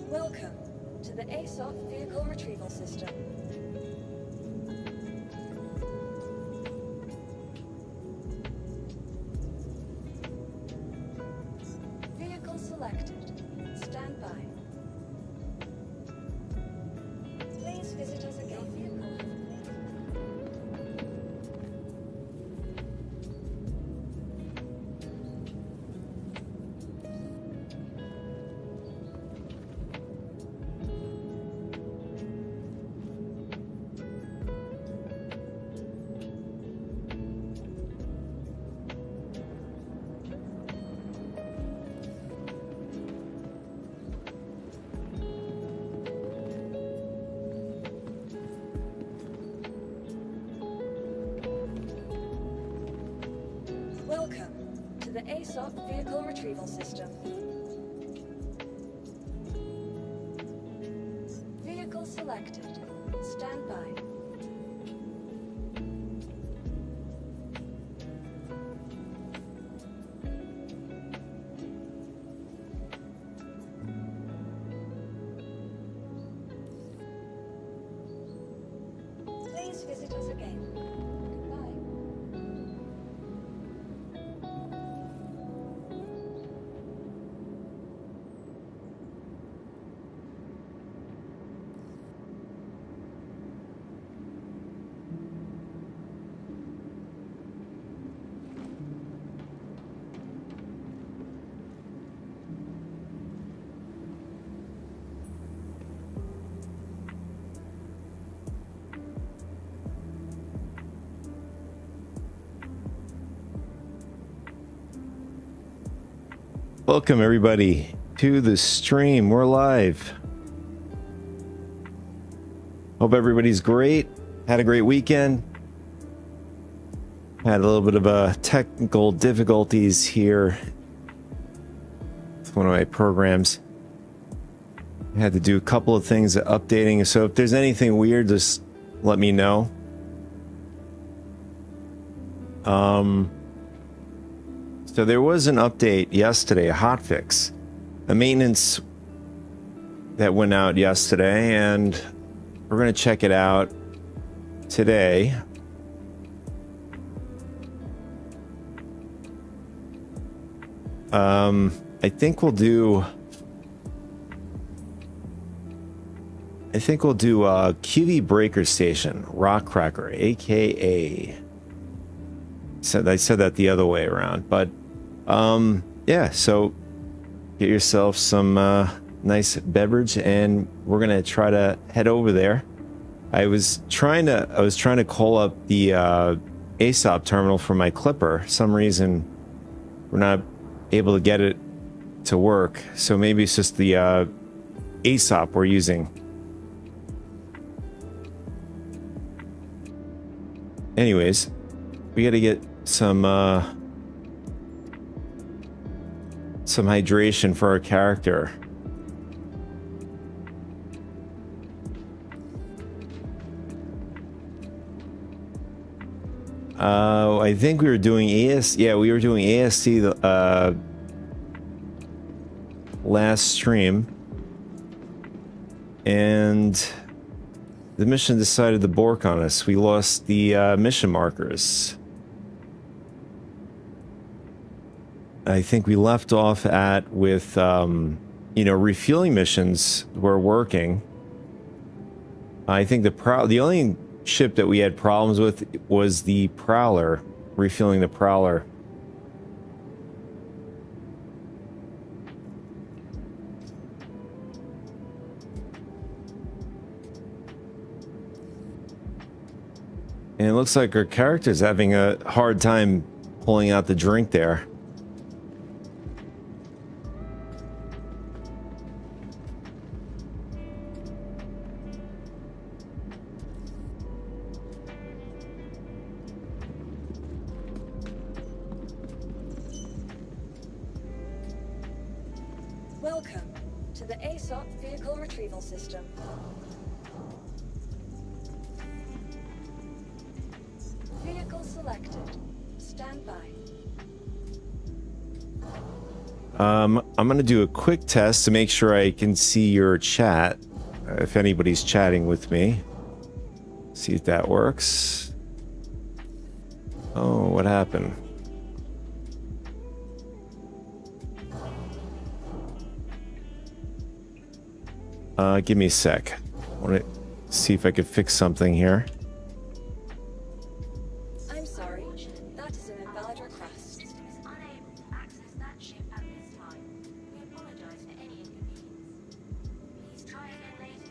Welcome to the ASOP Vehicle Retrieval System. Vehicle selected. Stand by. Please visit us again. Welcome to the ASOP Vehicle Retrieval System. Vehicle selected. Stand by. Please visit us again. Goodbye. Welcome everybody to the stream. We're live. Hope everybody's great. Had a great weekend. Had a little bit of technical difficulties here with one of my programs. I had to do a couple of things updating, so if there's anything weird, just let me know. So there was an update yesterday, a hotfix, a maintenance that went out yesterday, and we're going to check it out today. I think we'll do QV Breaker Station, Rock Cracker, aka. I said that the other way around, but yeah, so get yourself some nice beverage and we're gonna try to head over there. I was trying to call up the ASOP terminal for my clipper. For some reason we're not able to get it to work, so maybe it's just the ASOP we're using. Anyways, we got to get some hydration for our character. I think we were doing AS. Yeah, we were doing ASC the last stream, and the mission decided to bork on us. We lost the mission markers. I think we left off at with, refueling missions were working. I think the only ship that we had problems with was the Prowler, refueling the Prowler. And it looks like our character's having a hard time pulling out the drink there. Welcome to the ASOP Vehicle Retrieval System. Vehicle selected. Stand by. I'm going to do a quick test to make sure I can see your chat. If anybody's chatting with me. See if that works. Oh, what happened? Give me a sec. I want to see if I could fix something here. I'm sorry. That is an invalid request.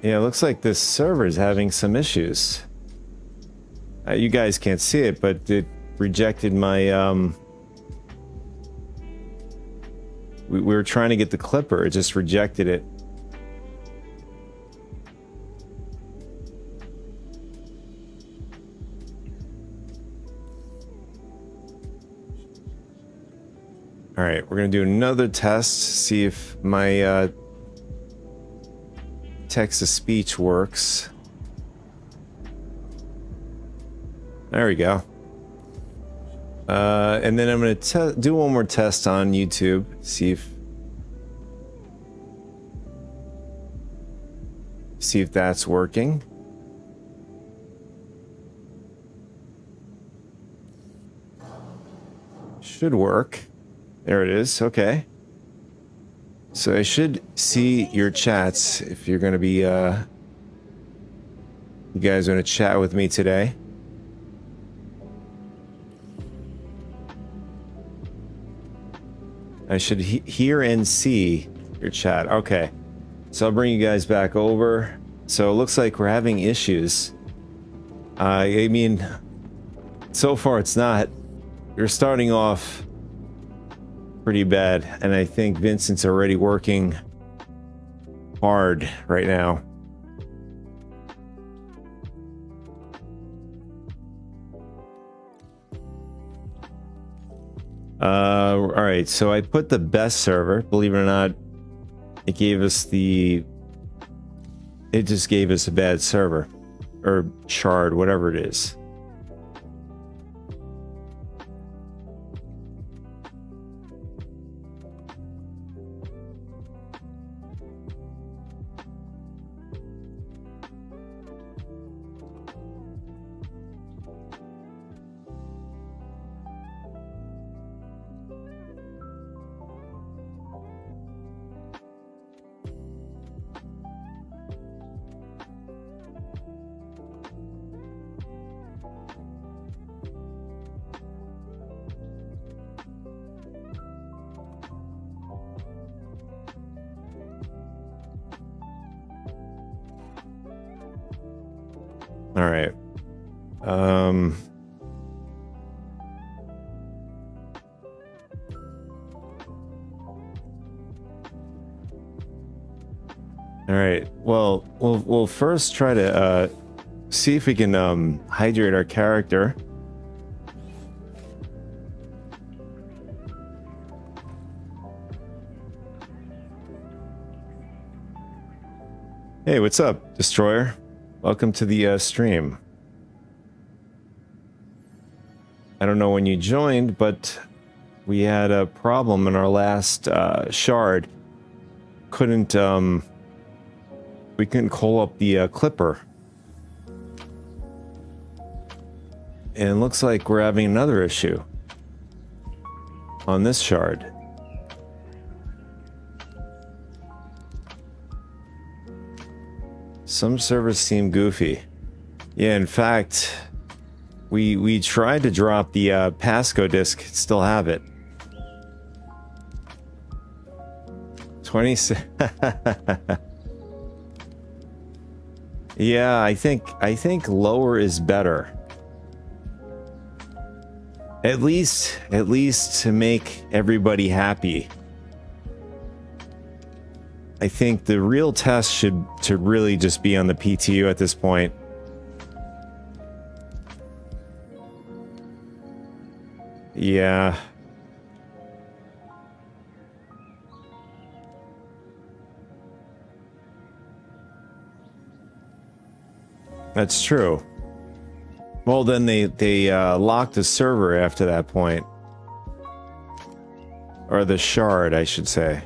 Yeah, it looks like this server is having some issues. You guys can't see it, but it rejected my, we were trying to get the clipper, it just rejected it. Alright, we're gonna do another test, see if my, text-to-speech works. There we go. And then I'm going to do one more test on YouTube. See if that's working. Should work. There it is. Okay. So I should see your chats if you're going to be, you guys are going to chat with me today. I should hear and see your chat. Okay. So I'll bring you guys back over. So it looks like we're having issues. I mean, so far it's not. You're starting off pretty bad, and I think Vincent's already working hard right now. All right, so I put the best server. Believe it or not, it just gave us a bad server or shard, whatever it is. All right. All right. Well, we'll first try to see if we can hydrate our character. Hey, what's up, Destroyer? Welcome to the stream. I don't know when you joined, but we had a problem in our last shard. We couldn't call up the clipper. And it looks like we're having another issue on this shard. Some servers seem goofy. Yeah, in fact, we tried to drop the Pasco disk, still have it. 26. Yeah, I think lower is better. At least to make everybody happy. I think the real test should really just be on the PTU at this point. Yeah. That's true. Well, then they locked the server after that point. Or the shard, I should say.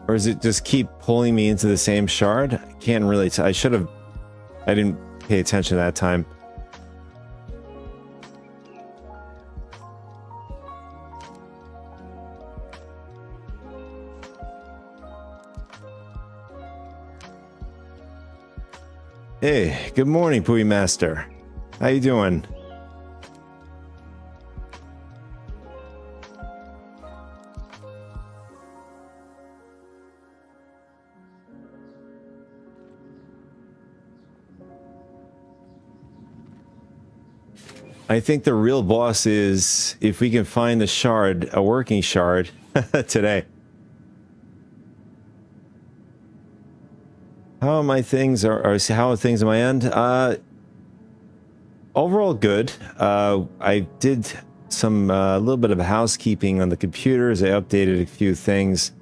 Or does it just keep pulling me into the same shard? I can't really I should have... I didn't pay attention that time. Hey, good morning, Pui Master. How you doing? I think the real boss is if we can find the shard, a working shard, today. How are my things? How are things on my end? Overall good. I did some a little bit of housekeeping on the computers. I updated a few things,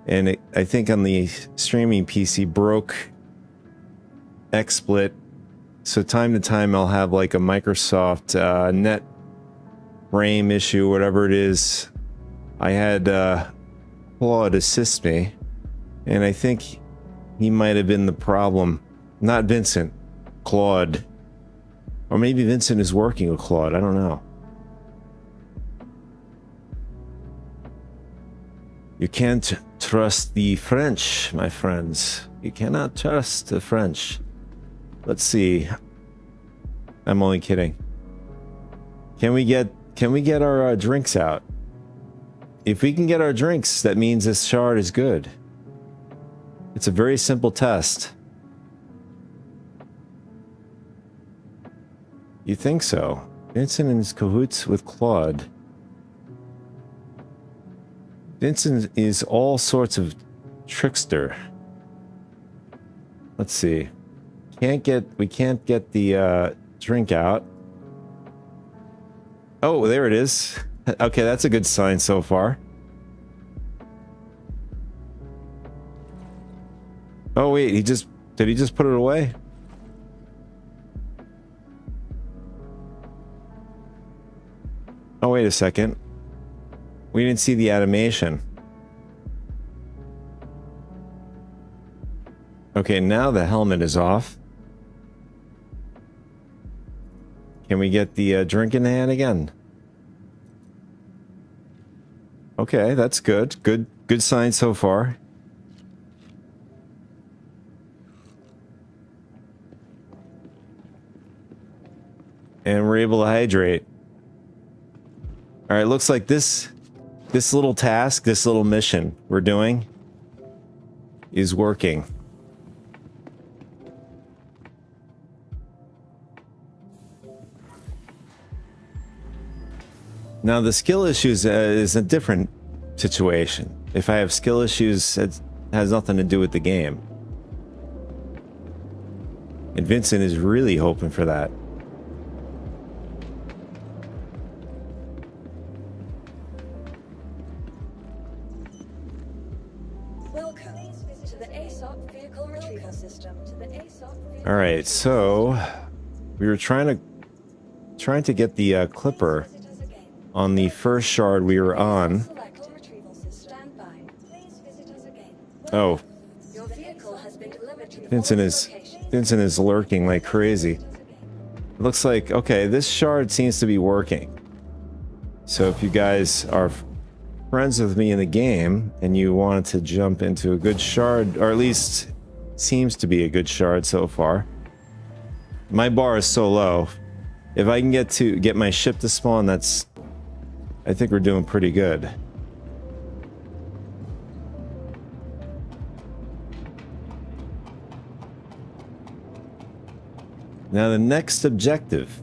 and I think on the streaming PC broke XSplit. So time to time I'll have like a Microsoft net frame issue, whatever it is. I had Claude assist me, and I think he might have been the problem. Not Vincent, Claude. Or maybe Vincent is working with Claude, I don't know. You can't trust the French, my friends. You cannot trust the French. Let's see. I'm only kidding. Can we get our drinks out? If we can get our drinks, that means this shard is good. It's a very simple test. You think so? Vincent and his cahoots with Claude. Vincent is all sorts of trickster. Let's see. We can't get the drink out. Oh, there it is. Okay, that's a good sign so far. Oh wait, did he just put it away? Oh wait a second. We didn't see the animation. Okay, now the helmet is off. Can we get the drink in the hand again? Okay, that's good. Good sign so far. And we're able to hydrate. All right, looks like this little task, this little mission we're doing is working. Now, the skill issues is a different situation. If I have skill issues, it has nothing to do with the game. And Vincent is really hoping for that. Welcome to the ASOP vehicle retrieval system. All right, so we were trying to get the clipper on the first shard we were on. Oh, Vincent is lurking like crazy. It looks like, okay, this shard seems to be working. So if you guys are friends with me in the game and you wanted to jump into a good shard, or at least seems to be a good shard so far. My bar is so low. If I can get my ship to spawn, I think we're doing pretty good. Now the next objective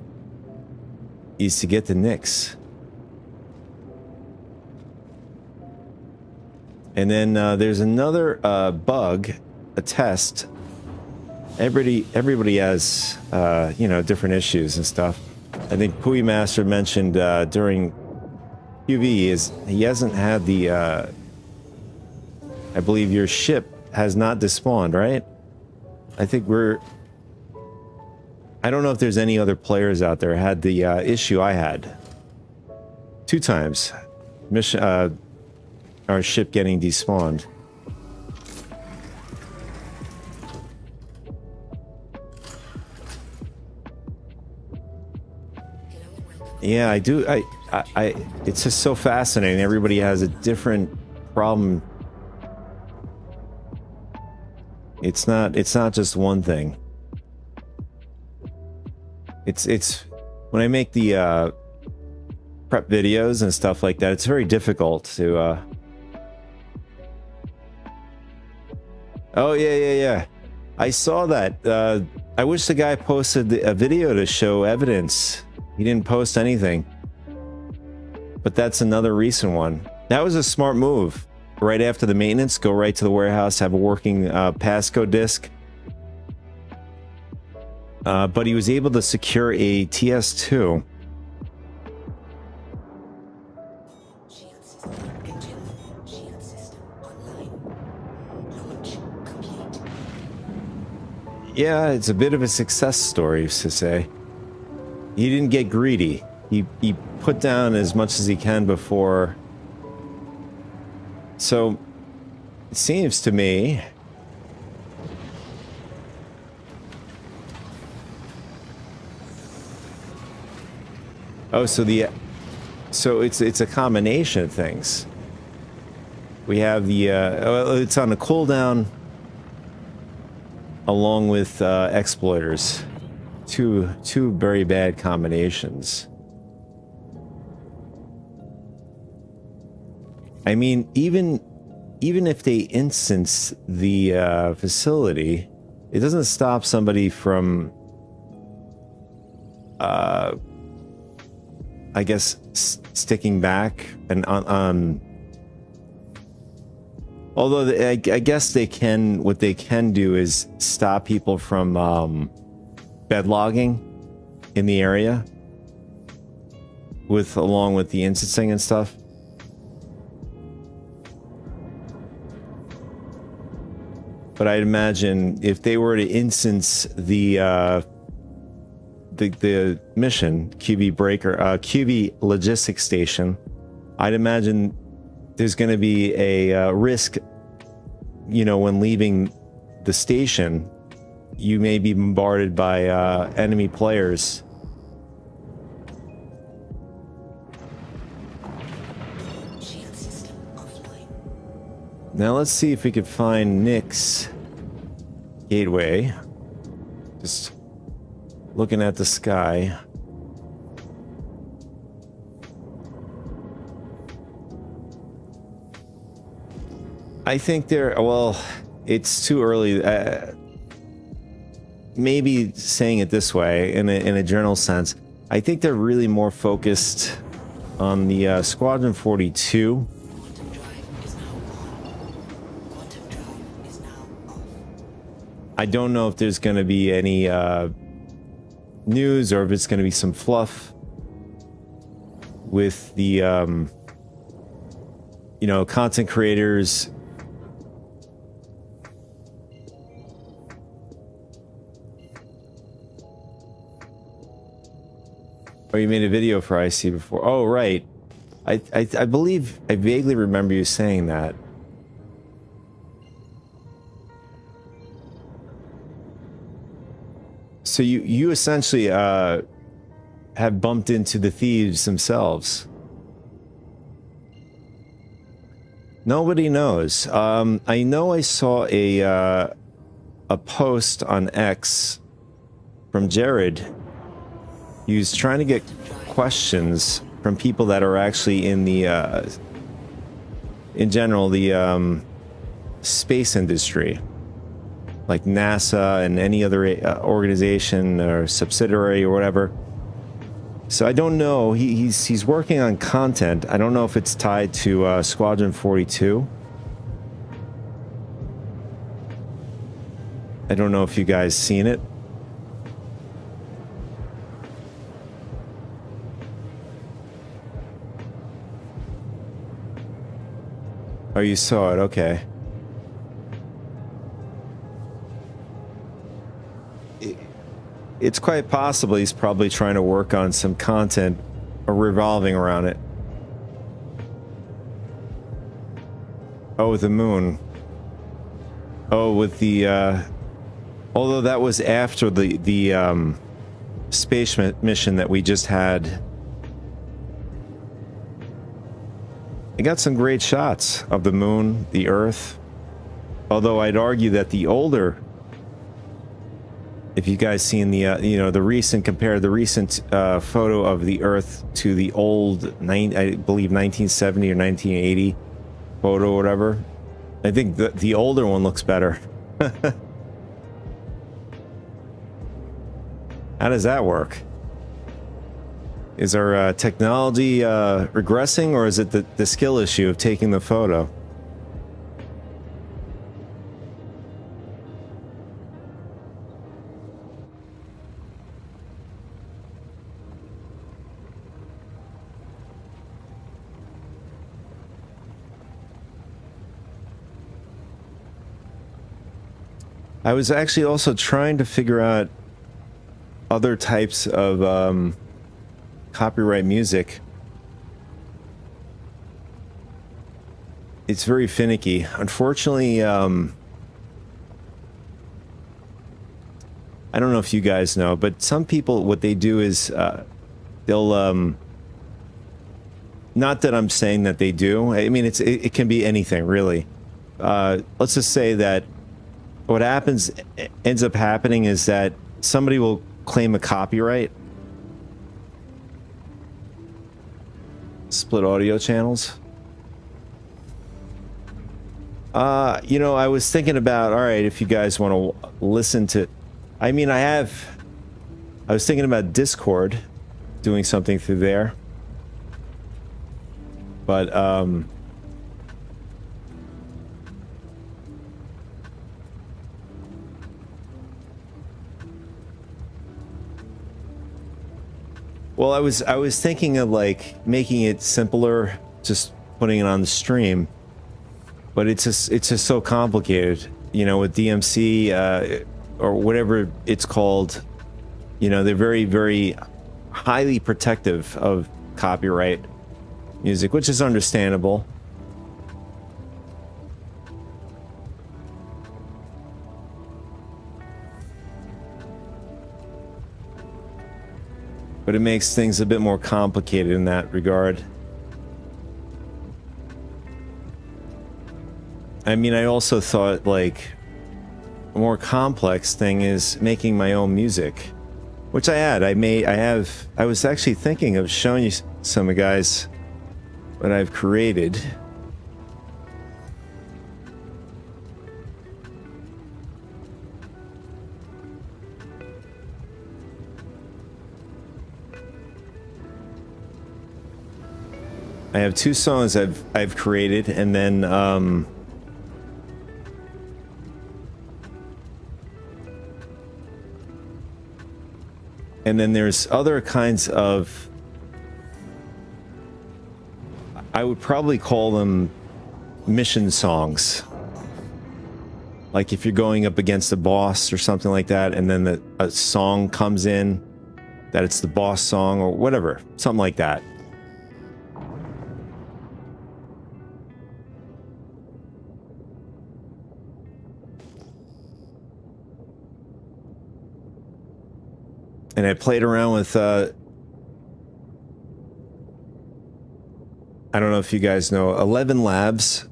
is to get the Nyx. And then there's another bug, a test. Everybody has different issues and stuff. I think Pui Master mentioned during QV is he hasn't had the I believe your ship has not despawned, right? I think we're... I don't know if there's any other players out there had the issue I had. 2 times. Mission, our ship getting despawned. Yeah, I do. It's just so fascinating. Everybody has a different problem. It's not just one thing. It's when I make the prep videos and stuff like that, it's very difficult to Oh yeah. I saw that. I wish the guy posted a video to show evidence. He didn't post anything. But that's another recent one. That was a smart move. Right after the maintenance, go right to the warehouse, have a working passcode disk. But he was able to secure a TS2. Yeah, it's a bit of a success story, to say. He didn't get greedy. He put down as much as he can before. So, it seems to me... Oh, so it's a combination of things. We have the it's on a cooldown along with exploiters. Two very bad combinations. I mean, even if they instance the facility, it doesn't stop somebody from I guess sticking back and on. Although I guess they can, what they can do is stop people from bedlogging in the area along with the instancing and stuff. But I'd imagine if they were to instance the mission, QB logistics station, I'd imagine there's going to be a risk, you know, when leaving the station, you may be bombarded by enemy players. Now let's see if we could find Nick's gateway. Just looking at the sky. I think well, it's too early. Maybe saying it this way, in a general sense, I think they're really more focused on the Squadron 42. I don't know if there's going to be any news or if it's going to be some fluff with the, you know, content creators. Oh, you made a video for IC before. Oh, right. I believe I vaguely remember you saying that. So you essentially have bumped into the thieves themselves. Nobody knows. I know I saw a post on X from Jared. He was trying to get questions from people that are actually in the in general the space industry, like NASA and any other organization or subsidiary or whatever. So I don't know. He's working on content. I don't know if it's tied to Squadron 42. I don't know if you guys seen it. Oh, you saw it. Okay. it's quite possible he's probably trying to work on some content revolving around it. Oh, the moon. Oh, with the although that was after the space mission that we just had. I got some great shots of the moon, the Earth. Although I'd argue that the older, if you guys seen the the recent photo of the Earth to the old I believe 1970 or 1980 photo or whatever, I think the older one looks better. How does that work? Is our technology regressing, or is it the skill issue of taking the photo? I was actually also trying to figure out other types of copyright music. It's very finicky. Unfortunately, I don't know if you guys know, but some people, what they do is they'll not that I'm saying that they do. I mean, it can be anything, really. Let's just say that what ends up happening is that somebody will claim a copyright. Split audio channels. I was thinking about, all right, if you guys want to listen to, I mean, I was thinking about Discord, doing something through there. But, well, I was thinking of like making it simpler, just putting it on the stream, but it's just so complicated, with DMC or whatever it's called. They're very, very highly protective of copyright music, which is understandable. But it makes things a bit more complicated in that regard. I mean, I also thought, like, a more complex thing is making my own music, which I had. I was actually thinking of showing you some of the guys what I've created. I have two songs I've created, and then there's other kinds of, I would probably call them mission songs. Like if you're going up against a boss or something like that, and then a song comes in that it's the boss song or whatever, something like that. And I played around with, I don't know if you guys know, 11 Labs.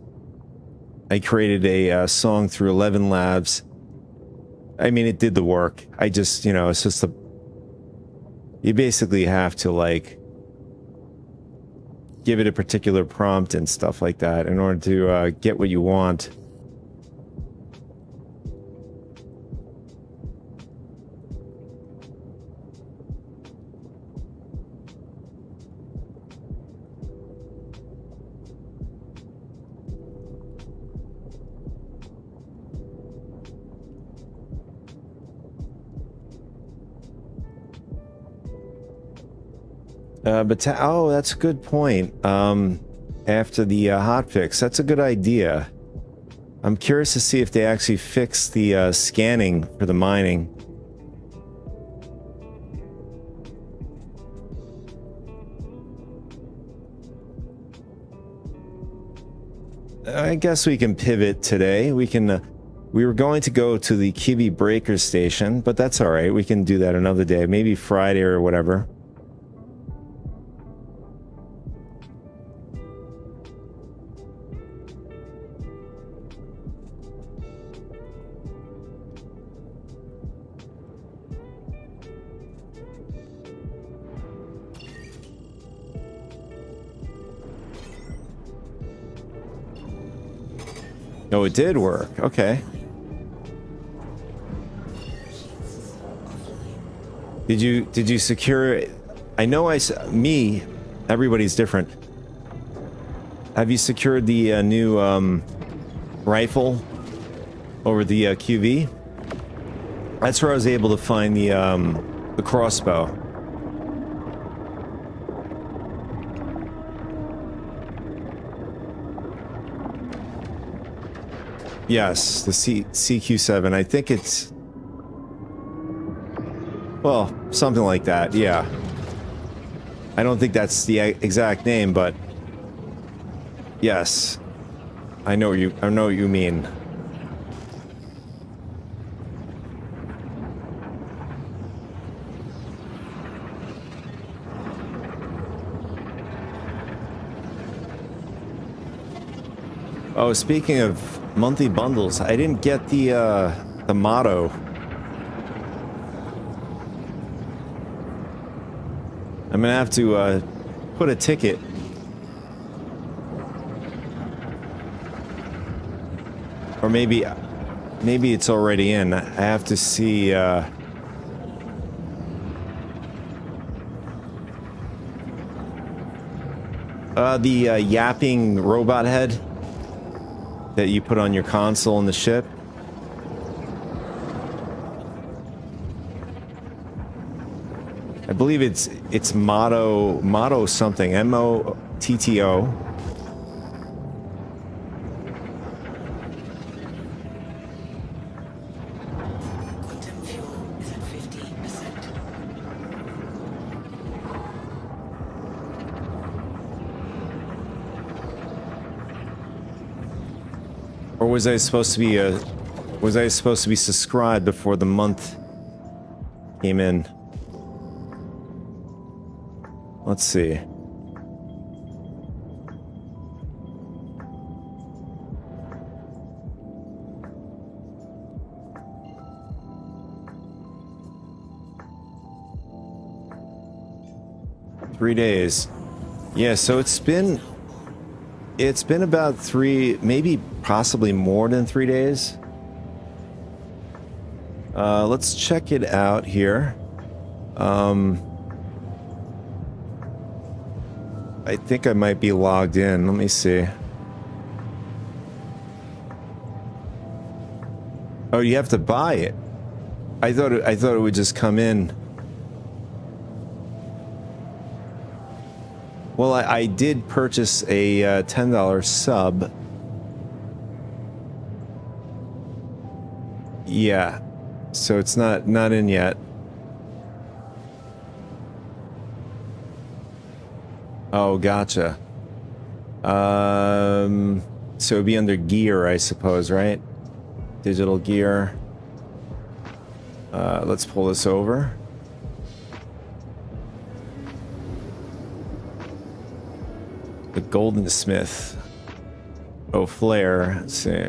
I created a song through 11 Labs. I mean, it did the work. I just, it's just you basically have to, like, give it a particular prompt and stuff like that in order to get what you want. Oh, that's a good point. After the hotfix, that's a good idea. I'm curious to see if they actually fix the scanning for the mining. I guess we can pivot today. We can. We were going to go to the Kiwi Breaker Station, but that's all right. We can do that another day, maybe Friday or whatever. Oh, it did work. Okay. Did you secure it? I know me, everybody's different. Have you secured the new rifle over the QV? That's where I was able to find the crossbow. Yes, the CQ7. I think it's... Well, something like that, yeah. I don't think that's the exact name, but... Yes. I know what you mean. Oh, speaking of monthly bundles, I didn't get the motto. I'm gonna have to put a ticket. Or maybe it's already in. I have to see the yapping robot head that you put on your console in the ship. I believe it's motto something, MOTTO. Quantum fuel is at 15%. Or was I supposed to be subscribed before the month came in? Let's see. Three days. Yeah, so it's been about 3, maybe possibly more than 3 days. Let's check it out here. I think I might be logged in. Let me see. Oh, you have to buy it. I thought it would just come in. Well, I did purchase a $10 sub. Yeah. So it's not in yet. Oh, gotcha. So it'd be under gear, I suppose, right? Digital gear. Let's pull this over. The Golden Smith. Oh, flare. Let's see.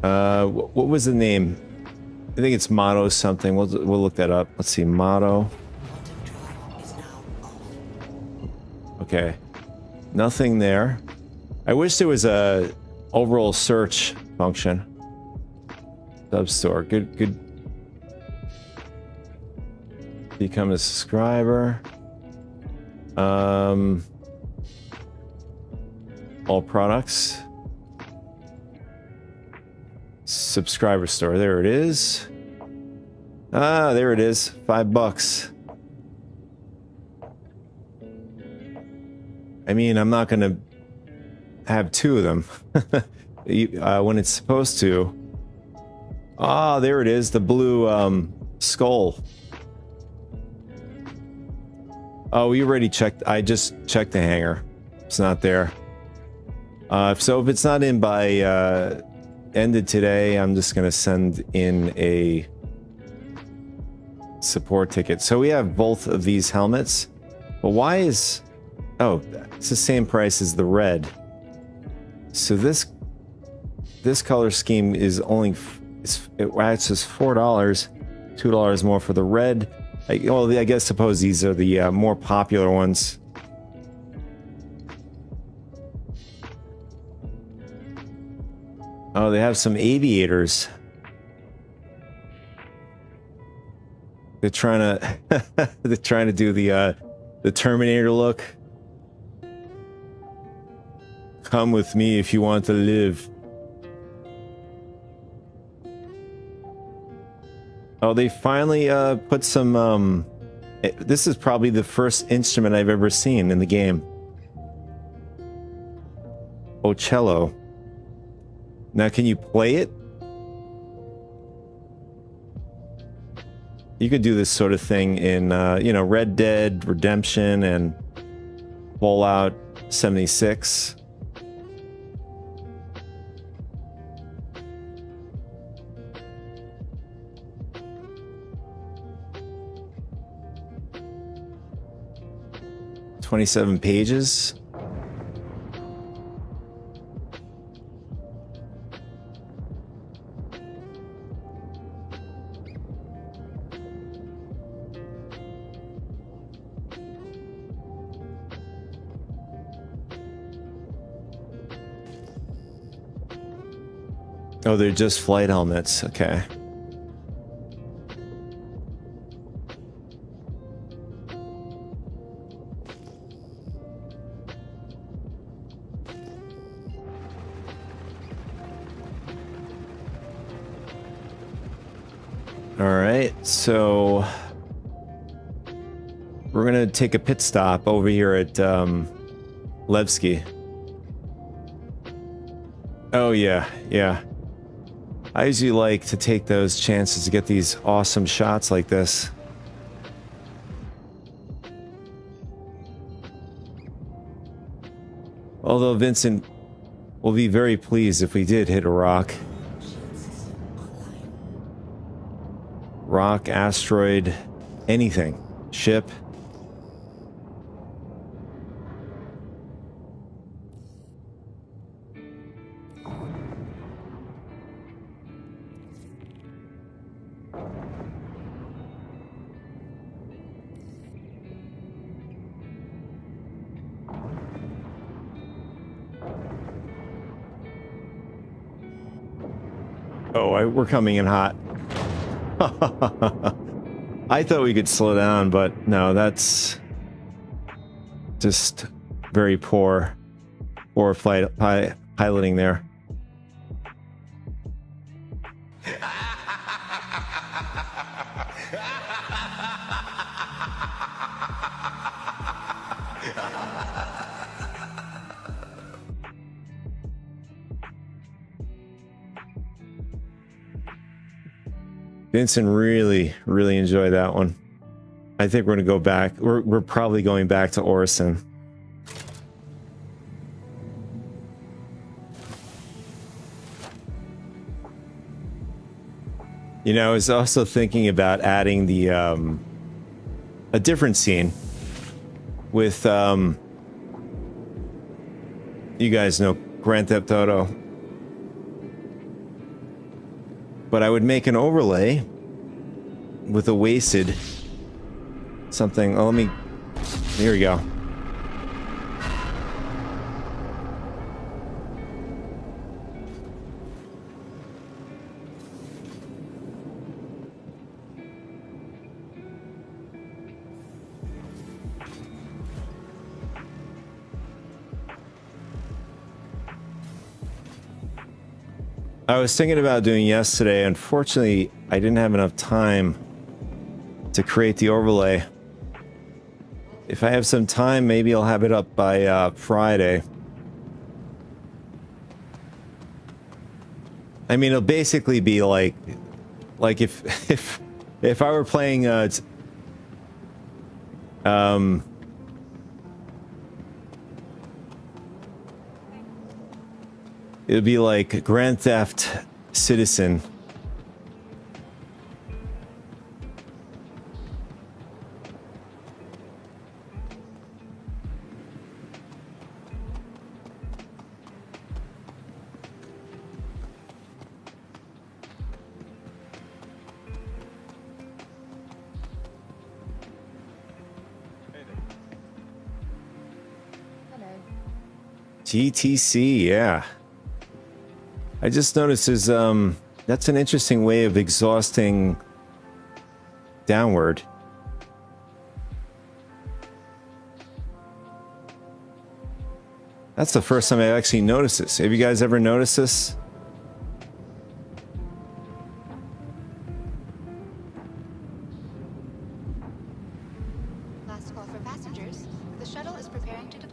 What was the name? I think it's Motto something. We'll look that up. Let's see, Motto. Okay, nothing there. I wish there was a overall search function. Substore. Good. Become a subscriber. All products. Subscriber store. There it is. Ah, there it is. $5. I mean, I'm not gonna have two of them when it's supposed to. Ah, there it is. The blue skull. Oh, we already checked. I just checked the hangar. It's not there. So if it's not in by end of today, I'm just gonna send in a support ticket. So we have both of these helmets, but why is... Oh, it's the same price as the red. So this color scheme is only... It says $4, $2 more for the red. Well, I guess suppose these are the more popular ones. Oh, they have some aviators. They're trying to do the Terminator look. Come with me if you want to live. Oh, they finally put some this is probably the first instrument I've ever seen in the game. Oh, cello. Now can you play it? You could do this sort of thing in, you know, Red Dead Redemption and Fallout 76. "27 pages. Oh, they're just flight helmets. Okay. All right, so we're gonna take a pit stop over here at Levski. Oh yeah, yeah. I usually like to take those chances to get these awesome shots like this. Although Vincent will be very pleased if we did hit a rock. Rock, asteroid, anything. Ship. Oh, we're coming in hot. I thought we could slow down, but no, that's just very poor piloting there. Vincent really enjoyed that one. I think we're gonna go back. We're probably going back to Orison. You know, I was also thinking about adding the a different scene with you guys know Grand Theft Auto. But I would make an overlay with a wasted something. Oh, let me... Here we go. I was thinking about doing yesterday. Unfortunately, I didn't have enough time to create the overlay. If I have some time, maybe I'll have it up by Friday. I mean, it'll basically be like if I were playing It'd be like Grand Theft Citizen. GTC, yeah. I just noticed there's that's an interesting way of exhausting downward. That's the first time I actually noticed this. Have you guys ever noticed this? Last call for passengers. The shuttle is preparing to depart.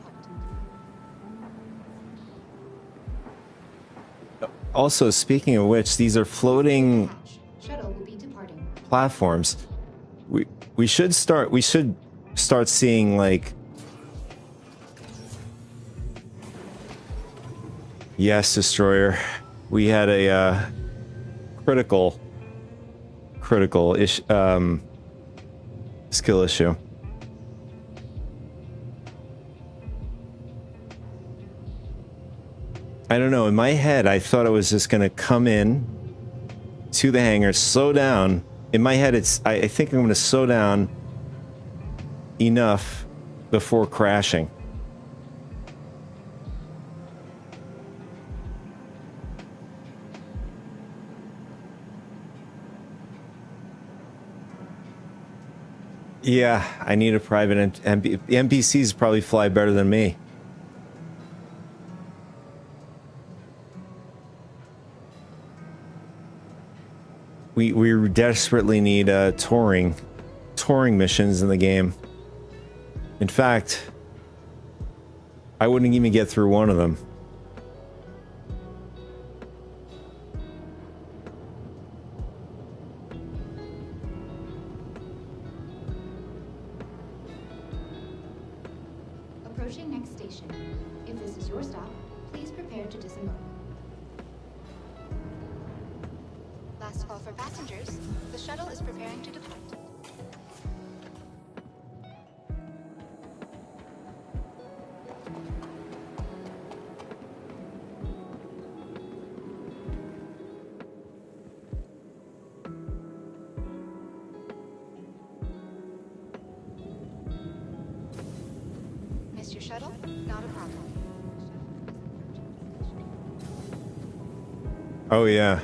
Also, speaking of which, these are floating Shuttle will be departing. platforms. We should start seeing like, yes, destroyer. We had a critical skill issue. I don't know. In my head, I thought it was just going to come in to the hangar, slow down. In my head, I think I'm going to slow down enough before crashing. Yeah, I need a private the NPCs probably fly better than me. We desperately need touring missions in the game. In fact, I wouldn't even get through one of them. Approaching next station. If this is your stop, please prepare to disembark. Last call for passengers. The shuttle is preparing to depart. Missed your shuttle? Not a problem. Oh yeah.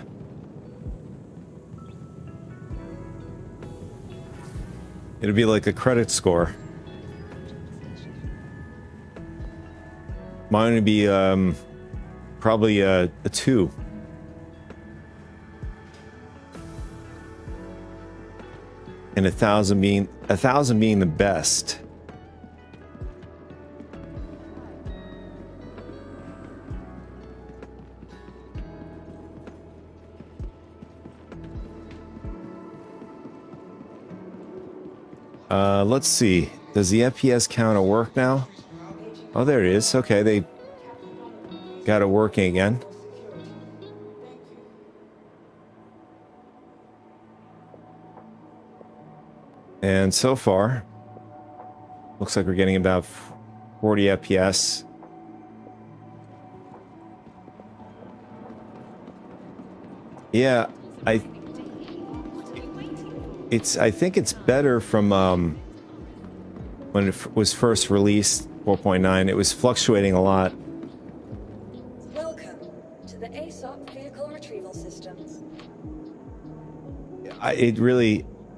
It'll be like a credit score. Mine would be probably a 2. And 1,000 being the best. Let's see. Does the FPS counter work now? Oh, there it is. Okay, they got it working again. And so far, looks like we're getting about 40 FPS. Yeah, I think it's better from when it was first released, 4.9. It was fluctuating a lot. Welcome to the ASOP Vehicle Retrieval System.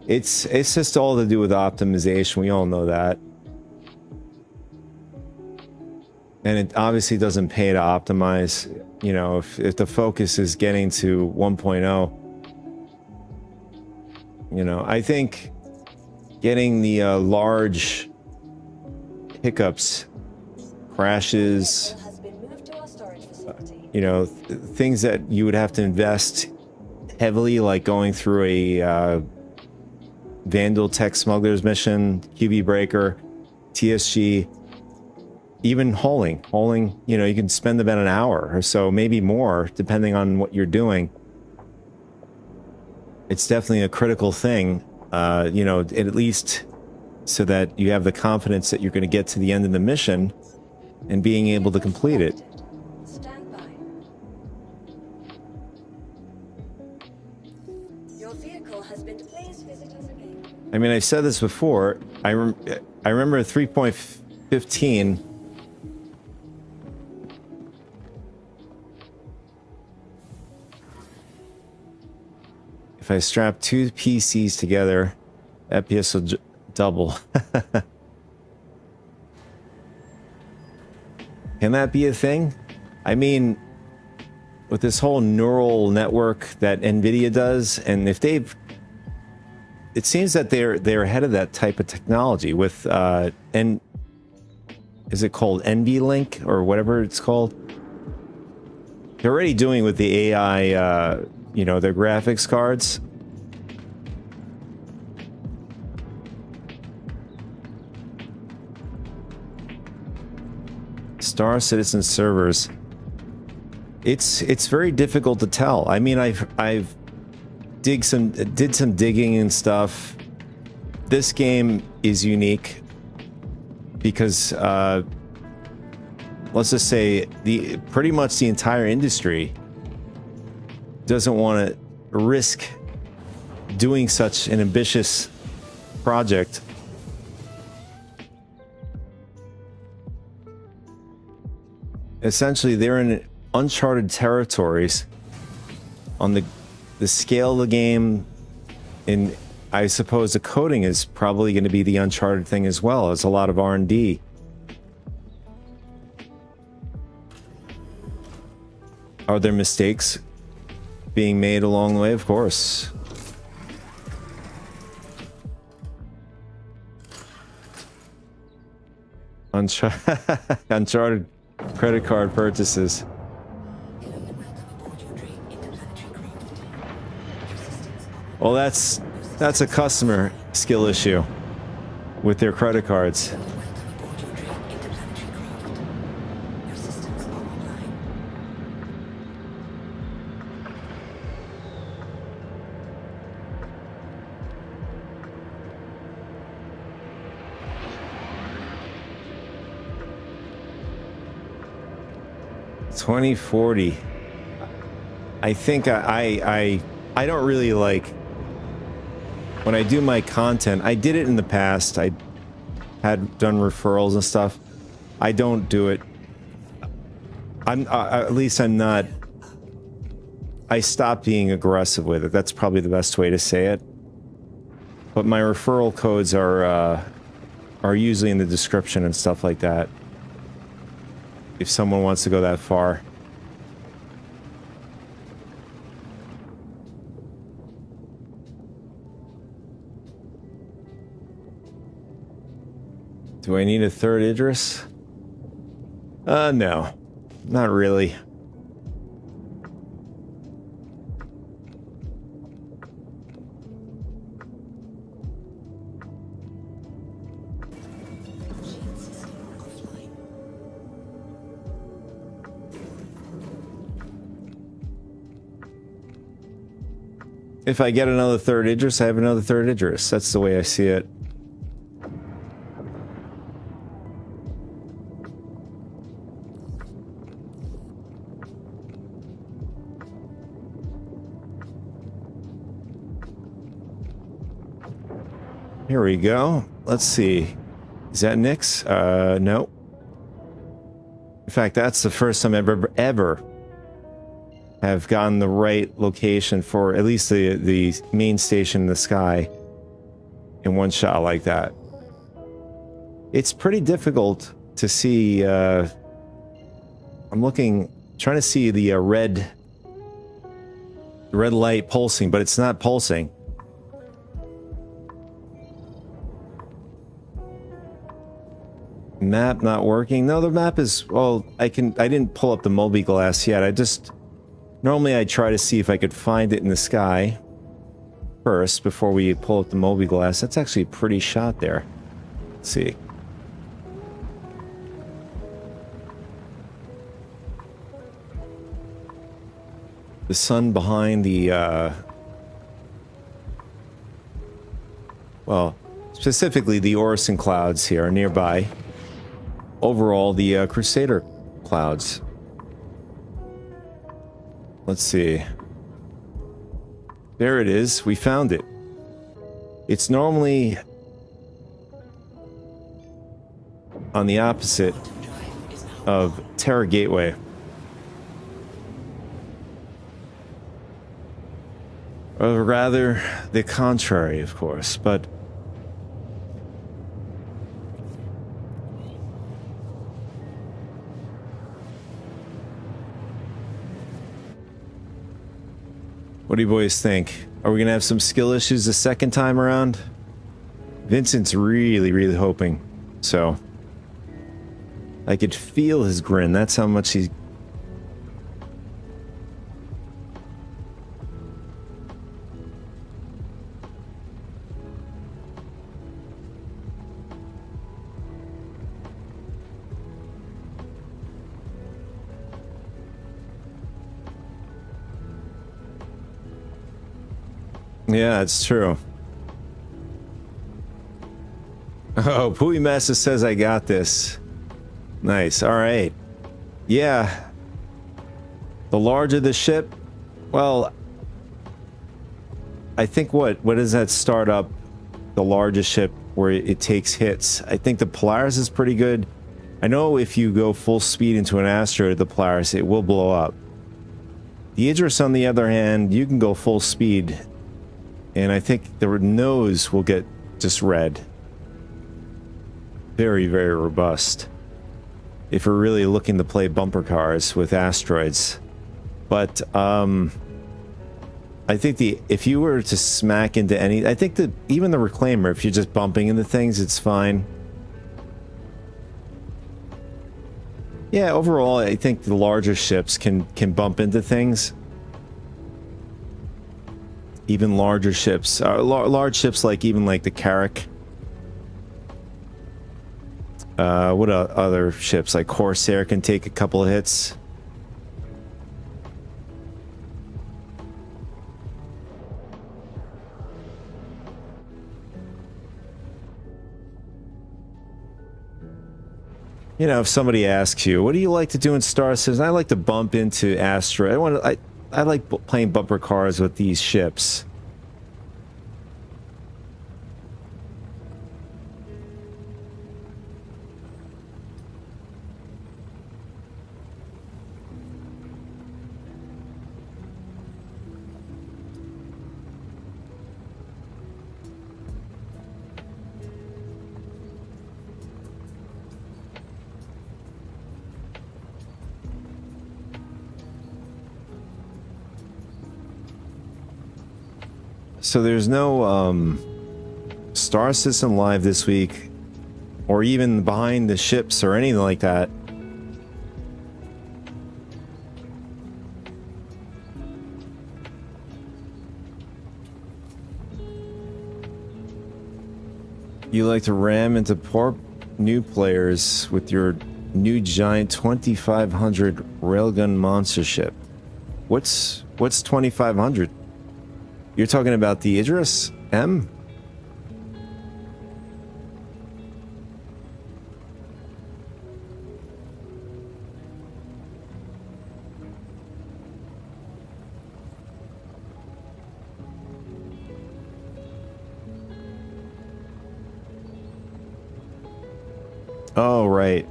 It's just all to do with optimization. We all know that. And it obviously doesn't pay to optimize. You know, if the focus is getting to 1.0, you know, I think getting the large hiccups, crashes, Has been moved to our storage facility. you know, things that you would have to invest heavily, like going through a Vandal Tech Smugglers mission, QB Breaker, TSG. even hauling, you know, you can spend about an hour or so, maybe more, depending on what you're doing. It's definitely a critical thing, you know, at least so that you have the confidence that you're going to get to the end of the mission and being able to complete it. Stand by. Your vehicle has been. Please visit us again. I mean, I've said this before. I remember 3.15. If I strap two PCs together, FPS will double. Can that be a thing? I mean, with this whole neural network that NVIDIA does, and if they've... It seems that they're ahead of that type of technology with... is it called NVLink or whatever it's called? They're already doing with the AI, you know, their graphics cards. Star Citizen servers. It's very difficult to tell. I mean, I've did some digging and stuff. This game is unique because let's just say pretty much the entire industry doesn't want to risk doing such an ambitious project. Essentially, they're in uncharted territories on the scale of the game, and I suppose the coding is probably going to be the uncharted thing as well. It's a lot of R&D. Are there mistakes being made along the way? Of course. Uncharted credit card purchases. Well, that's a customer skill issue with their credit cards. $20.40. I think I don't really like when I do my content. I did it in the past. I had done referrals and stuff. I don't do it. At least I'm not. I stopped being aggressive with it. That's probably the best way to say it. But my referral codes are usually in the description and stuff like that. If someone wants to go that far. Do I need a third Idris? No. Not really. If I get another third Idris, I have another third Idris. That's the way I see it. Here we go. Let's see. Is that Nick's? No. In fact, that's the first time I've ever have gotten the right location for at least the main station in the sky in one shot like that. It's pretty difficult to see. I'm trying to see the red light pulsing, but it's not pulsing. Map not working. No, the map is, well, I didn't pull up the Moby glass yet. Normally I try to see if I could find it in the sky first before we pull up the Moby glass. That's actually a pretty shot there. Let's see. the sun behind the well, specifically the Orison clouds here are nearby. Overall, the Crusader clouds. Let's see. There it is. We found it. It's normally on the opposite of Terra Gateway. Or rather, the contrary, of course, but what do you boys think? Are we gonna have some skill issues the second time around? Vincent's really hoping so. I could feel his grin. That's how much he's... Yeah, it's true. Oh, Pui Massa says I got this. Nice, alright. Yeah. The larger the ship, well, I think what does that start up the largest ship where it takes hits? I think the Polaris is pretty good. I know if you go full speed into an asteroid, the Polaris, it will blow up. The Idris, on the other hand, you can go full speed, and I think the nose will get just red. Very robust. If we're really looking to play bumper cars with asteroids. But, I think if you were to smack into any... I think that even the Reclaimer, if you're just bumping into things, it's fine. Yeah, overall, I think the larger ships can bump into things. Even larger ships, large ships like even like the Carrack. What other ships like Corsair can take a couple of hits. You know, if somebody asks you, what do you like to do in Star Citizen? I like to bump into asteroid. I like playing bumper cars with these ships. So there's no Star Citizen Live this week, or even behind the ships or anything like that. You like to ram into poor new players with your new giant 2500 railgun monster ship. What's 2500? You're talking about the Idris M? Oh, right.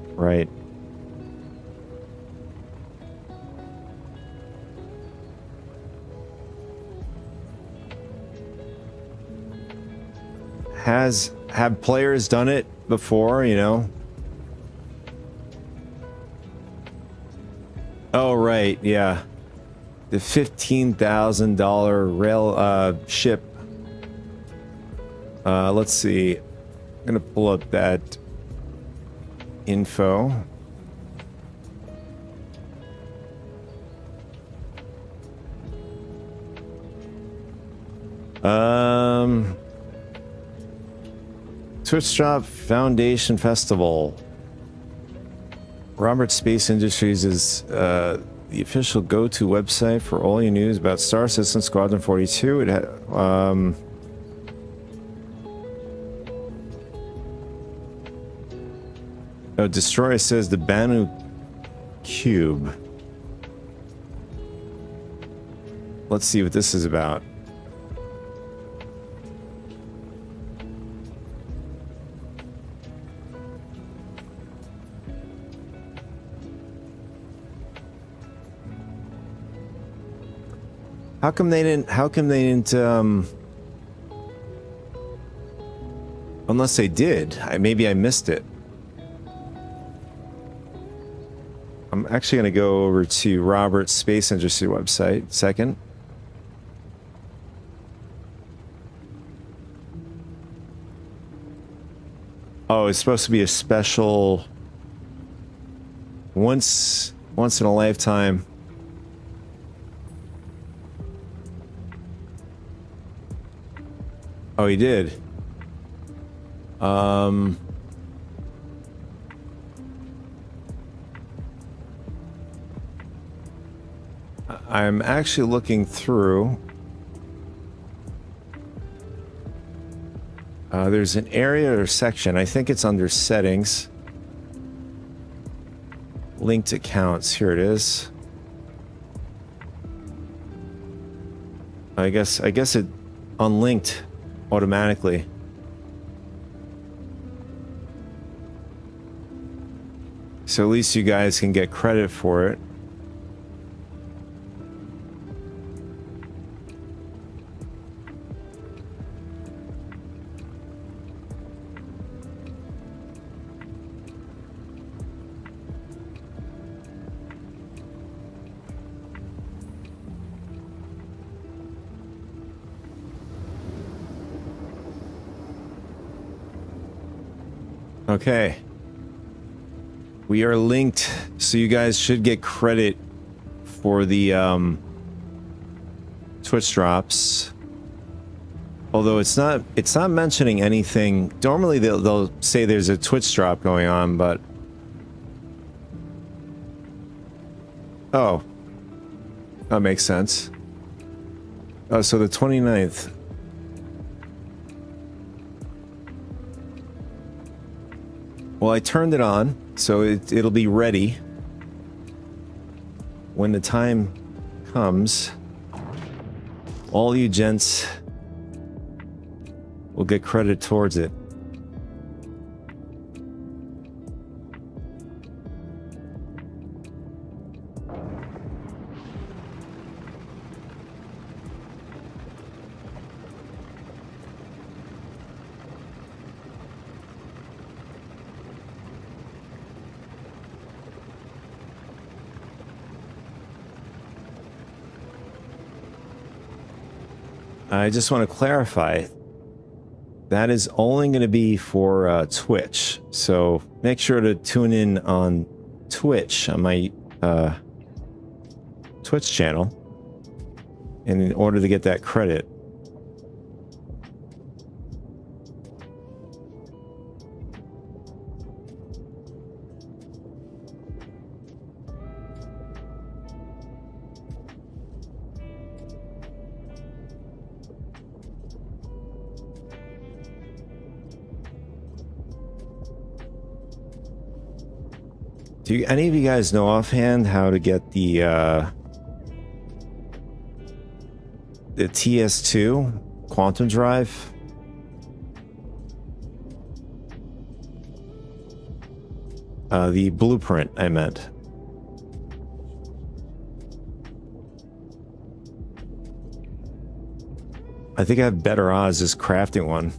Have players done it before, you know? Oh, right, yeah. The $15,000 rail ship. Let's see. I'm gonna pull up that info. Twitch Drop Foundation Festival. Robert Space Industries is the official go-to website for all your news about Star System Squadron 42. It had, oh, Destroyer says the Banu Cube. Let's see what this is about. How come they didn't, unless they did, maybe I missed it. I'm actually going to go over to Robert's Space Industry website, second. Oh, it's supposed to be a special once in a lifetime. Oh, he did. I'm actually looking through. There's an area or section. I think it's under settings. Linked accounts. Here it is. I guess it unlinked automatically. So at least you guys can get credit for it. Okay. We are linked, so you guys should get credit for the Twitch drops. Although it's not mentioning anything. Normally they'll say there's a Twitch drop going on, but oh. That makes sense. Oh, so the 29th. Well, I turned it on, so it'll be ready when the time comes. All you gents will get credit towards it. I just want to clarify, that is only going to be for Twitch. So make sure to tune in on Twitch, on my Twitch channel, in order to get that credit. Do any of you guys know offhand how to get the TS2 quantum drive? The blueprint, I meant. I think I have better odds as crafting one.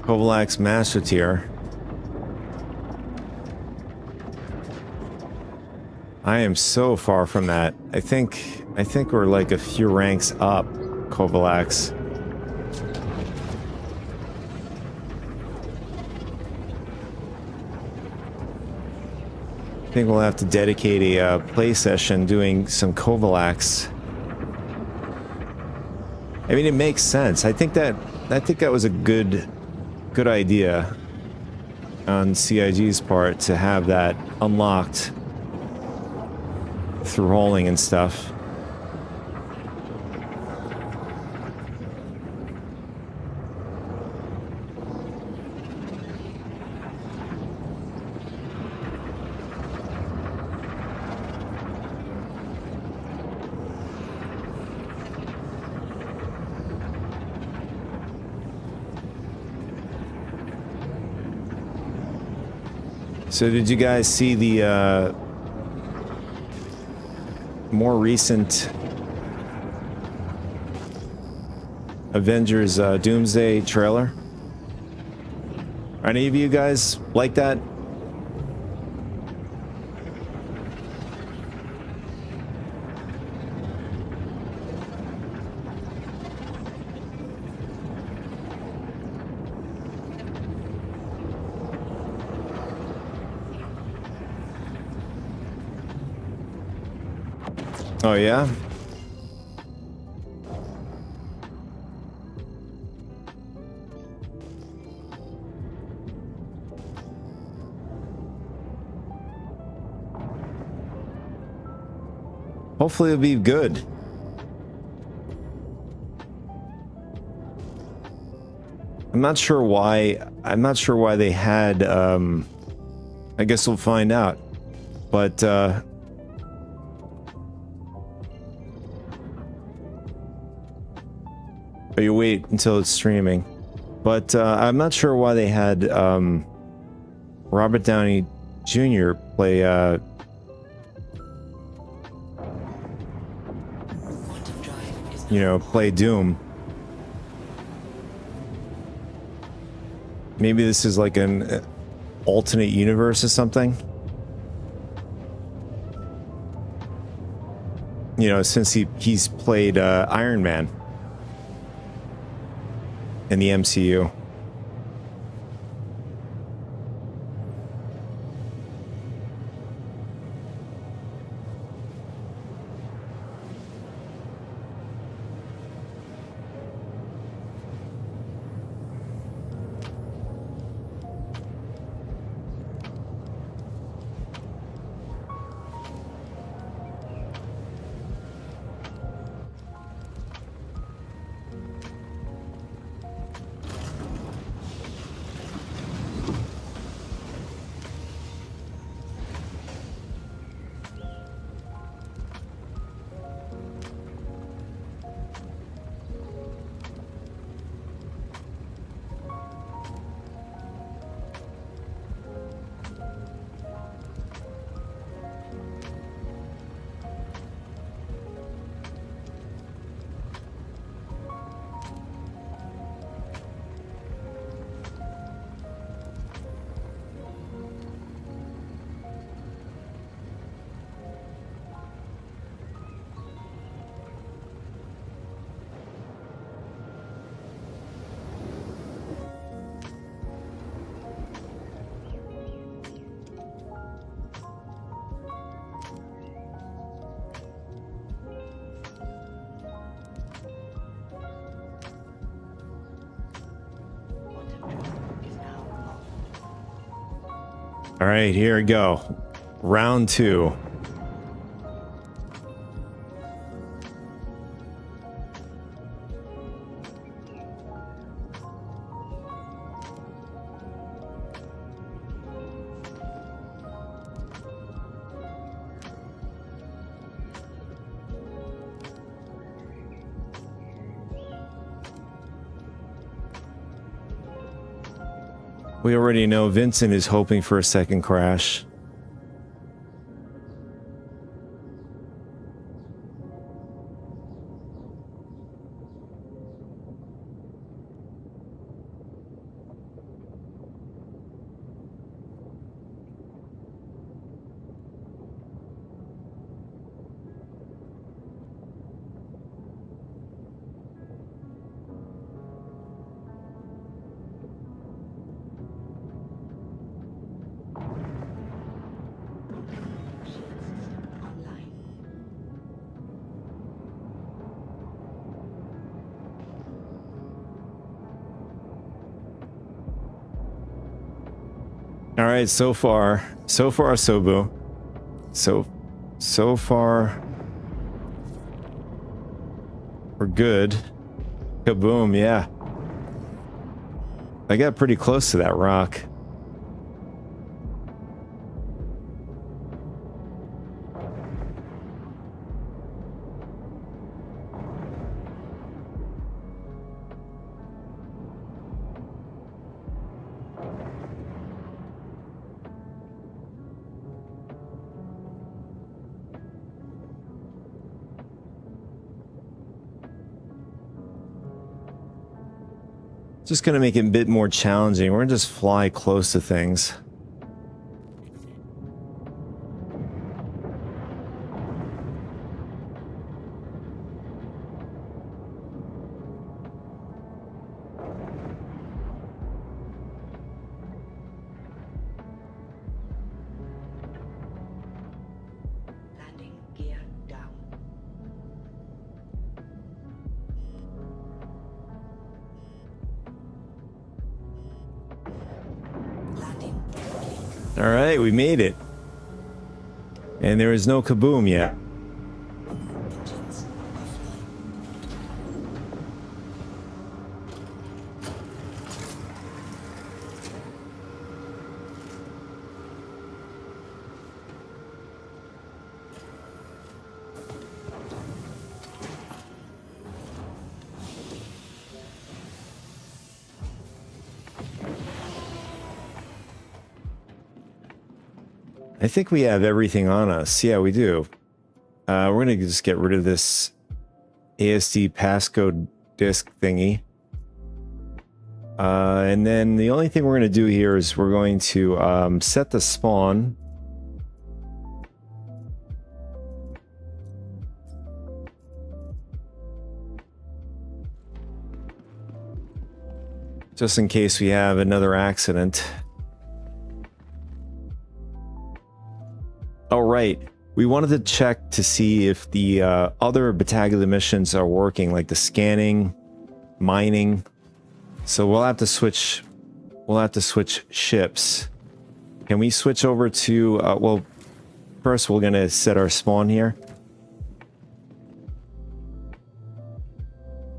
Kovalak's Master Tier. I am so far from that. I think we're like a few ranks up, Kovalak's. I think we'll have to dedicate a play session doing some Kovalaks. I mean, it makes sense. I think that was a good idea on CIG's part to have that unlocked through rolling and stuff. So did you guys see the more recent Avengers Doomsday trailer? Are any of you guys like that? Oh yeah? Hopefully it'll be good. I'm not sure why they had I guess we'll find out. But you wait until it's streaming. But I'm not sure why they had Robert Downey Jr. play play Doom. Maybe this is like an alternate universe or something. You know, since he's played Iron Man in the MCU. All right, here we go. Round 2. We already know Vincent is hoping for a second crash. right, so far, Sobu. So far, we're good. Kaboom, yeah. I got pretty close to that rock. Just gonna make it a bit more challenging. We're gonna just fly close to things. Landing gear down. Landing complete. All right, we made it. And there is no kaboom yet. Engines offline. I think we have everything on us. Yeah, we do. We're gonna just get rid of this ASD passcode disk thingy. And then the only thing we're gonna do here is we're going to set the spawn. Just in case we have another accident. All right, we wanted to check to see if the other Battaglia missions are working, like the scanning, mining. So we'll have to switch. We'll have to switch ships. Can we switch over to? Well, first we're gonna set our spawn here.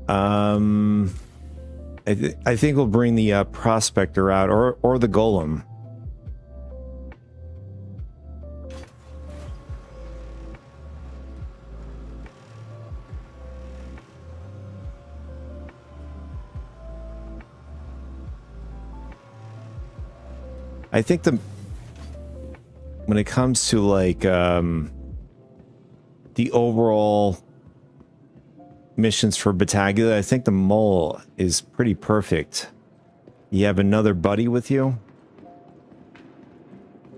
I think we'll bring the prospector out, or the golem. I think when it comes to like the overall missions for Battaglia, I think the mole is pretty perfect. You have another buddy with you.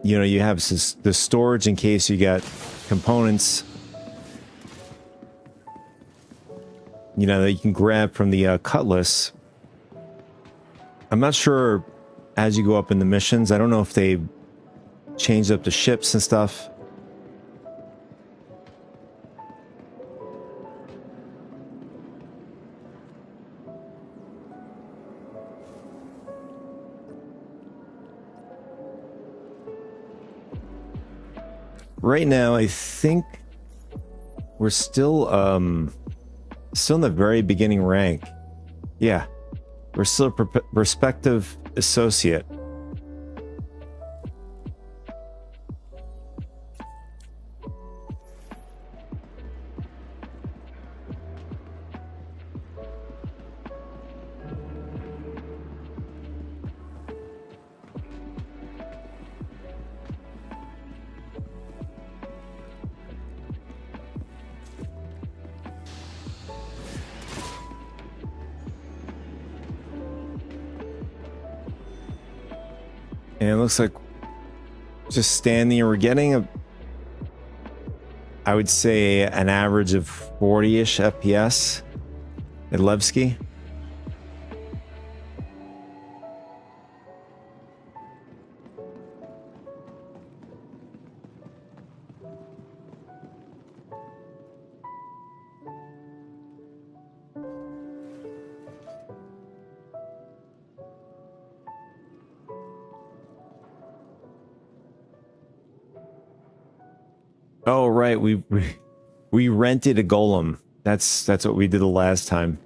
You know, you have the storage in case you got components, you know, that you can grab from the cutlass. I'm not sure as you go up in the missions. I don't know if they changed up the ships and stuff. Right now, I think we're still in the very beginning rank. Yeah, we're still a prospective associate. And it looks like just standing, we're getting I would say an average of 40-ish FPS at Levski. Oh, right. We rented a golem. That's what we did the last time.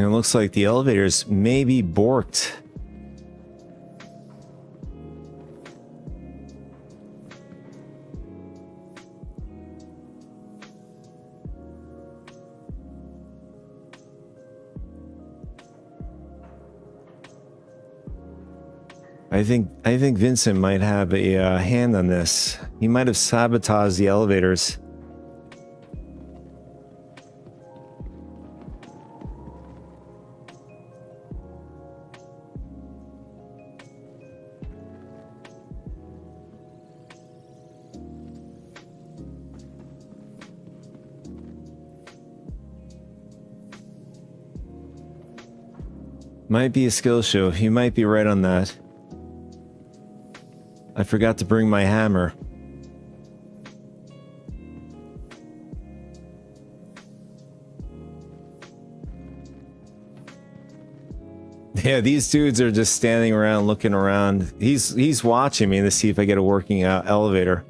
And it looks like the elevators may be borked. I think Vincent might have a hand on this. He might have sabotaged the elevators. Might be a skill show. You might be right on that. I forgot to bring my hammer. Yeah, these dudes are just standing around looking around. He's watching me to see if I get a working elevator.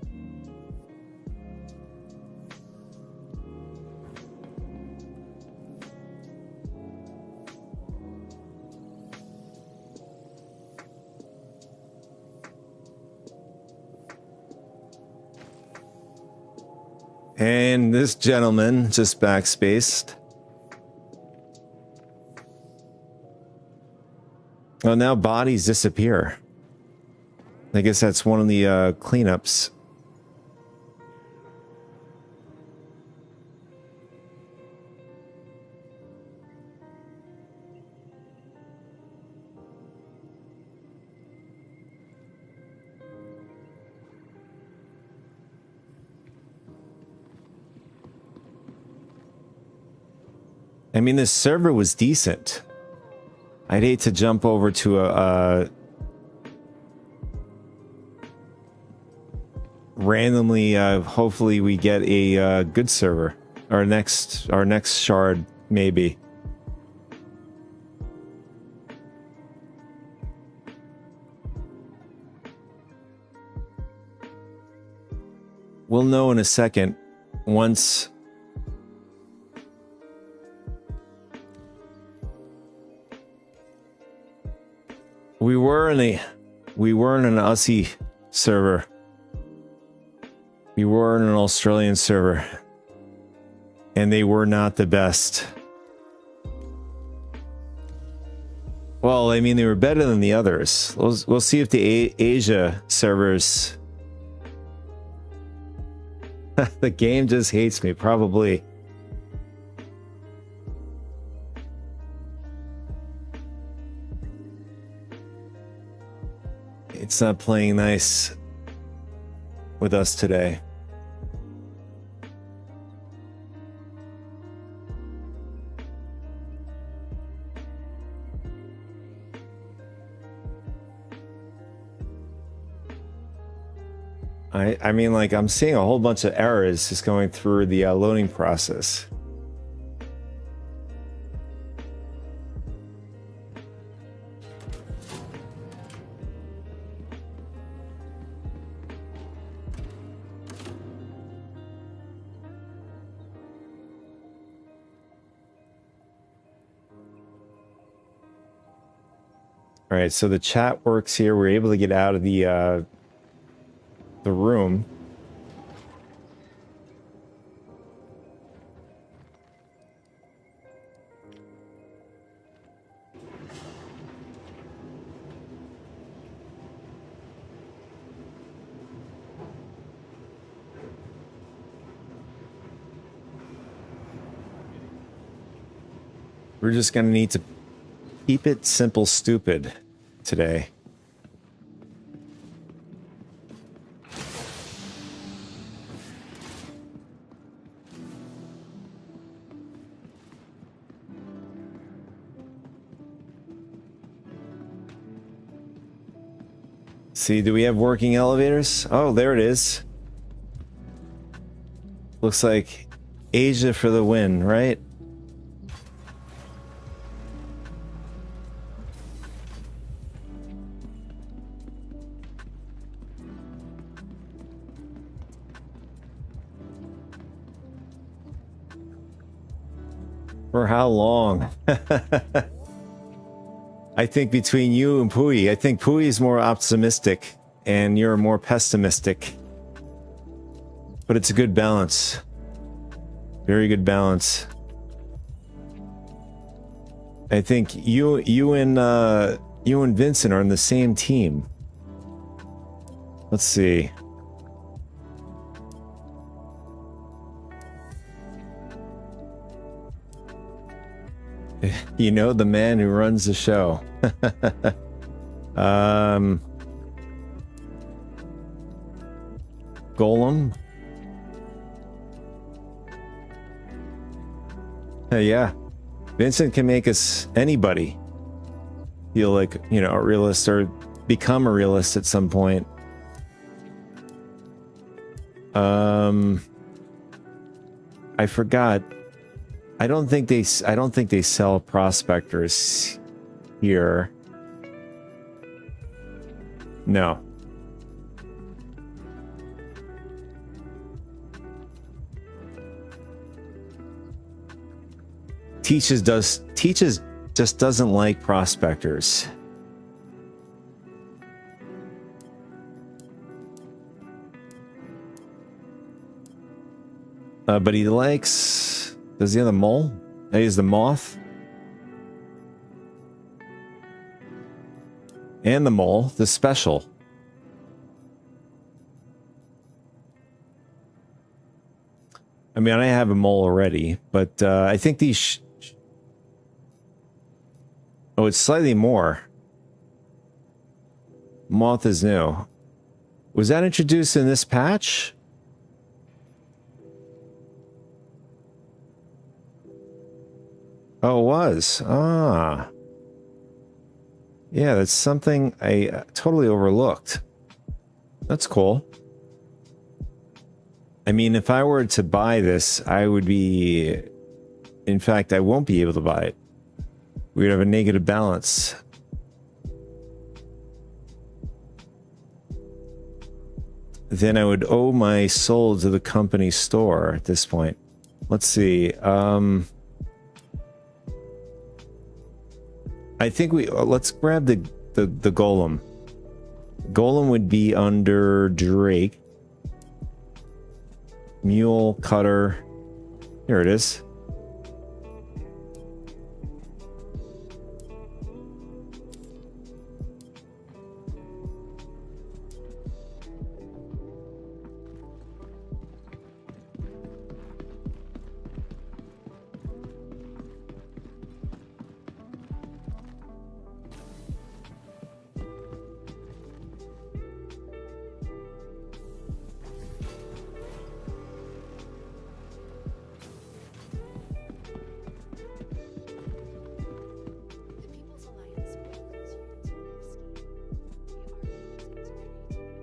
And this gentleman just backspaced. Oh, now bodies disappear. I guess that's one of the cleanups. I mean, this server was decent. I'd hate to jump over to a randomly. Hopefully, we get a good server. Our next shard, maybe. We'll know in a second once. We were in an Aussie server. We were in an Australian server. And they were not the best. Well, I mean, they were better than the others. We'll see if the Asia servers... The game just hates me, probably. It's not playing nice with us today. I mean, like, I'm seeing a whole bunch of errors just going through the loading process. All right, so the chat works here. We're able to get out of the room. We're just gonna need to keep it simple, stupid today. See, do we have working elevators? Oh, there it is. Looks like Asia for the win, right? For how long? I think between you and Pui, I think Pui is more optimistic and you're more pessimistic. But it's a good balance. Very good balance. I think you and Vincent are in the same team. Let's see. You know the man who runs the show. Golem. Yeah. Vincent can make us, anybody, feel like, you know, a realist or become a realist at some point. I forgot. I don't think they sell prospectors here. No. Teaches just doesn't like prospectors. But he likes... Does he have the mole? He has the moth. And the mole, the special. I mean, I have a mole already, but I think these... Oh, it's slightly more. Moth is new. Was that introduced in this patch? Oh, it was. Ah. Yeah, that's something I totally overlooked. That's cool. I mean, if I were to buy this, I would be... In fact, I won't be able to buy it. We would have a negative balance. Then I would owe my soul to the company store at this point. Let's see. I think let's grab the golem. Golem would be under Drake. Mule, cutter. Here it is.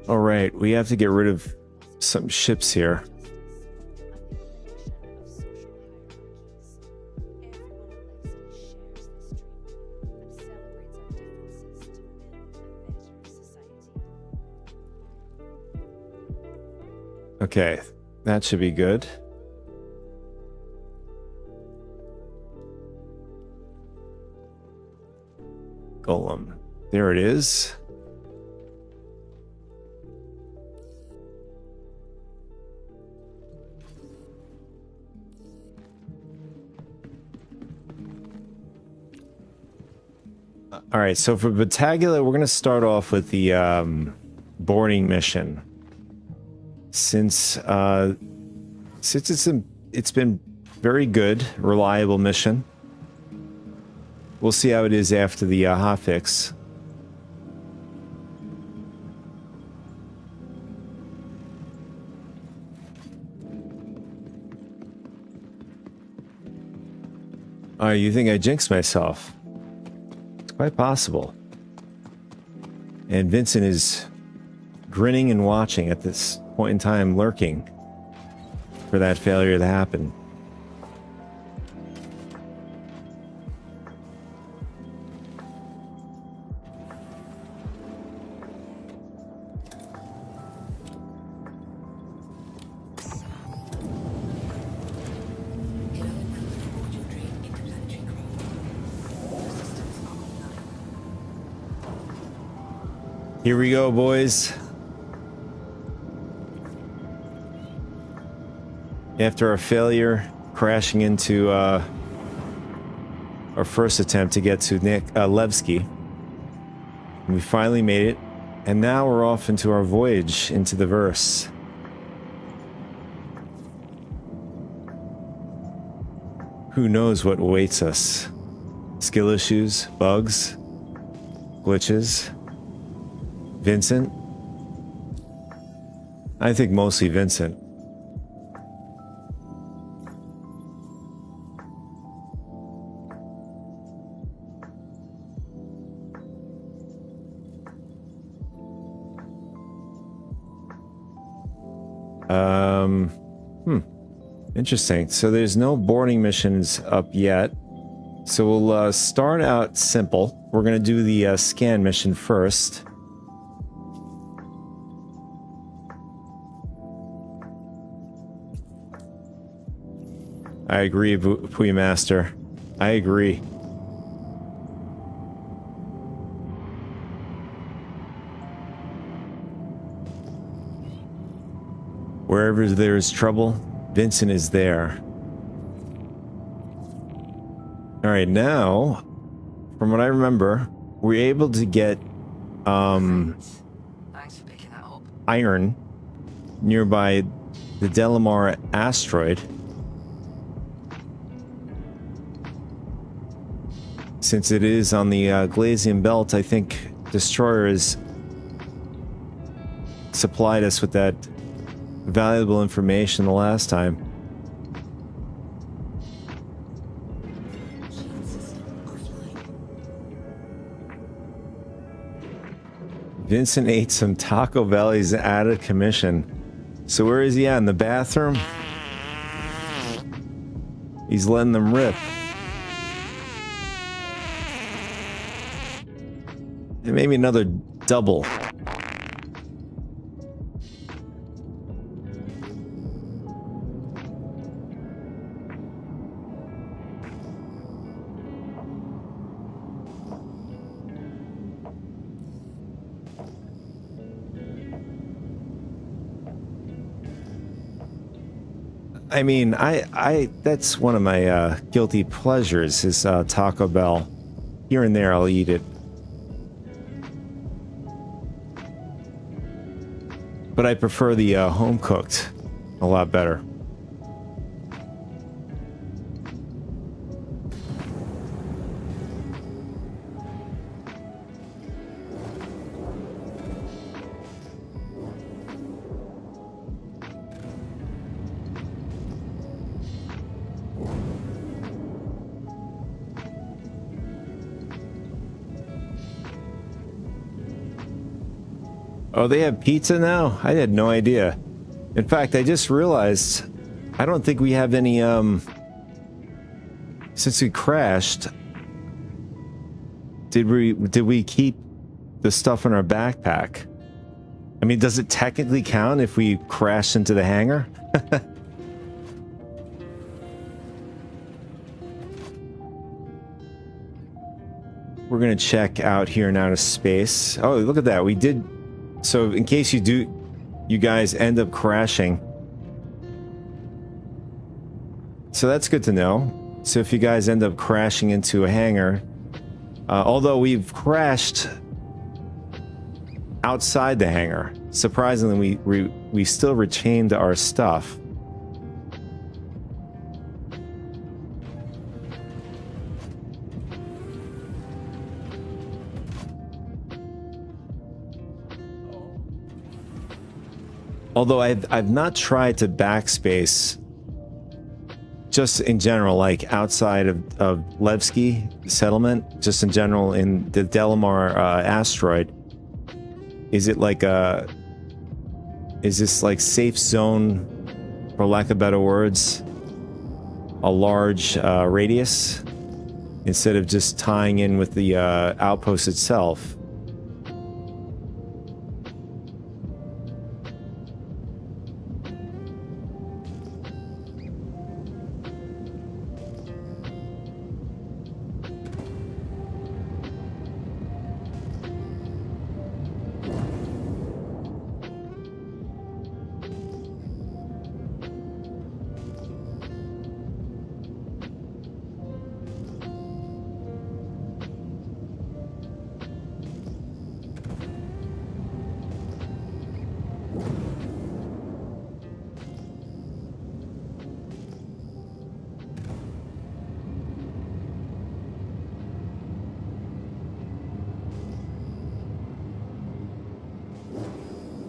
All right, we have to get rid of some ships here. Okay, that should be good. Golem. There it is. All right, so for Battagula, we're going to start off with the boarding mission. Since it's been very good, reliable mission. we'll see how it is after the hotfix. You think I jinxed myself? It's quite possible. And Vincent is grinning and watching at this point in time, lurking for that failure to happen. Here we go, boys. After our failure, crashing into our first attempt to get to Levski, we finally made it, and now we're off into our voyage into the verse. Who knows what awaits us? Skill issues, bugs, glitches. Vincent? I think mostly Vincent. Interesting. So there's no boarding missions up yet. So we'll start out simple. We're going to do the scan mission first. I agree, Puy Master. I agree. Wherever there is trouble, Vincent is there. Alright, now, from what I remember, we're able to get Thanks for picking that up. iron nearby the Delamar asteroid. Since it is on the Glacian belt, I think Destroyer has supplied us with that valuable information the last time. Vincent ate some Taco Bell. He's out of commission. So where is he at? In the bathroom? He's letting them rip. And maybe another double. I mean, I that's one of my guilty pleasures is Taco Bell. Here and there I'll eat it. But I prefer the home cooked a lot better. Oh, they have pizza now? I had no idea. In fact, I just realized I don't think we have any, since we crashed, did we keep the stuff in our backpack? I mean, does it technically count if we crash into the hangar? We're gonna check out here in outer space. Oh, look at that. We did. So in case you guys end up crashing. So that's good to know. So if you guys end up crashing into a hangar, although we've crashed outside the hangar, surprisingly we still retained our stuff. Although I've not tried to backspace just in general, like outside of Levski settlement, just in general in the Delamar asteroid. Is it like is this like safe zone, for lack of better words, a large radius instead of just tying in with the outpost itself?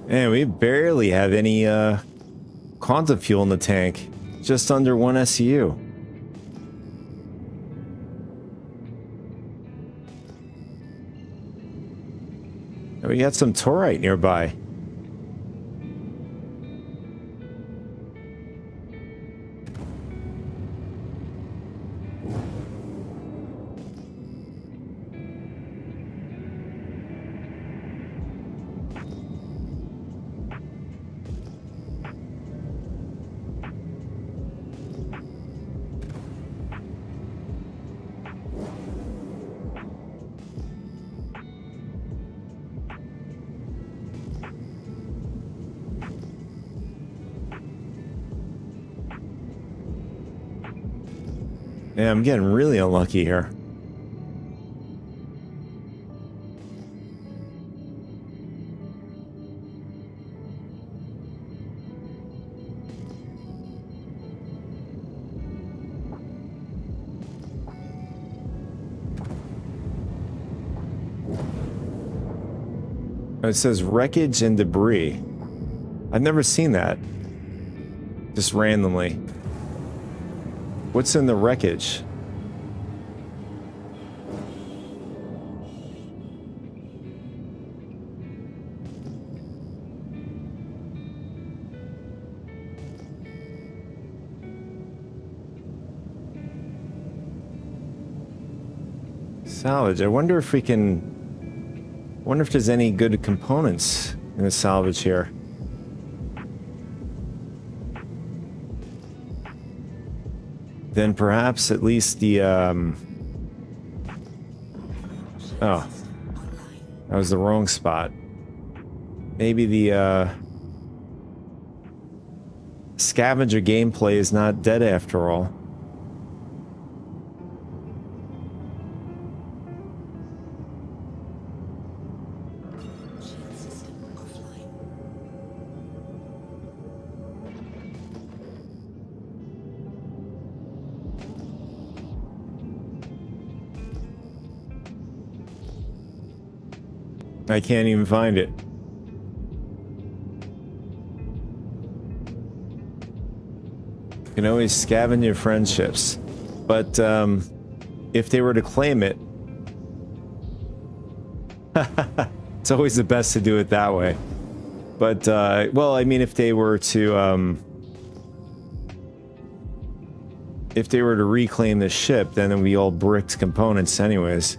Man, we barely have any quantum fuel in the tank. Just under 1 SU. We got some torite nearby. Yeah, I'm getting really unlucky here. It says wreckage and debris. I've never seen that. Just randomly. What's in the wreckage? Salvage. I wonder if we can... wonder if there's any good components in the salvage here. Then perhaps at least the, oh. That was the wrong spot. Maybe the, scavenger gameplay is not dead after all. I can't even find it. You can always scavenge your friendships. But, if they were to claim it... it's always the best to do it that way. But, well, I mean, if they were to, if they were to reclaim the ship, then it would be all bricked components anyways.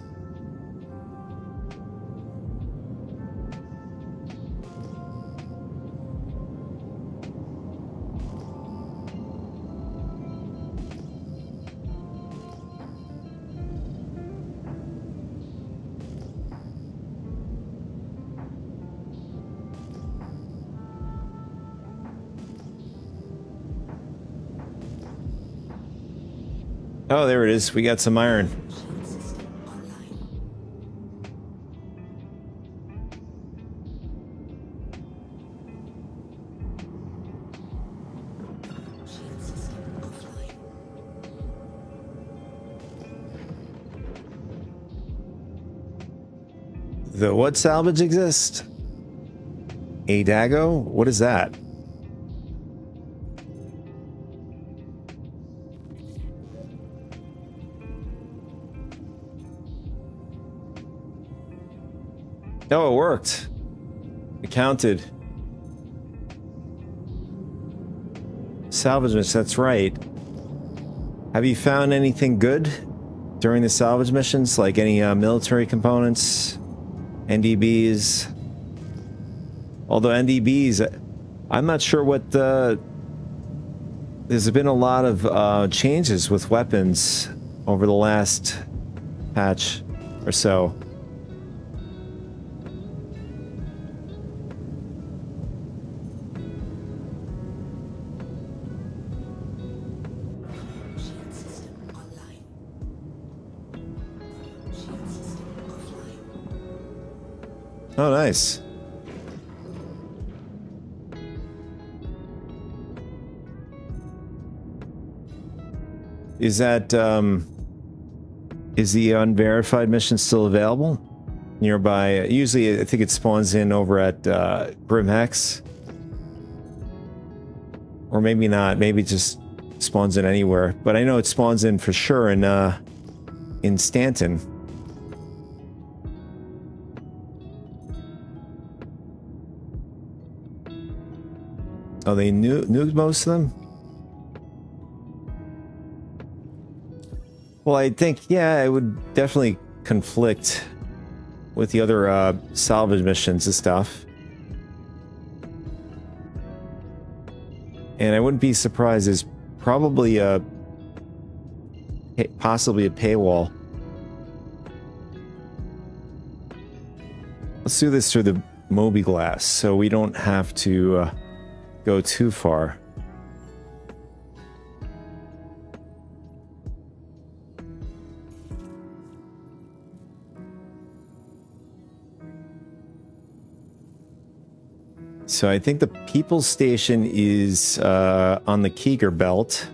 Oh, there it is. We got some iron. The what salvage exists? A Dago? What is that? Oh, it worked. It counted. Salvage mission, that's right. Have you found anything good during the salvage missions? Like any military components? NDBs? Although NDBs, I'm not sure what the... There's been a lot of changes with weapons over the last patch or so. Shield system online. Shield system offline. Oh, nice. Is that, is the unverified mission still available? Nearby, usually I think it spawns in over at Grimhex. Or maybe not, maybe it just spawns in anywhere. But I know it spawns in for sure in Stanton. Oh, they nuked most of them? Well, I think, yeah, it would definitely conflict with the other salvage missions and stuff. And I wouldn't be surprised, there's probably possibly a paywall. Let's do this through the Moby Glass so we don't have to go too far. So I think the People's Station is on the Keeger Belt.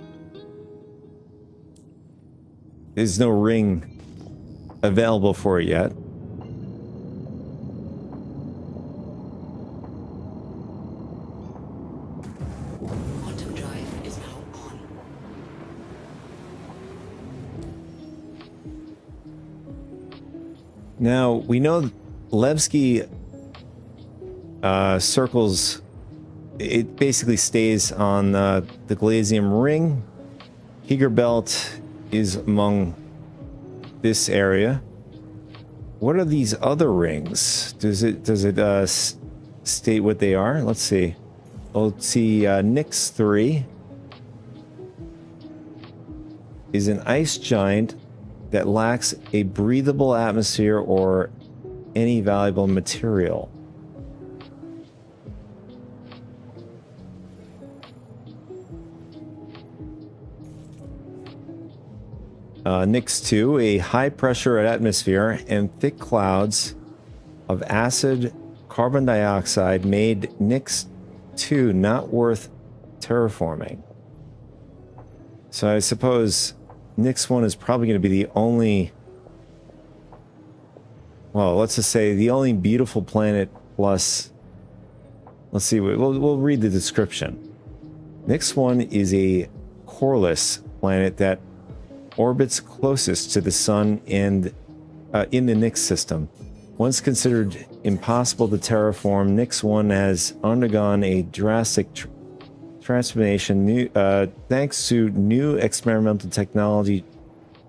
There's no ring available for it yet. Quantum drive is now on. Now, we know Levski circles, it basically stays on the Glacium Ring. Keeger Belt is among this area. What are these other rings? Does it state what they are? Let's see. Let's see, Nyx 3 is an ice giant that lacks a breathable atmosphere or any valuable material. Nyx 2, a high-pressure atmosphere and thick clouds of acid carbon dioxide made Nyx 2 not worth terraforming. So I suppose Nyx 1 is probably going to be the only... Well, let's just say the only beautiful planet plus... Let's see, we'll read the description. Nyx 1 is a coreless planet that orbits closest to the sun and in the Nyx system. Once considered impossible to terraform, Nyx 1 has undergone a drastic transformation thanks to new experimental technology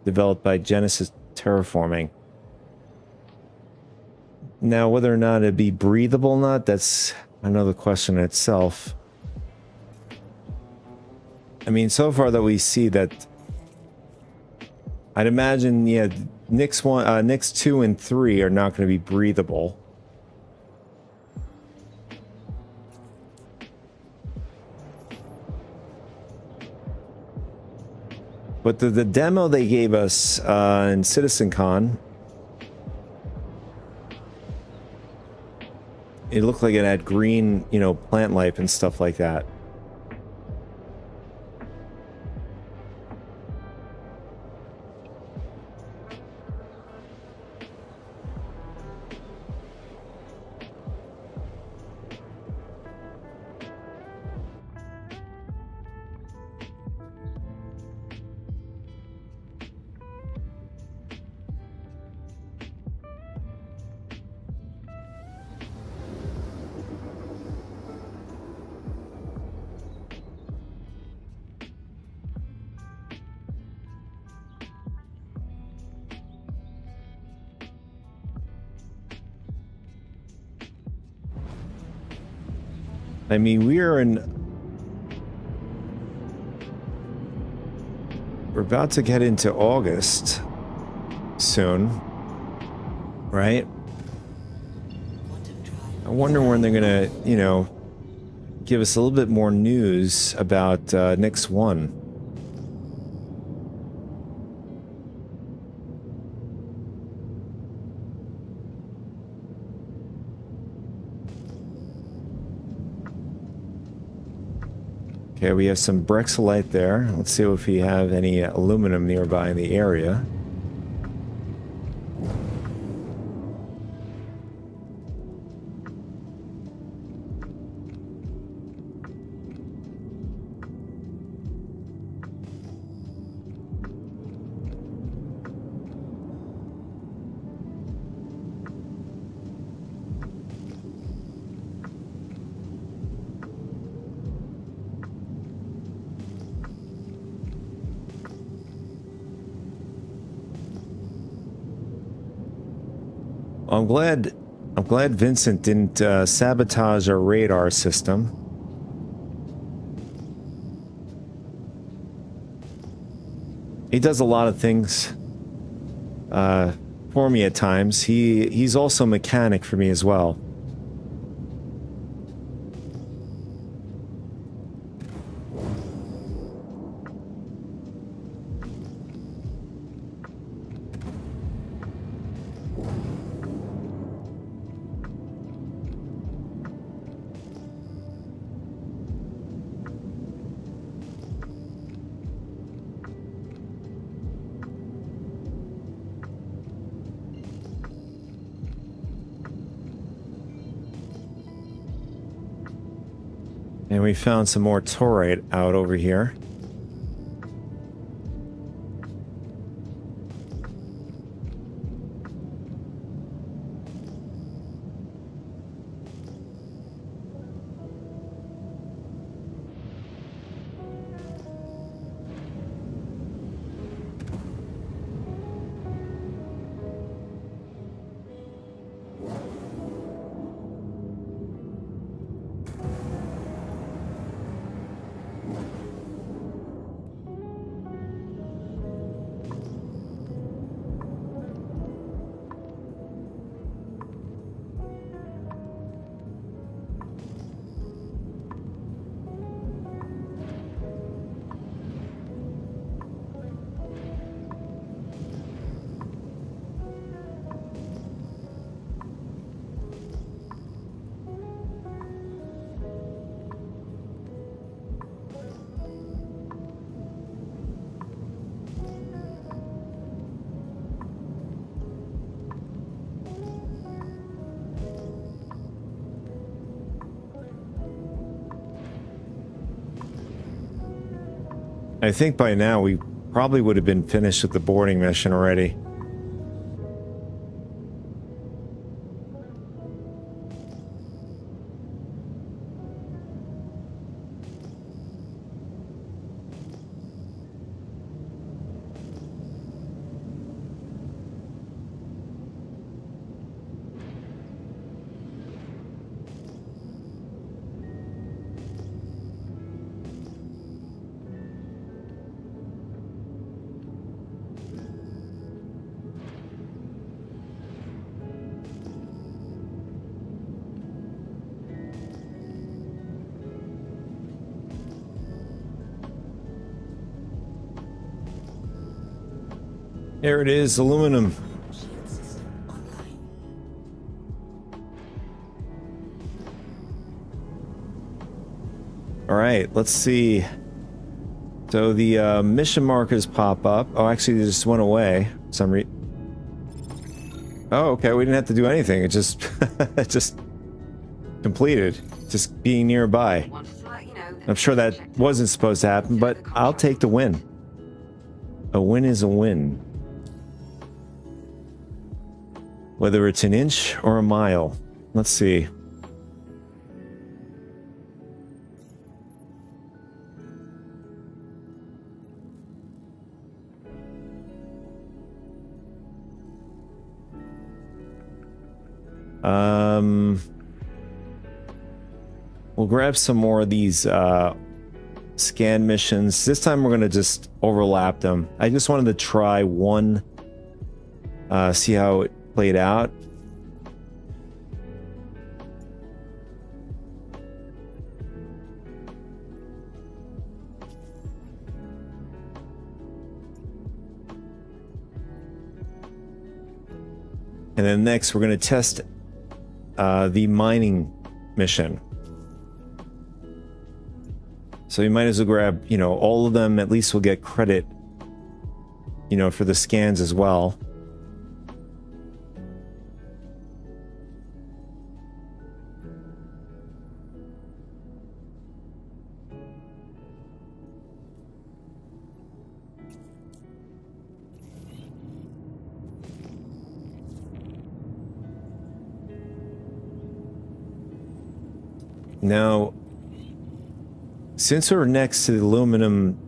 developed by Genesis Terraforming. Now, whether or not it'd be breathable or not, that's another question in itself. I mean, so far that we see that I'd imagine, yeah, Nyx 2 and 3 are not going to be breathable. But the demo they gave us in CitizenCon, it looked like it had green, you know, plant life and stuff like that. I mean, we're about to get into August soon, right? Quantum drive. I wonder when they're gonna, you know, give us a little bit more news about Nyx 1. Okay, we have some Brexolite there. Let's see if we have any aluminum nearby in the area. I'm glad Vincent didn't sabotage our radar system. He does a lot of things for me at times. He's also a mechanic for me as well. And we found some more torite out over here. I think by now we probably would have been finished with the boarding mission already. There it is, aluminum. Shield system online. All right, let's see. So the mission markers pop up. Oh, actually, they just went away. Oh, okay. We didn't have to do anything. It just, it just completed. Just being nearby. Wanted to let you know that I'm sure that wasn't supposed to happen, but I'll take the win. A win is a win. Whether it's an inch or a mile. Let's see. We'll grab some more of these scan missions. This time we're going to just overlap them. I just wanted to try one, see how it played out. And then next we're going to test the mining mission. So you might as well grab, you know, all of them. At least we'll get credit, you know, for the scans as well. Now, since we're next to the aluminum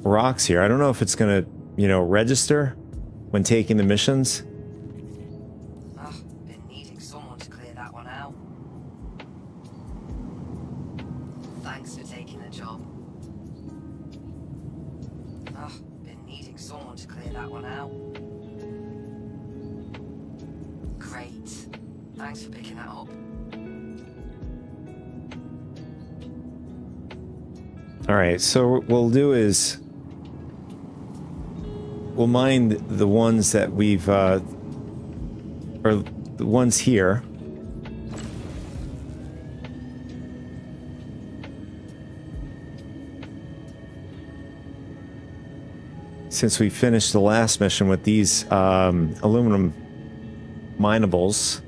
rocks here, I don't know if it's gonna, you know, register when taking the missions. Been needing someone to clear that one out. Thanks for taking the job. Been needing someone to clear that one out. Great. Thanks for picking that up. All right, so what we'll do is we'll mine the ones that we've, or the ones here. Since we finished the last mission with these aluminum minables.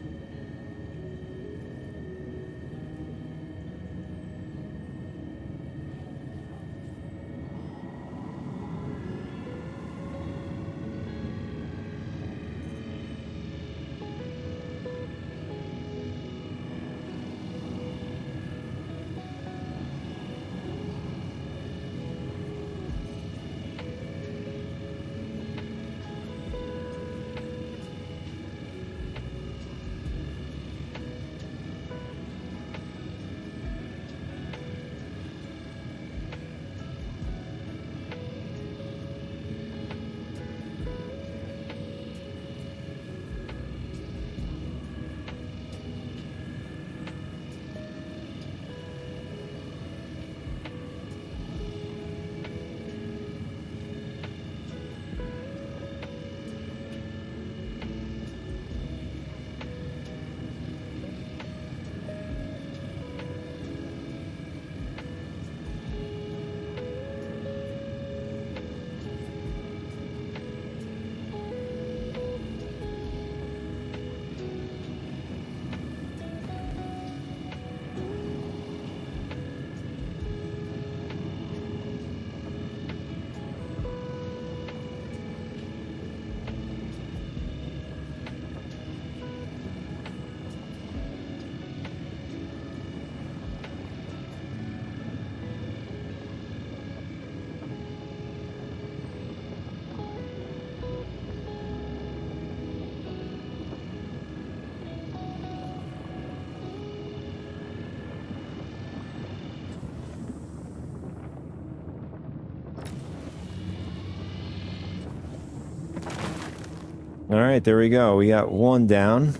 All right, there we go. We got one down.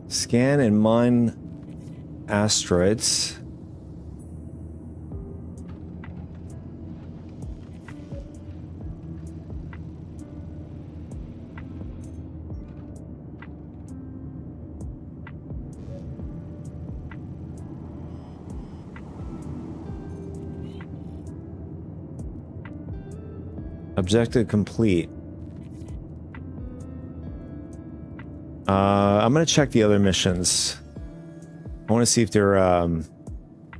Scan and mine asteroids. Objective complete. I'm gonna check the other missions. I want to see if they're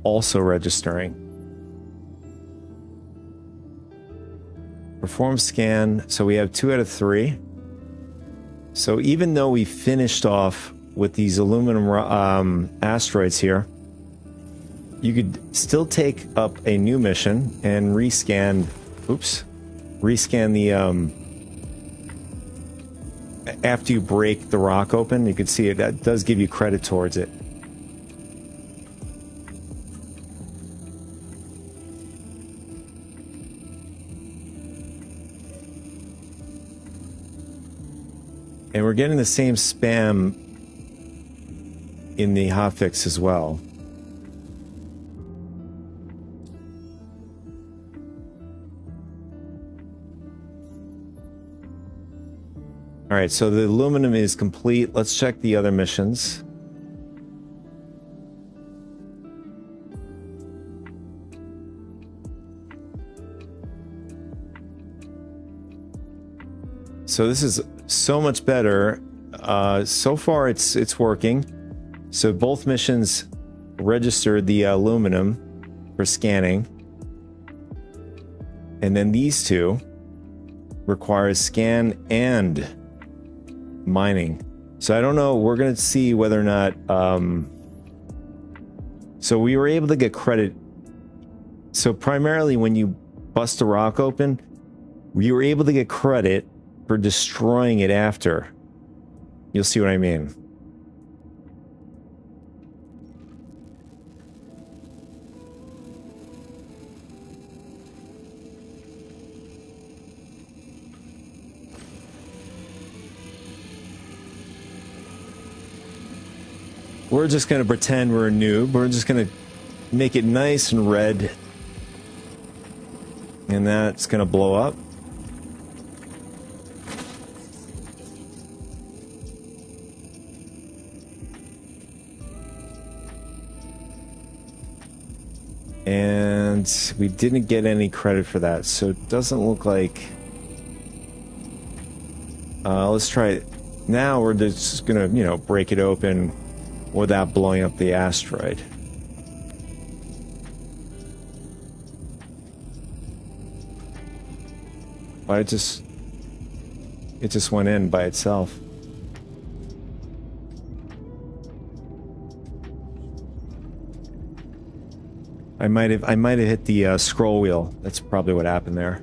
also registering. Perform scan. So we have 2 out of 3. So even though we finished off with these aluminum asteroids here, you could still take up a new mission and rescan. Oops. Rescan after you break the rock open, you can see it, that does give you credit towards it. And we're getting the same spam in the hotfix as well. All right, so the aluminum is complete. Let's check the other missions. So this is so much better. So far, it's working. So both missions registered the aluminum for scanning, and then these two requires scan and mining. So I don't know. We're gonna see whether or not. So we were able to get credit. So primarily, when you bust a rock open, we were able to get credit for destroying it after. You'll see what I mean. We're just going to pretend we're a noob. We're just going to make it nice and red. And that's going to blow up. And we didn't get any credit for that, so it doesn't look like... let's try it. Now we're just gonna, you know, break it open without blowing up the asteroid. But it just went in by itself. I might have hit the scroll wheel. That's probably what happened there.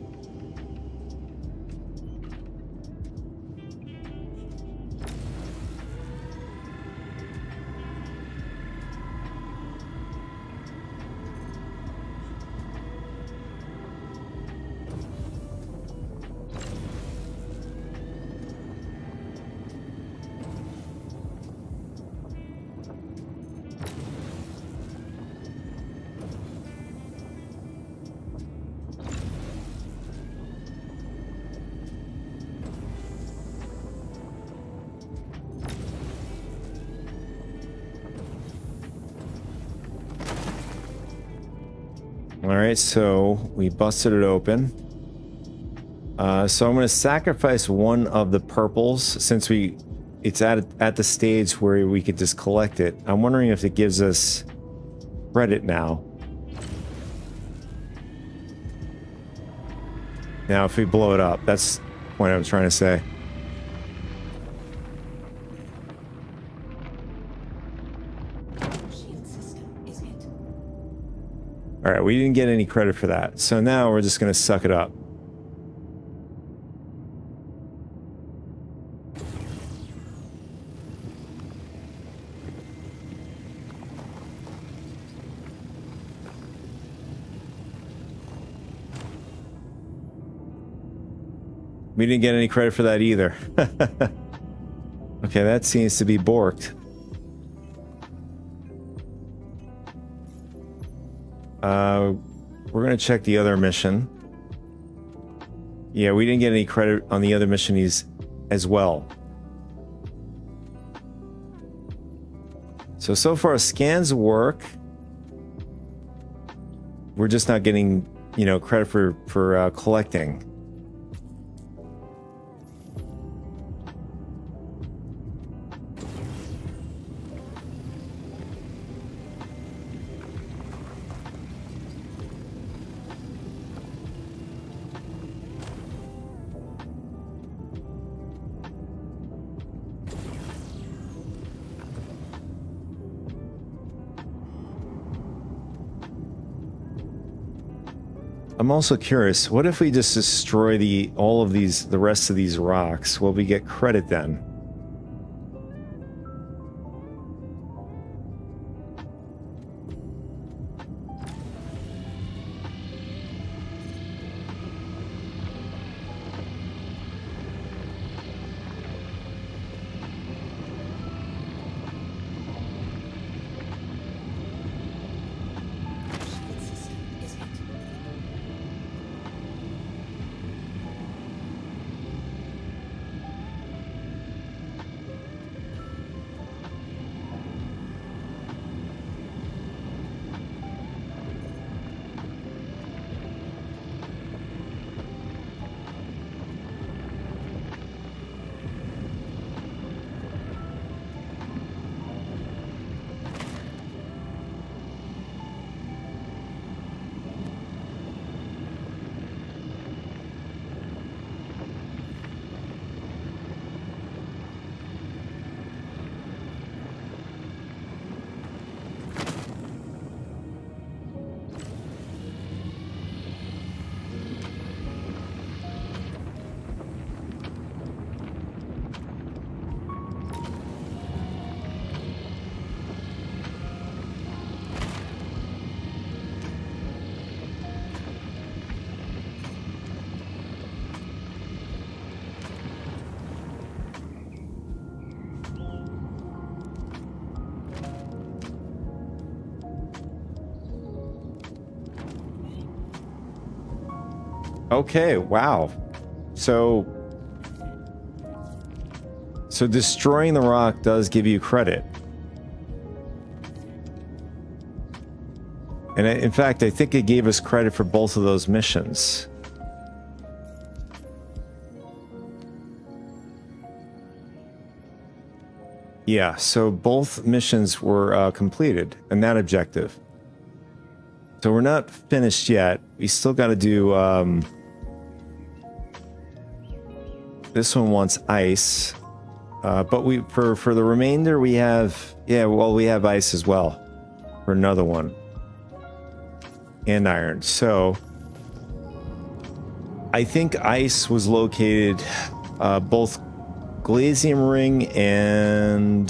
Alright, so we busted it open. So I'm going to sacrifice one of the purples since it's at the stage where we could just collect it. I'm wondering if it gives us credit now. Now, if we blow it up, that's the point I was trying to say. Shield system is hit. Alright, we didn't get any credit for that. So now we're just going to suck it up. We didn't get any credit for that either. Okay, that seems to be borked. We're gonna check the other mission. Yeah, we didn't get any credit on the other mission as well. So far scans work. We're just not getting, you know, credit for collecting. I'm also curious, what if we just destroy the rest of these rocks? Will we get credit then? Shield system is hit. Okay, wow. So destroying the rock does give you credit. And in fact, I think it gave us credit for both of those missions. Yeah, so both missions were completed in that objective. So we're not finished yet. We still got to do... this one wants ice. But we for the remainder, we have... Yeah, well, we have ice as well. For another one. And iron. So... I think ice was located both Glacium Ring and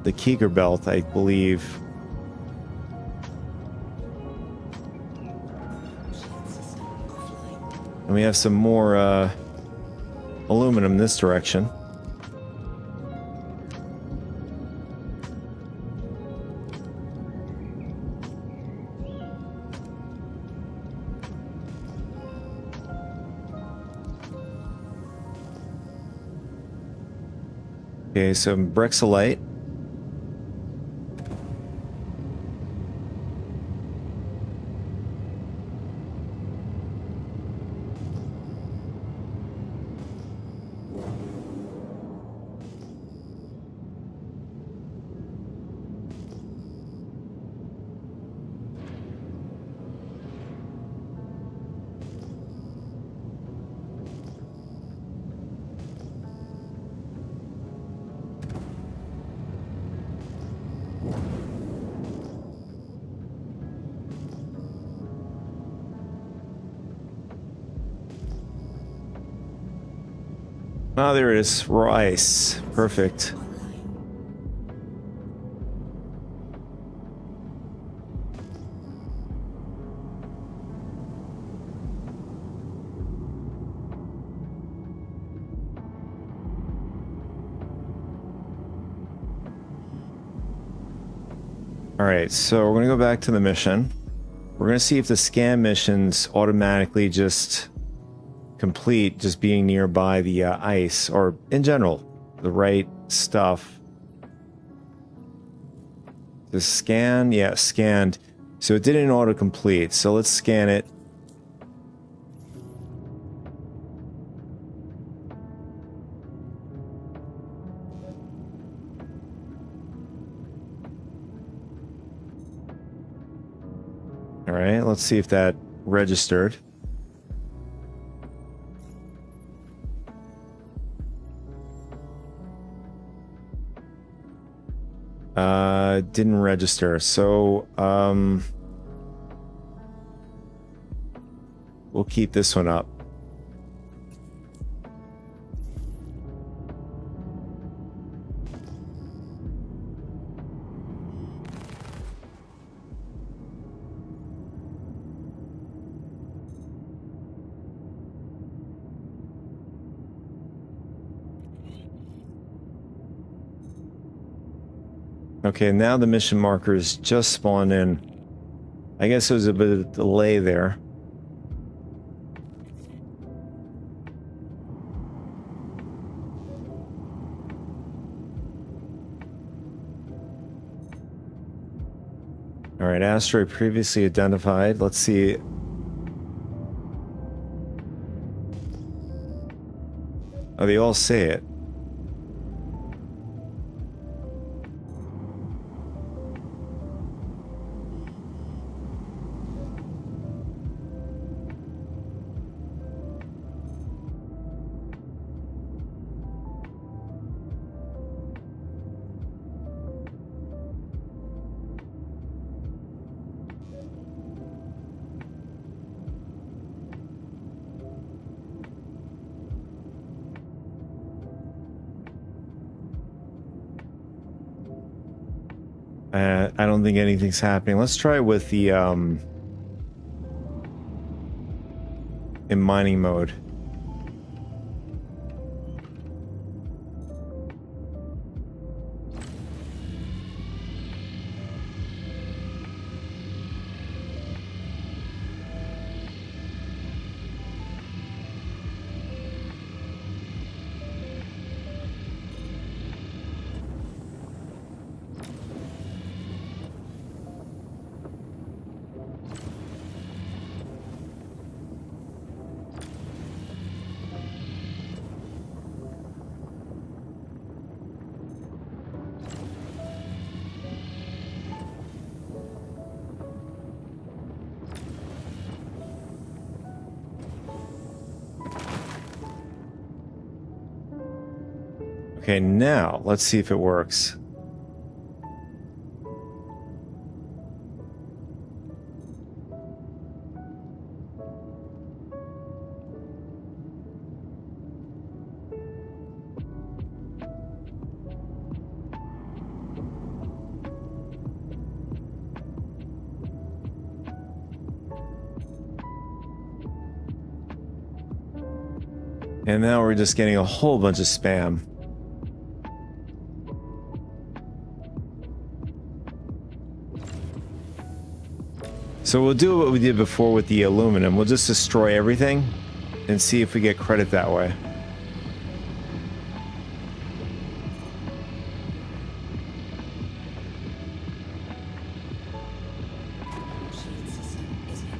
the Keeger Belt, I believe. Shield system offline. And we have some more aluminum this direction. Okay, some Brexolite. Oh, there it is. Raw ice. Perfect. All right, so we're going to go back to the mission. We're going to see if the scan missions automatically just complete just being nearby the ice, or in general, the right stuff. The scan, yeah, scanned. So it didn't auto-complete, so let's scan it. All right, let's see if that registered. Didn't register. So, we'll keep this one up. Okay, now the mission markers just spawned in. I guess there was a bit of delay there. All right, asteroid previously identified. Let's see. Oh, they all say it. I don't think anything's happening. Let's try it with the in mining mode. Okay, now let's see if it works. And now we're just getting a whole bunch of spam. So we'll do what we did before with the aluminum. We'll just destroy everything and see if we get credit that way. Shield system is hit.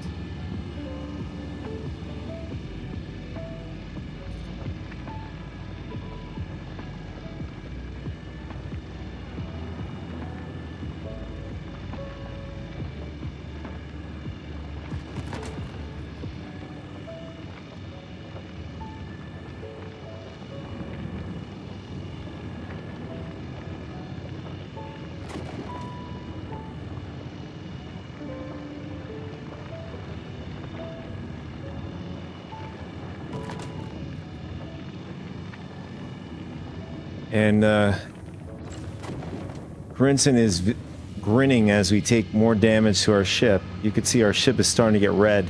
And Grinson is grinning as we take more damage to our ship. You can see our ship is starting to get red.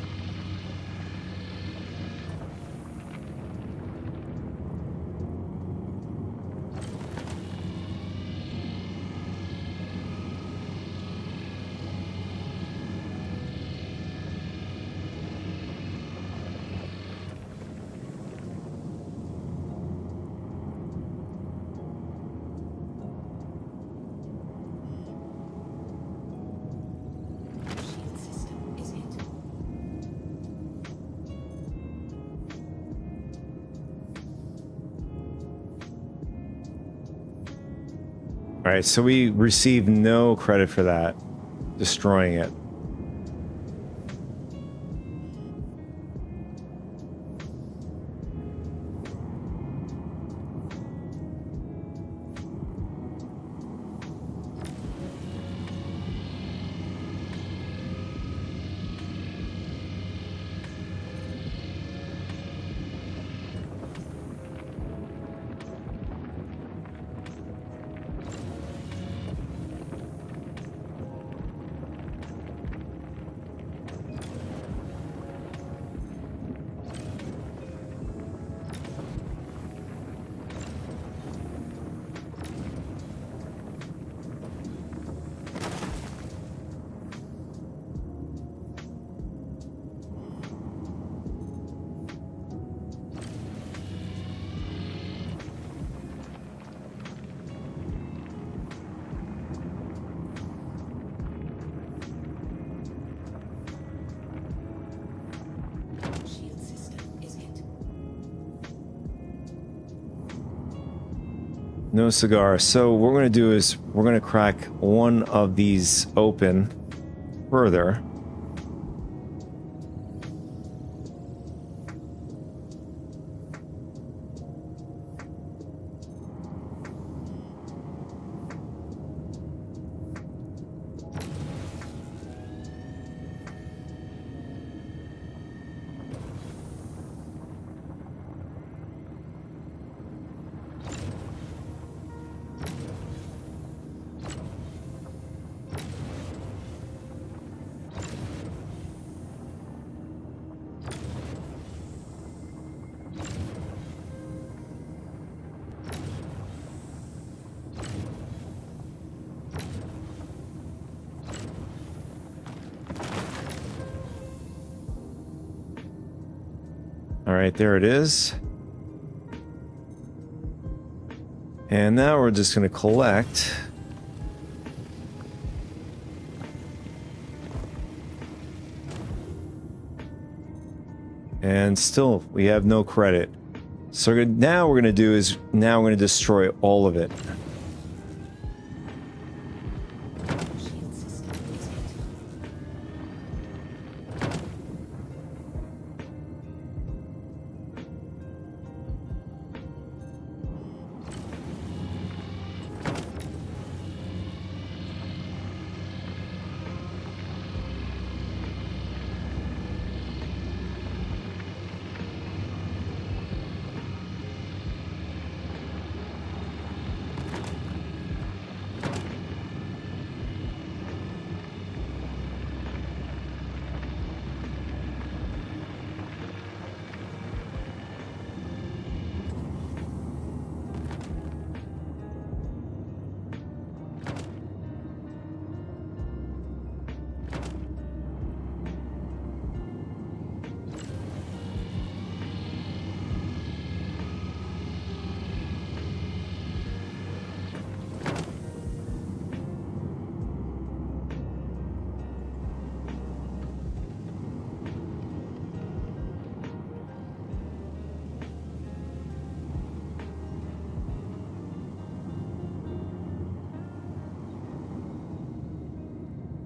Shield system is hit. All right, so we received no credit for that, destroying it. No cigar. So what we're going to do is we're going to crack one of these open further. All right, there it is. And now we're just going to collect. And still, we have no credit. So now we're going to do is, now we're going to destroy all of it. Shield system is hit.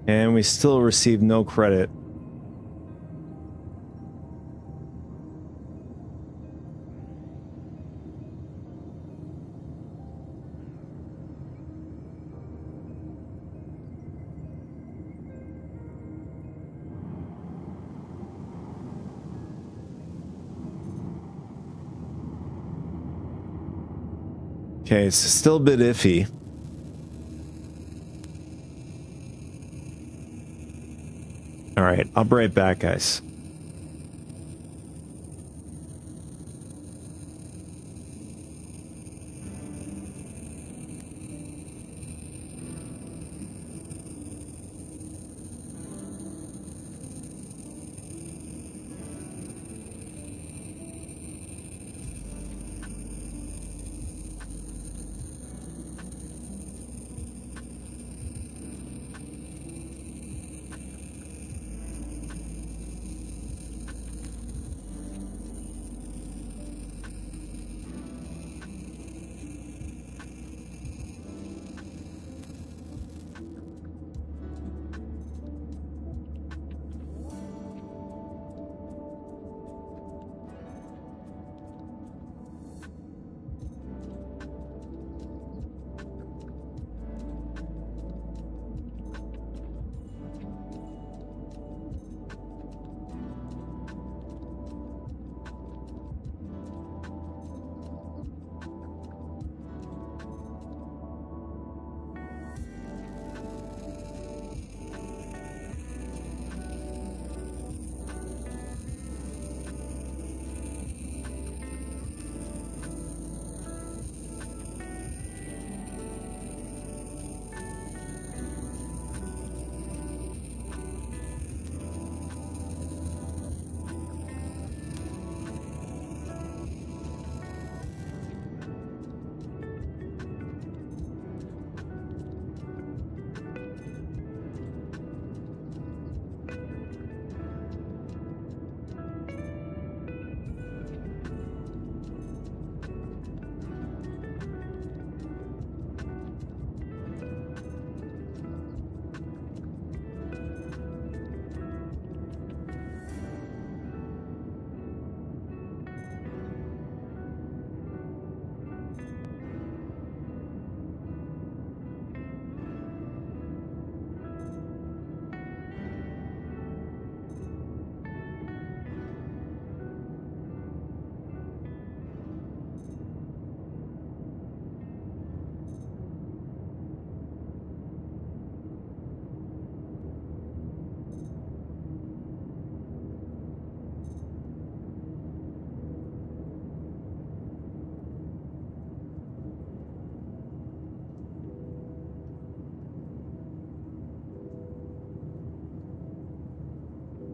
And we still receive no credit. Okay, it's still a bit iffy. All right, I'll be right back, guys.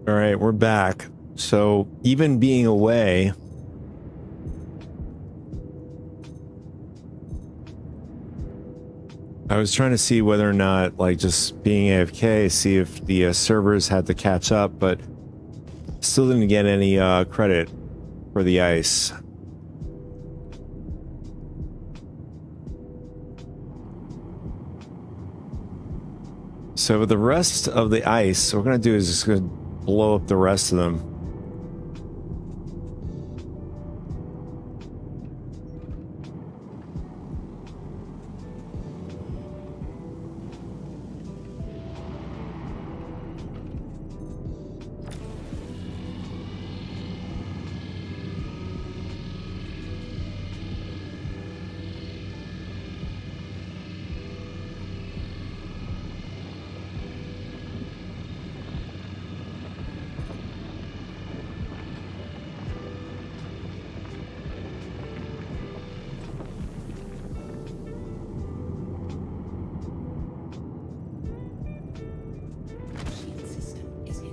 All right, we're back. So even being away, I was trying to see whether or not, like, just being AFK, see if the servers had to catch up, but still didn't get any credit for the ice. So with the rest of the ice, what we're going to do is just going to blow up the rest of them. Shield system is hit.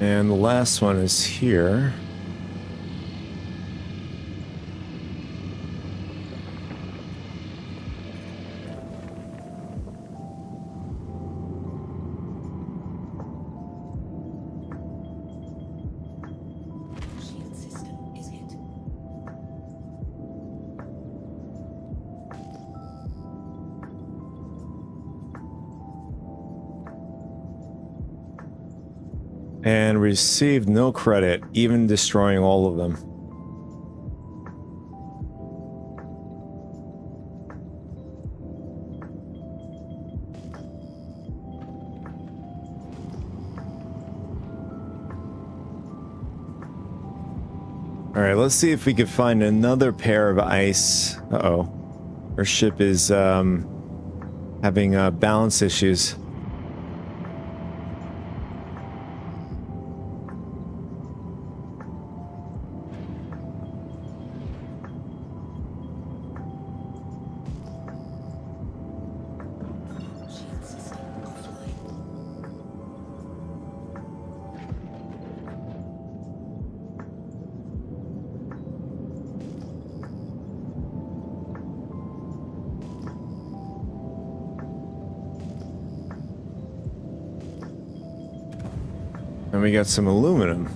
And the last one is here. Shield system is hit. And received no credit, even destroying all of them. All right, let's see if we can find another pair of ice. Uh-oh. Our ship is having balance issues. Shield system offline. And we got some aluminum.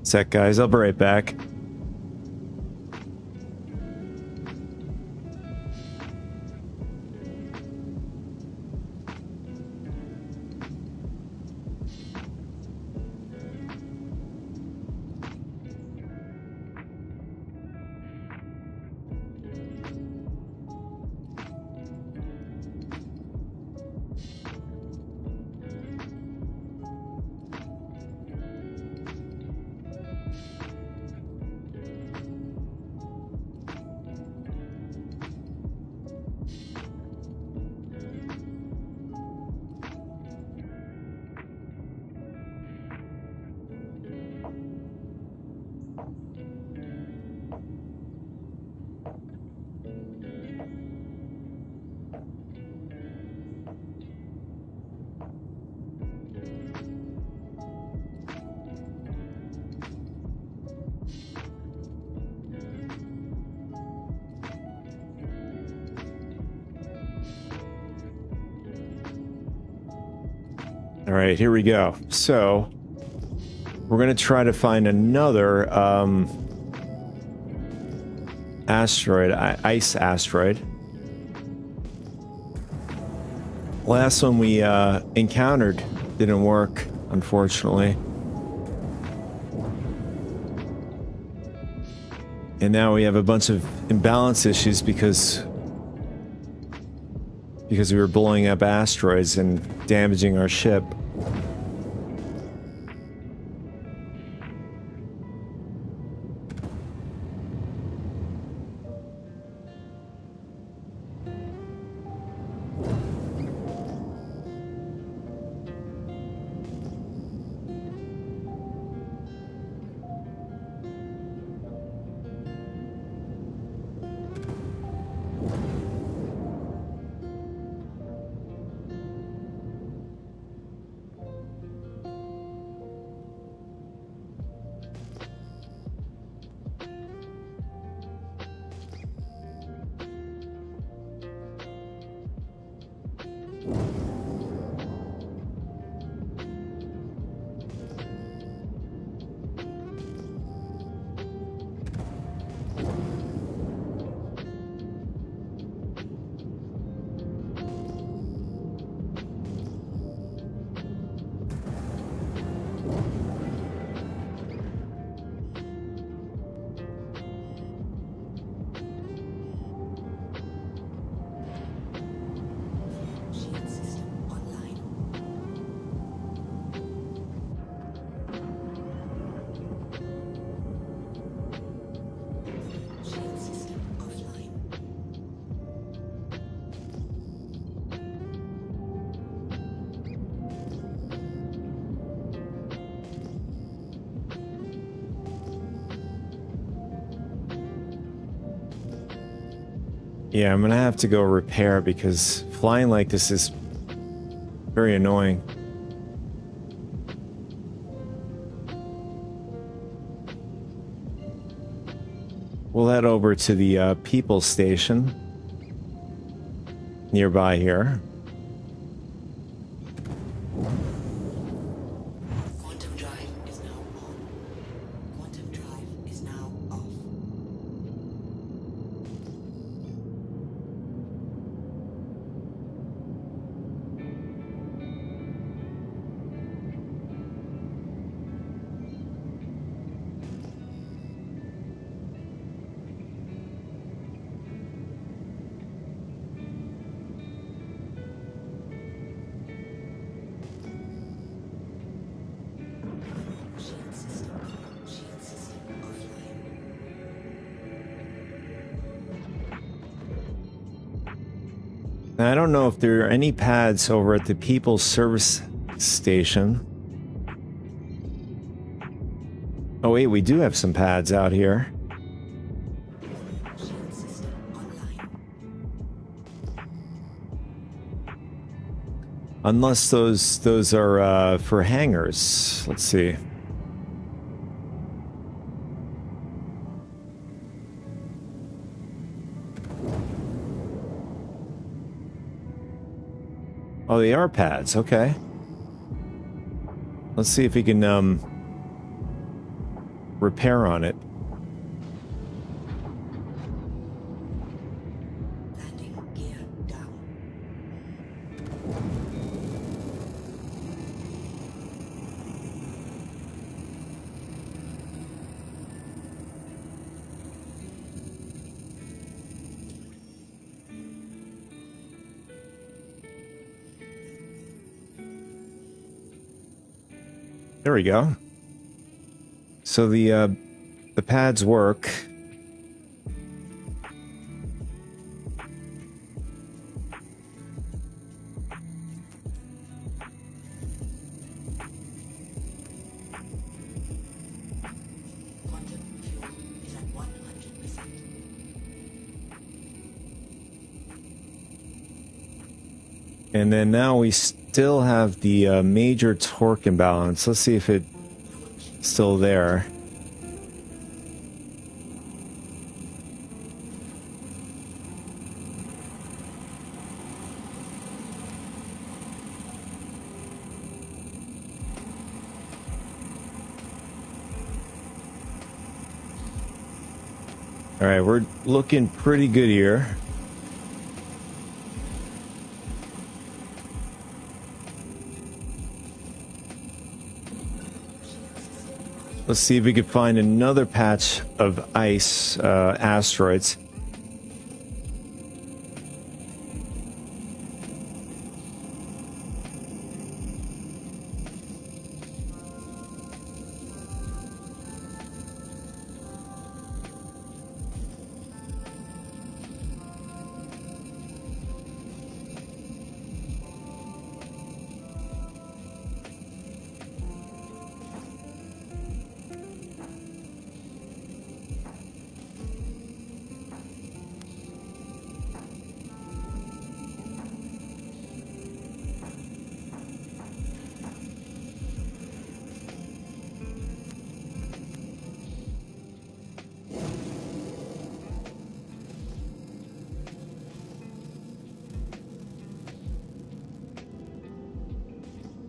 Sec, guys, I'll be right back. All right, here we go. So we're going to try to find another asteroid, ice asteroid. Last one we encountered didn't work, unfortunately. And now we have a bunch of imbalance issues because we were blowing up asteroids and damaging our ship. Shield system online. Shield system offline. Yeah, I'm gonna have to go repair because flying like this is very annoying. We'll head over to the people station nearby here. Quantum drive is now on. Quantum drive is now off. Shield system offline. Now, I don't know if there are any pads over at the People's Service Station. Oh wait, we do have some pads out here. Shield system online. Unless those are for hangars. Let's see. Oh, they are pads. Okay. Let's see if we can repair on it. Landing gear down. There we go. So the pads work. Quantum fuel is at 100%. And then now we still have the major torque imbalance. Let's see if it's still there. All right, we're looking pretty good here. Let's see if we could find another patch of ice asteroids.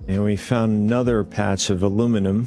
And we found another patch of aluminum.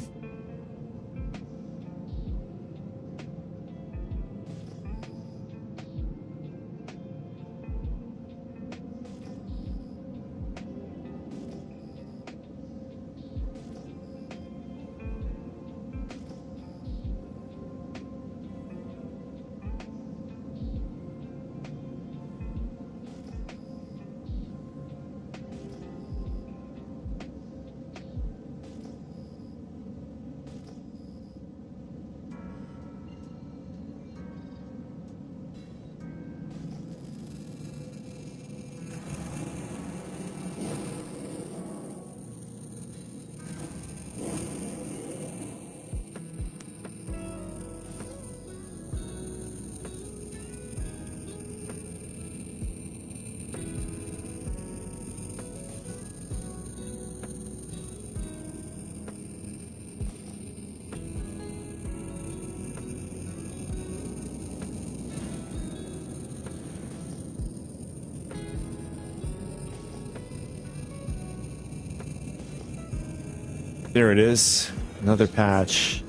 There it is. Another patch.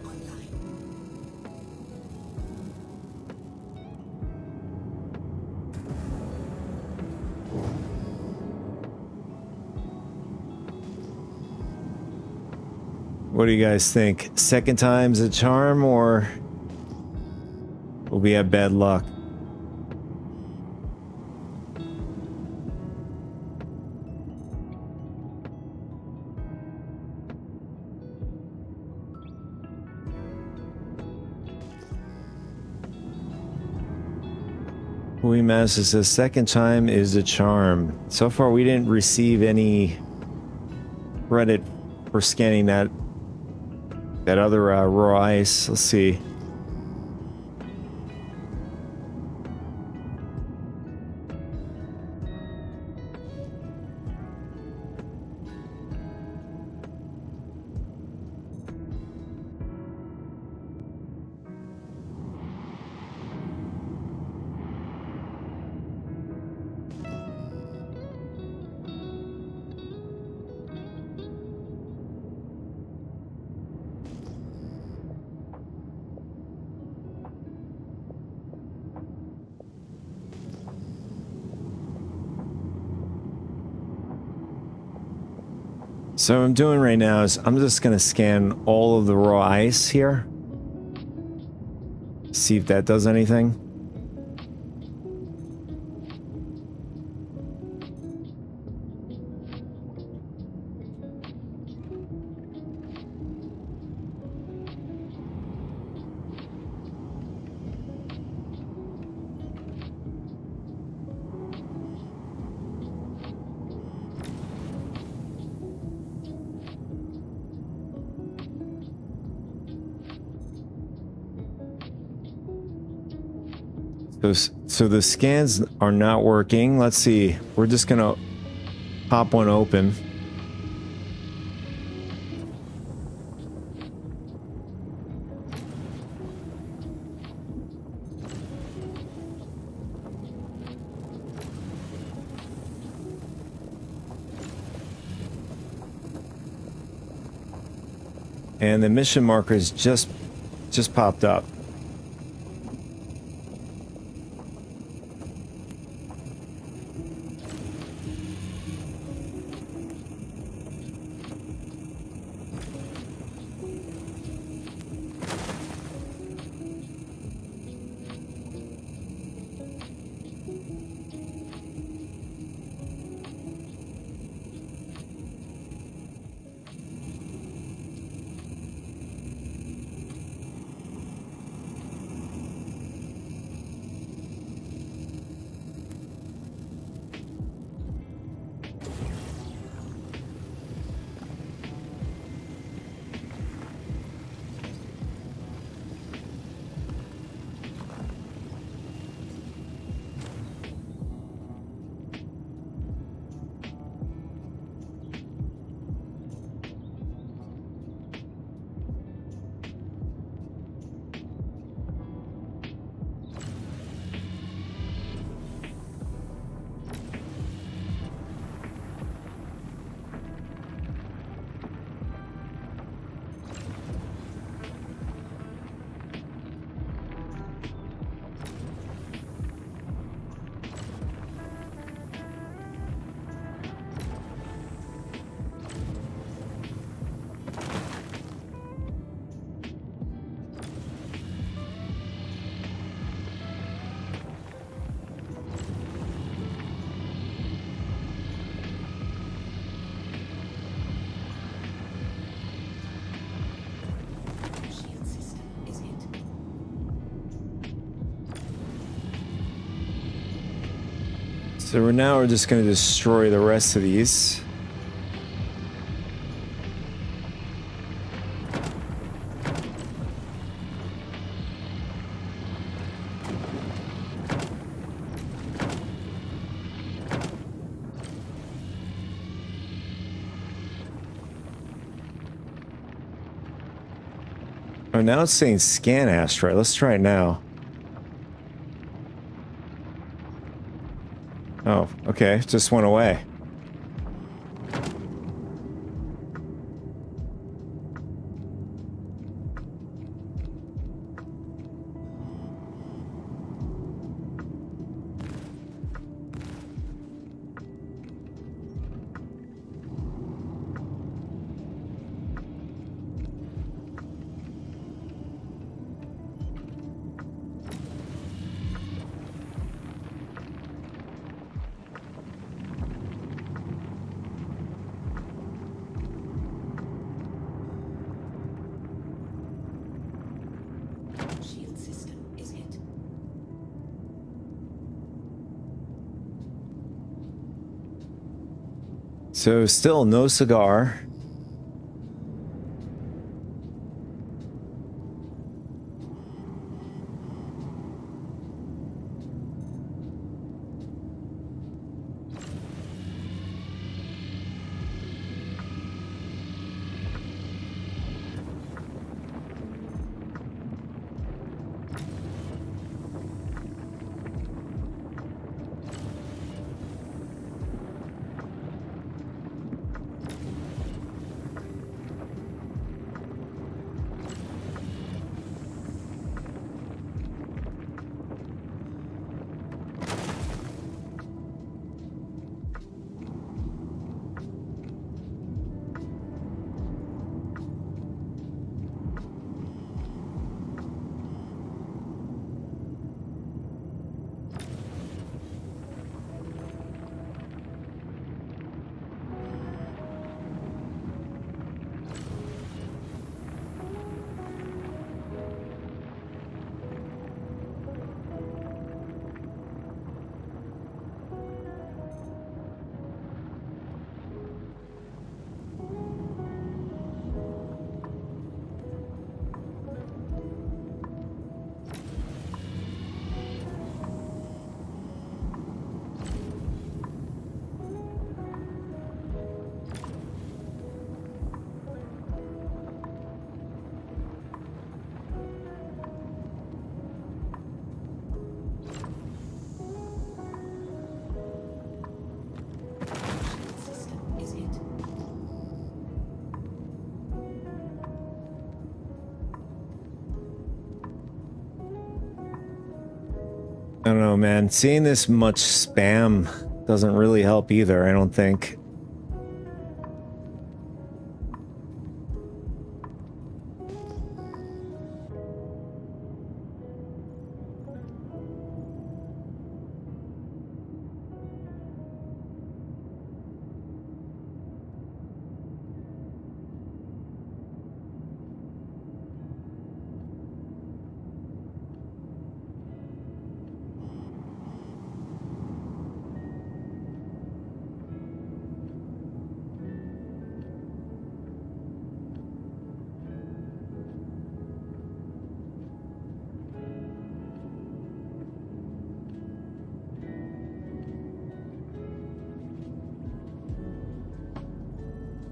What do you guys think? Second time's a charm, or will we have bad luck? We managed to say second time is a charm. So far we didn't receive any credit for scanning that other raw ice. Let's see. So what I'm doing right now is I'm just going to scan all of the raw ice here. See if that does anything. So the scans are not working. Let's see. We're just gonna pop one open. And the mission markers just popped up. Shield system is hit. So we're just going to destroy the rest of these. Oh, now it's saying scan asteroid. Let's try it now. Oh, okay. It just went away. Shield system is hit. So still no cigar. I don't know, man. Seeing this much spam doesn't really help either, I don't think.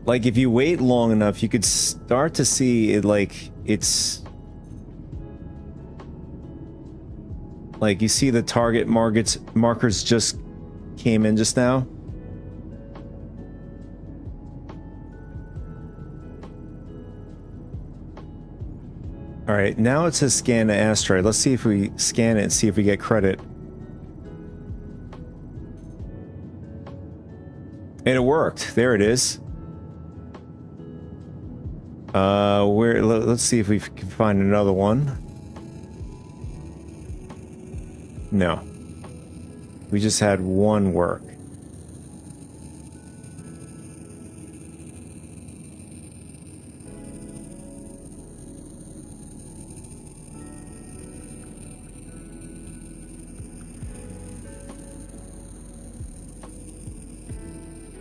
Like, if you wait long enough, you could start to see it, like, it's... Like, you see the target markers just came in just now? Alright, now it says scan the asteroid. Let's see if we scan it and see if we get credit. And it worked. There it is. Let's see if we can find another one. No. We just had one work.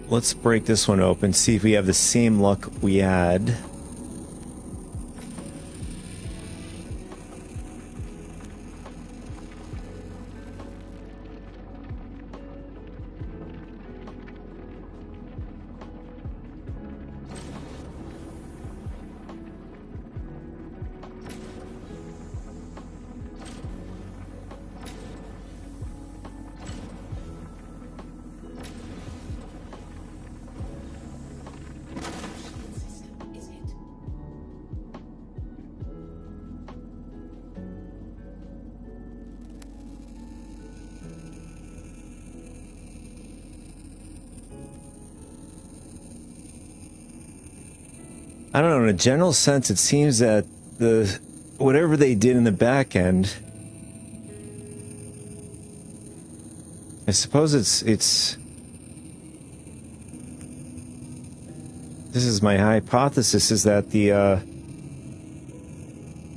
Let's break this one open, see if we have the same luck we had. I don't know, in a general sense, it seems that whatever they did in the back end, I suppose it's this is my hypothesis, is that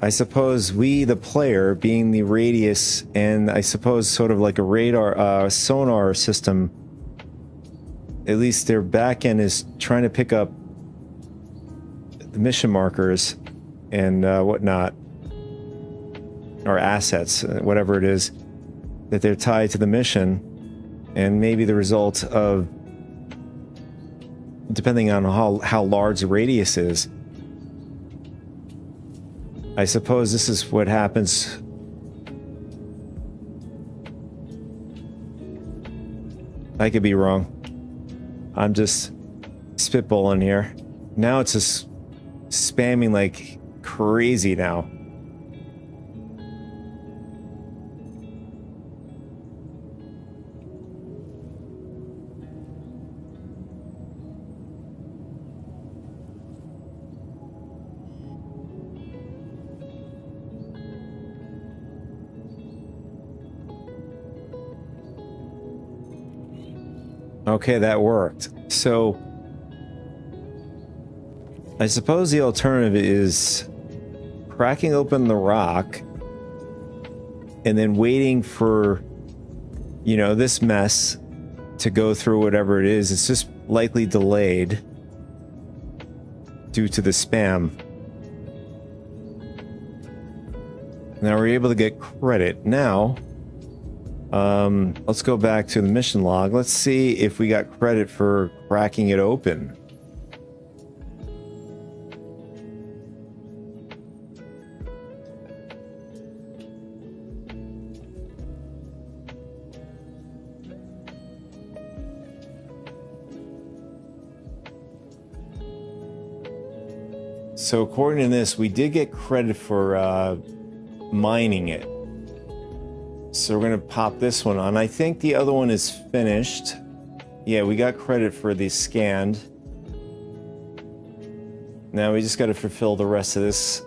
I suppose we, the player, being the radius, and I suppose sort of like a radar, sonar system, at least their back end is trying to pick up the mission markers and whatnot, or assets, whatever it is, that they're tied to the mission, and maybe the result of, depending on how large the radius is, I suppose this is what happens. I could be wrong. I'm just spitballing here. Now it's just spamming like crazy now. Okay, that worked. So I suppose the alternative is cracking open the rock and then waiting for, you know, this mess to go through whatever it is. It's just likely delayed due to the spam. Now we're able to get credit. Now, let's go back to the mission log. Let's see if we got credit for cracking it open. So according to this, we did get credit for mining it. So we're gonna pop this one on. I think the other one is finished. Yeah, we got credit for the scanned. Now we just gotta fulfill the rest of this.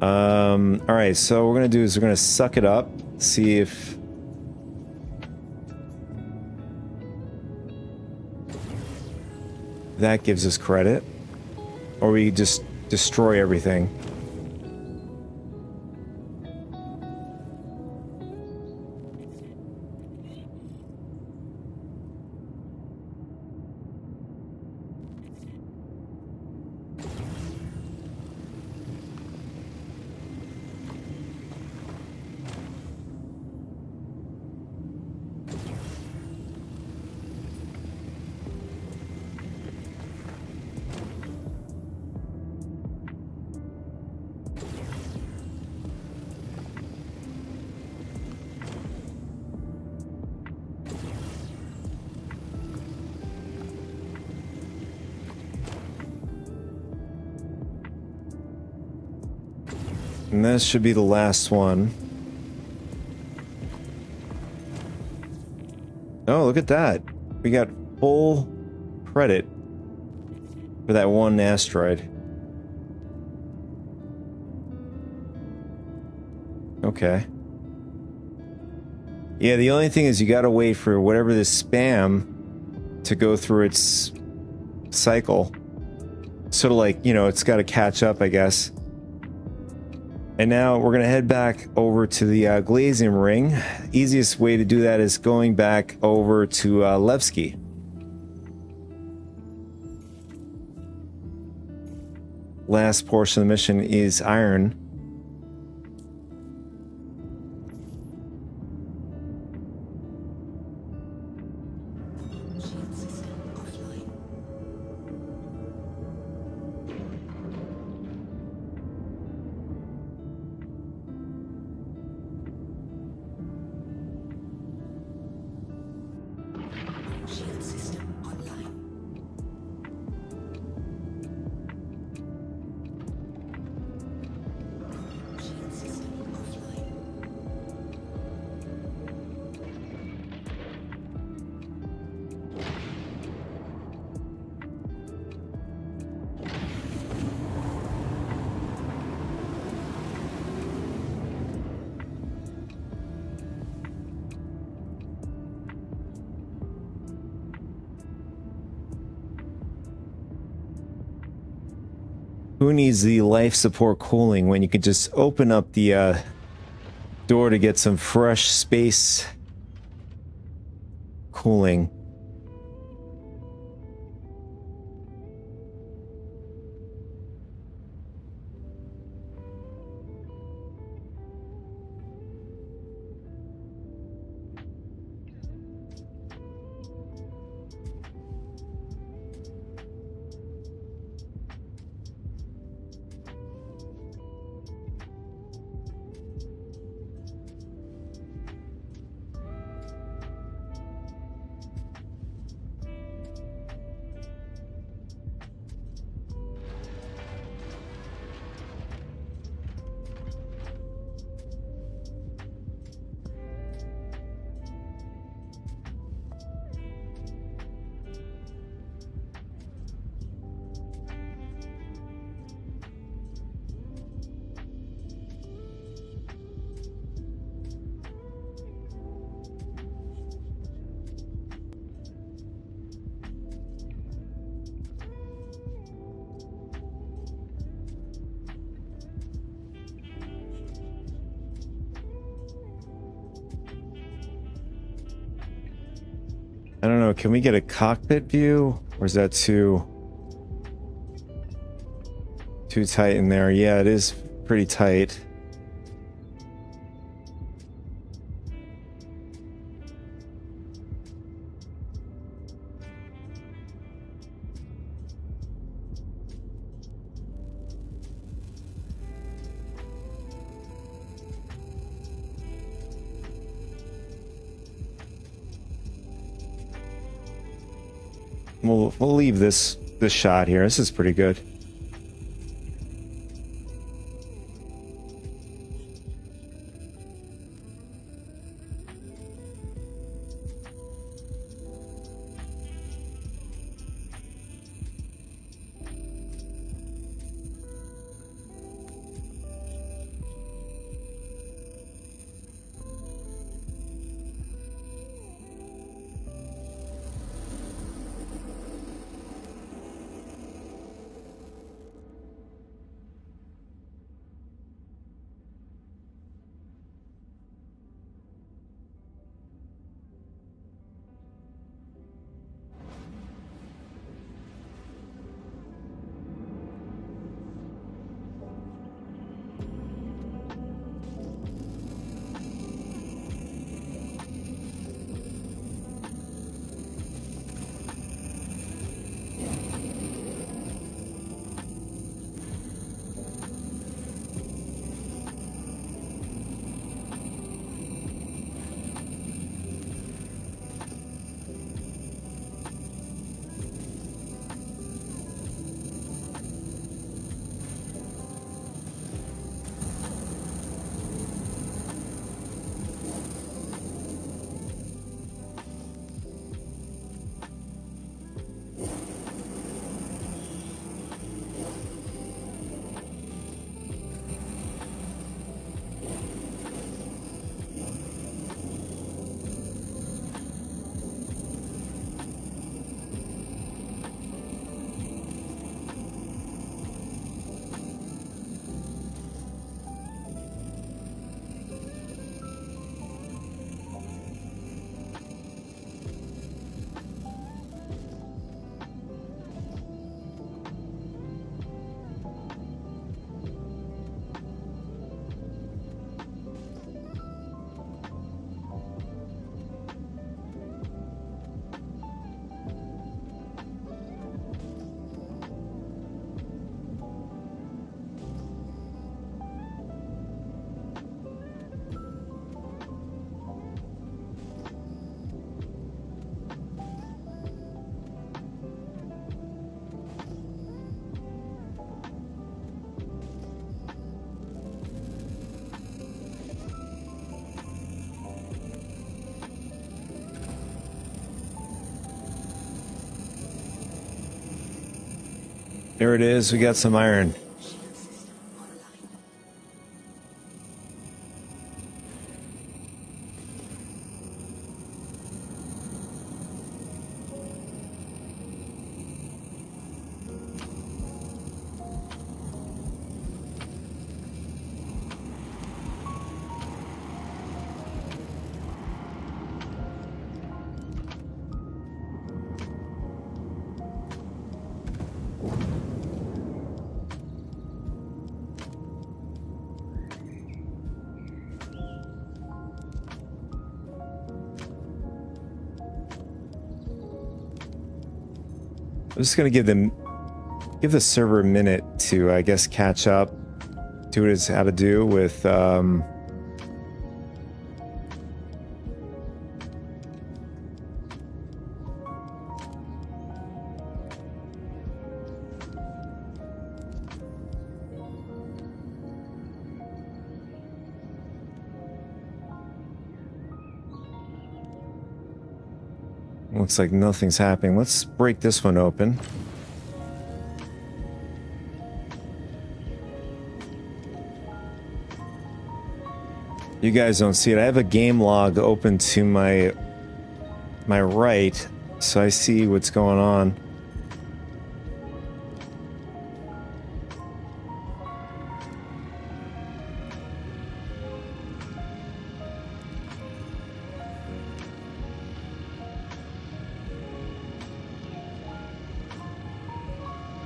Alright, so what we're gonna do is we're gonna suck it up, see if that gives us credit. Or we just destroy everything. And this should be the last one. Oh, look at that. We got full credit for that one asteroid. Okay. Yeah, the only thing is you gotta wait for whatever this spam to go through its cycle. Sort of like, you know, it's gotta catch up, I guess. And now we're going to head back over to the glazing ring. Easiest way to do that is going back over to Levski. Last portion of the mission is iron. Shield system offline. Shield system online. Shield system offline. Who needs the life support cooling when you can just open up the door to get some fresh space cooling? I don't know, can we get a cockpit view? Or is that too tight in there? Yeah, it is pretty tight. We'll leave this shot here. This is pretty good. There it is. We got some iron. Shield system online. I'm just gonna give the server a minute to, I guess, catch up to what it's how to do with looks like nothing's happening. Let's break this one open. You guys don't see it. I have a game log open to my right, so I see what's going on.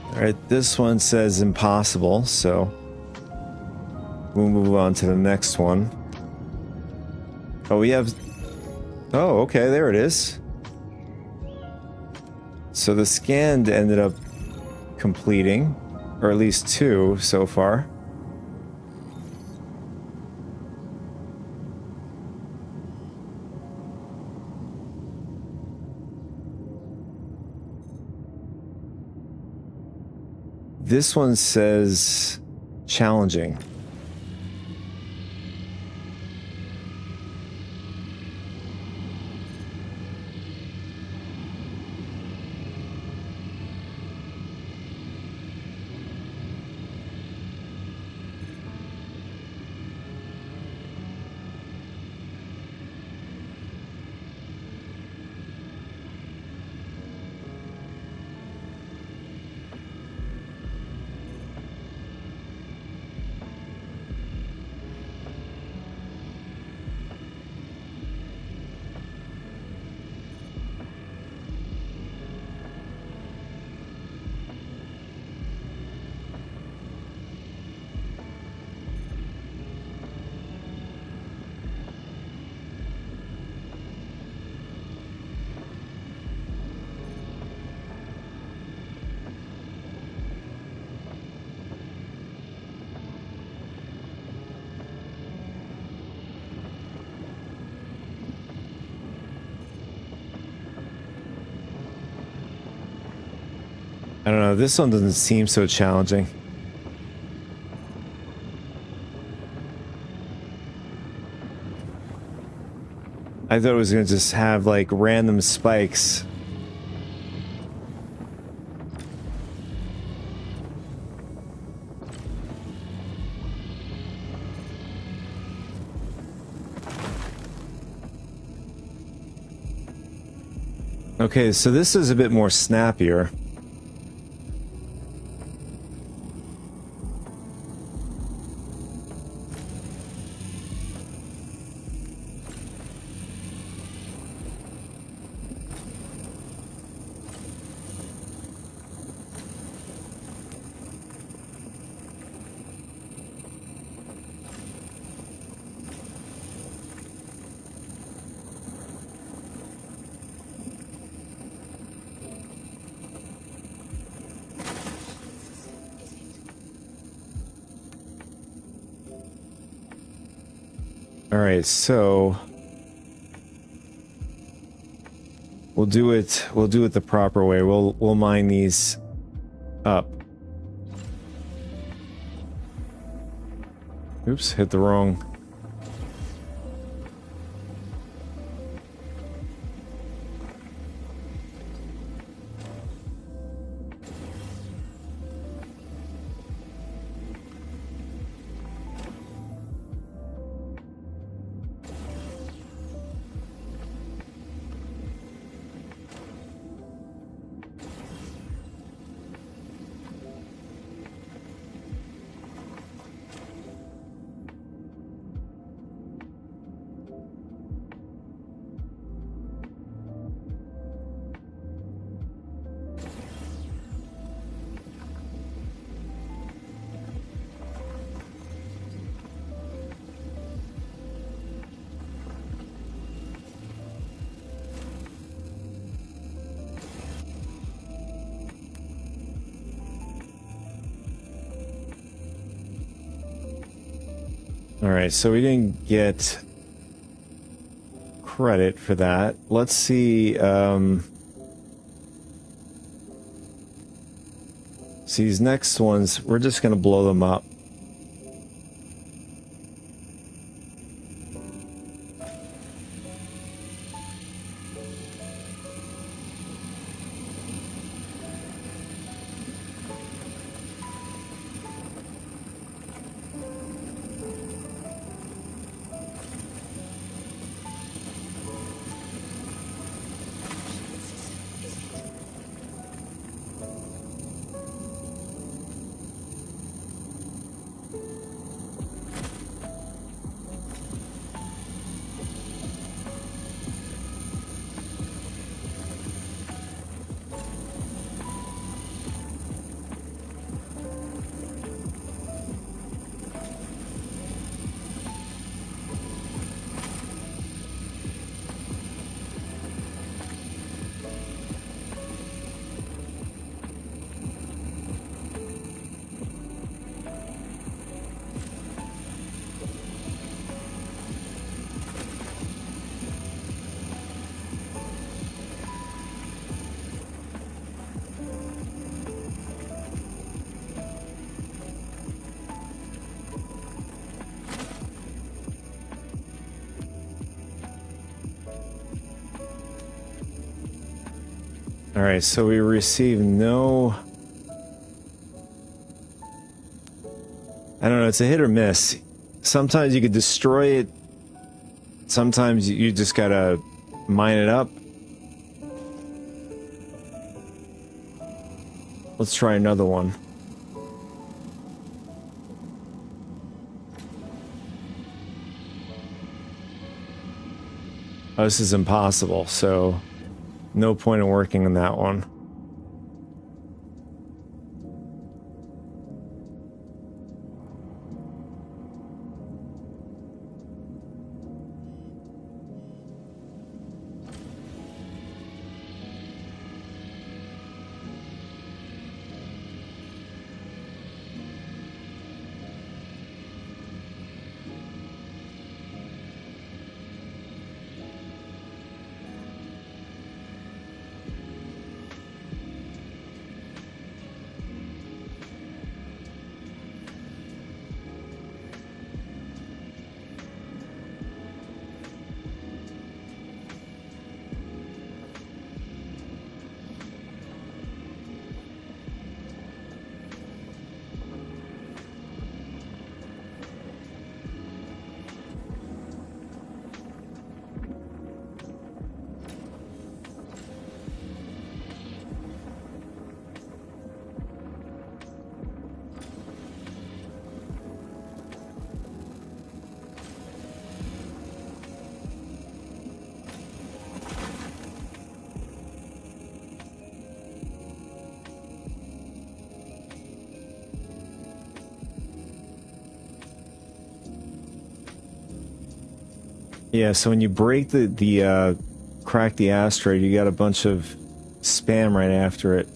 All right, this one says impossible, so we'll move on to the next one. Oh, we have... Oh, okay, there it is. So the scan ended up completing, or at least 2 so far. This one says challenging. I don't know, this one doesn't seem so challenging. I thought it was gonna just have like random spikes. Okay, so this is a bit more snappier. All right, so we'll do it the proper way. We'll mine these up. Oops, hit the wrong. All right, so we didn't get credit for that. Let's see. See, these next ones, we're just going to blow them up. All right, so we receive no... I don't know, it's a hit or miss. Sometimes you could destroy it. Sometimes you just gotta mine it up. Let's try another one. Oh, this is impossible, so no point in working on that one. Yeah, so when you break crack the asteroid, you got a bunch of spam right after it.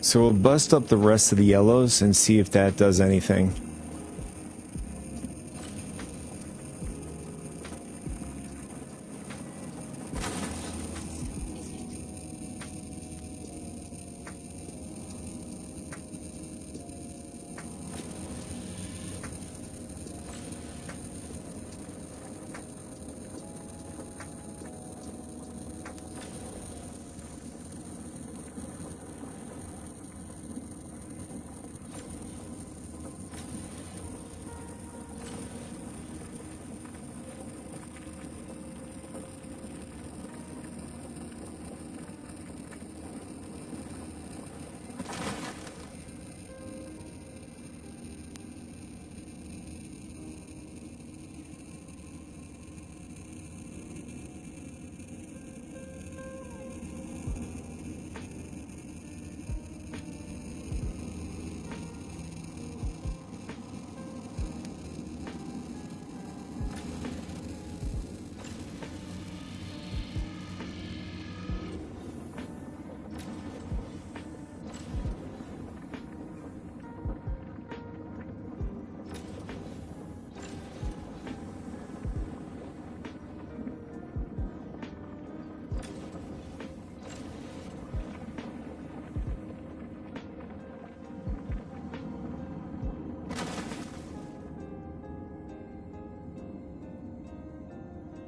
So we'll bust up the rest of the yellows and see if that does anything.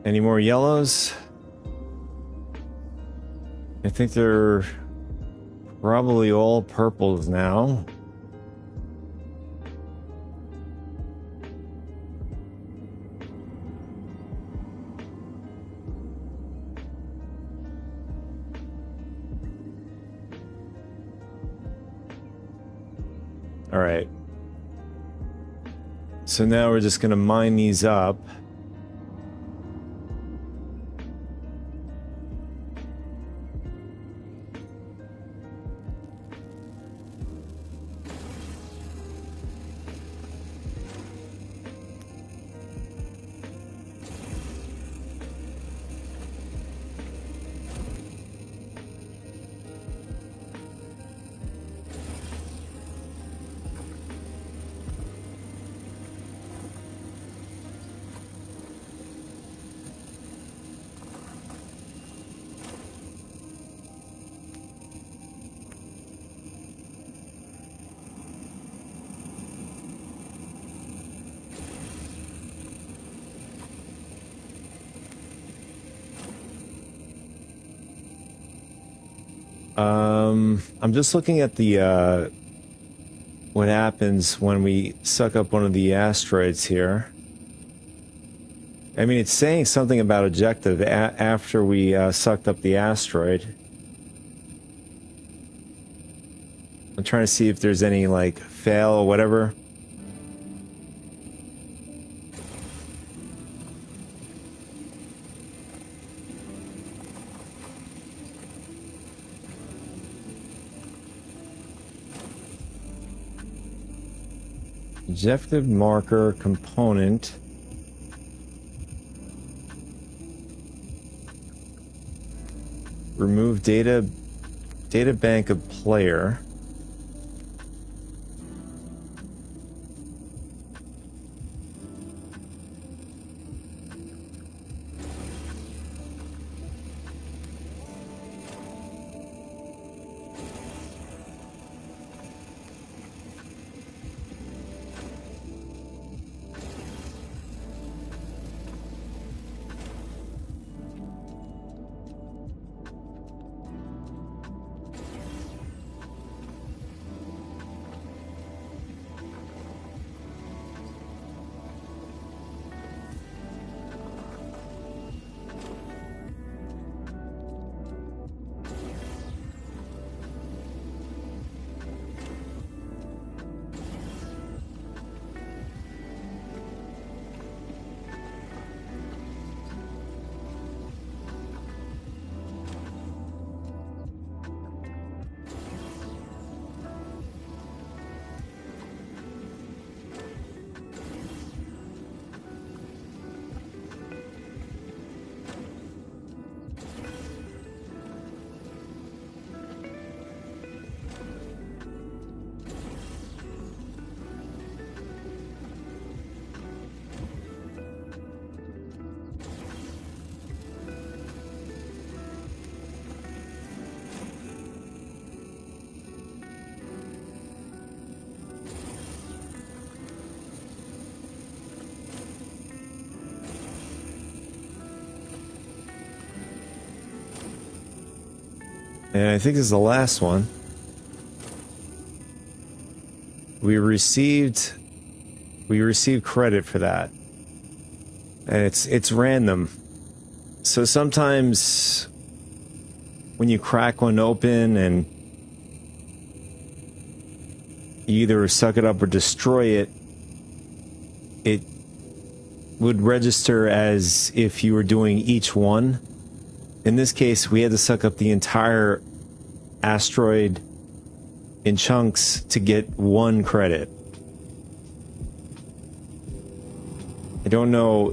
Any more yellows? I think they're probably all purples now. All right. So now we're just going to mine these up. I'm just looking at the what happens when we suck up one of the asteroids here. I mean, it's saying something about objective after we sucked up the asteroid. I'm trying to see if there's any like fail or whatever. Objective marker component. Remove data bank of player. And I think this is the last one. We received credit for that. And it's random. So sometimes when you crack one open and you either suck it up or destroy it, it would register as if you were doing each one. In this case, we had to suck up the entire asteroid in chunks to get one credit. I don't know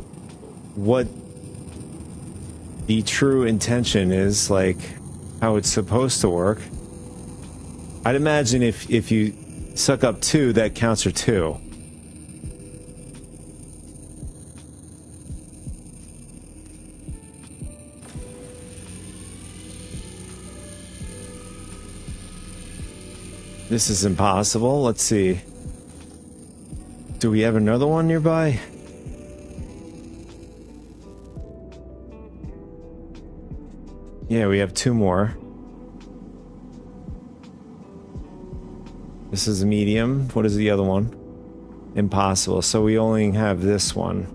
what the true intention is, like how it's supposed to work. I'd imagine if you suck up 2, that counts for 2. This is impossible. Let's see. Do we have another one nearby? Yeah, we have 2 more. This is a medium. What is the other one? Impossible. So we only have this one.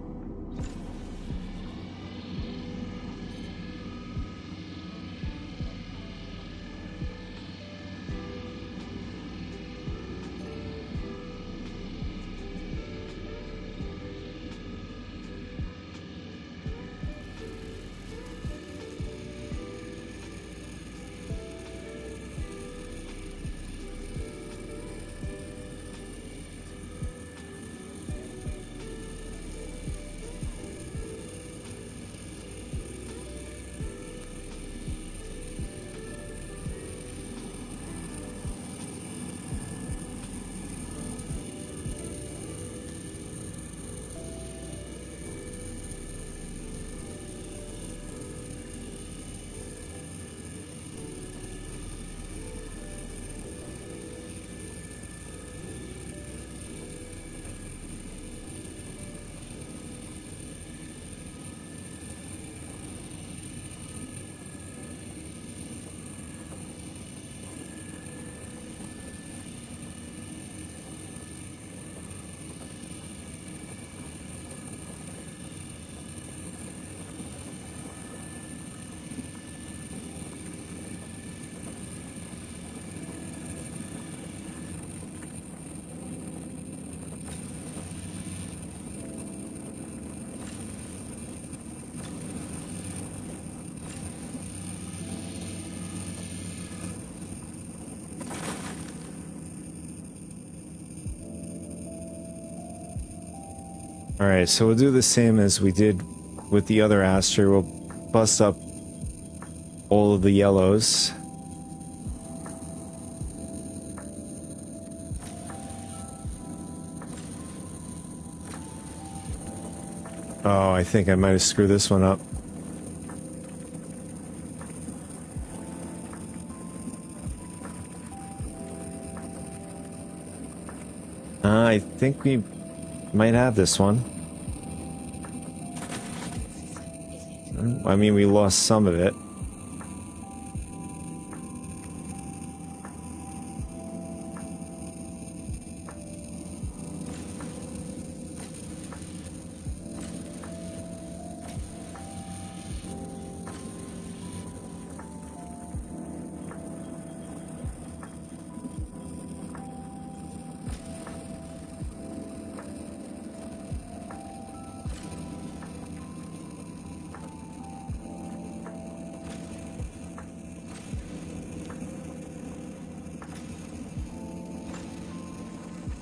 Alright, so we'll do the same as we did with the other asteroid. We'll bust up all of the yellows. Oh, I think I might have screwed this one up. I think we might have this one. I mean, we lost some of it.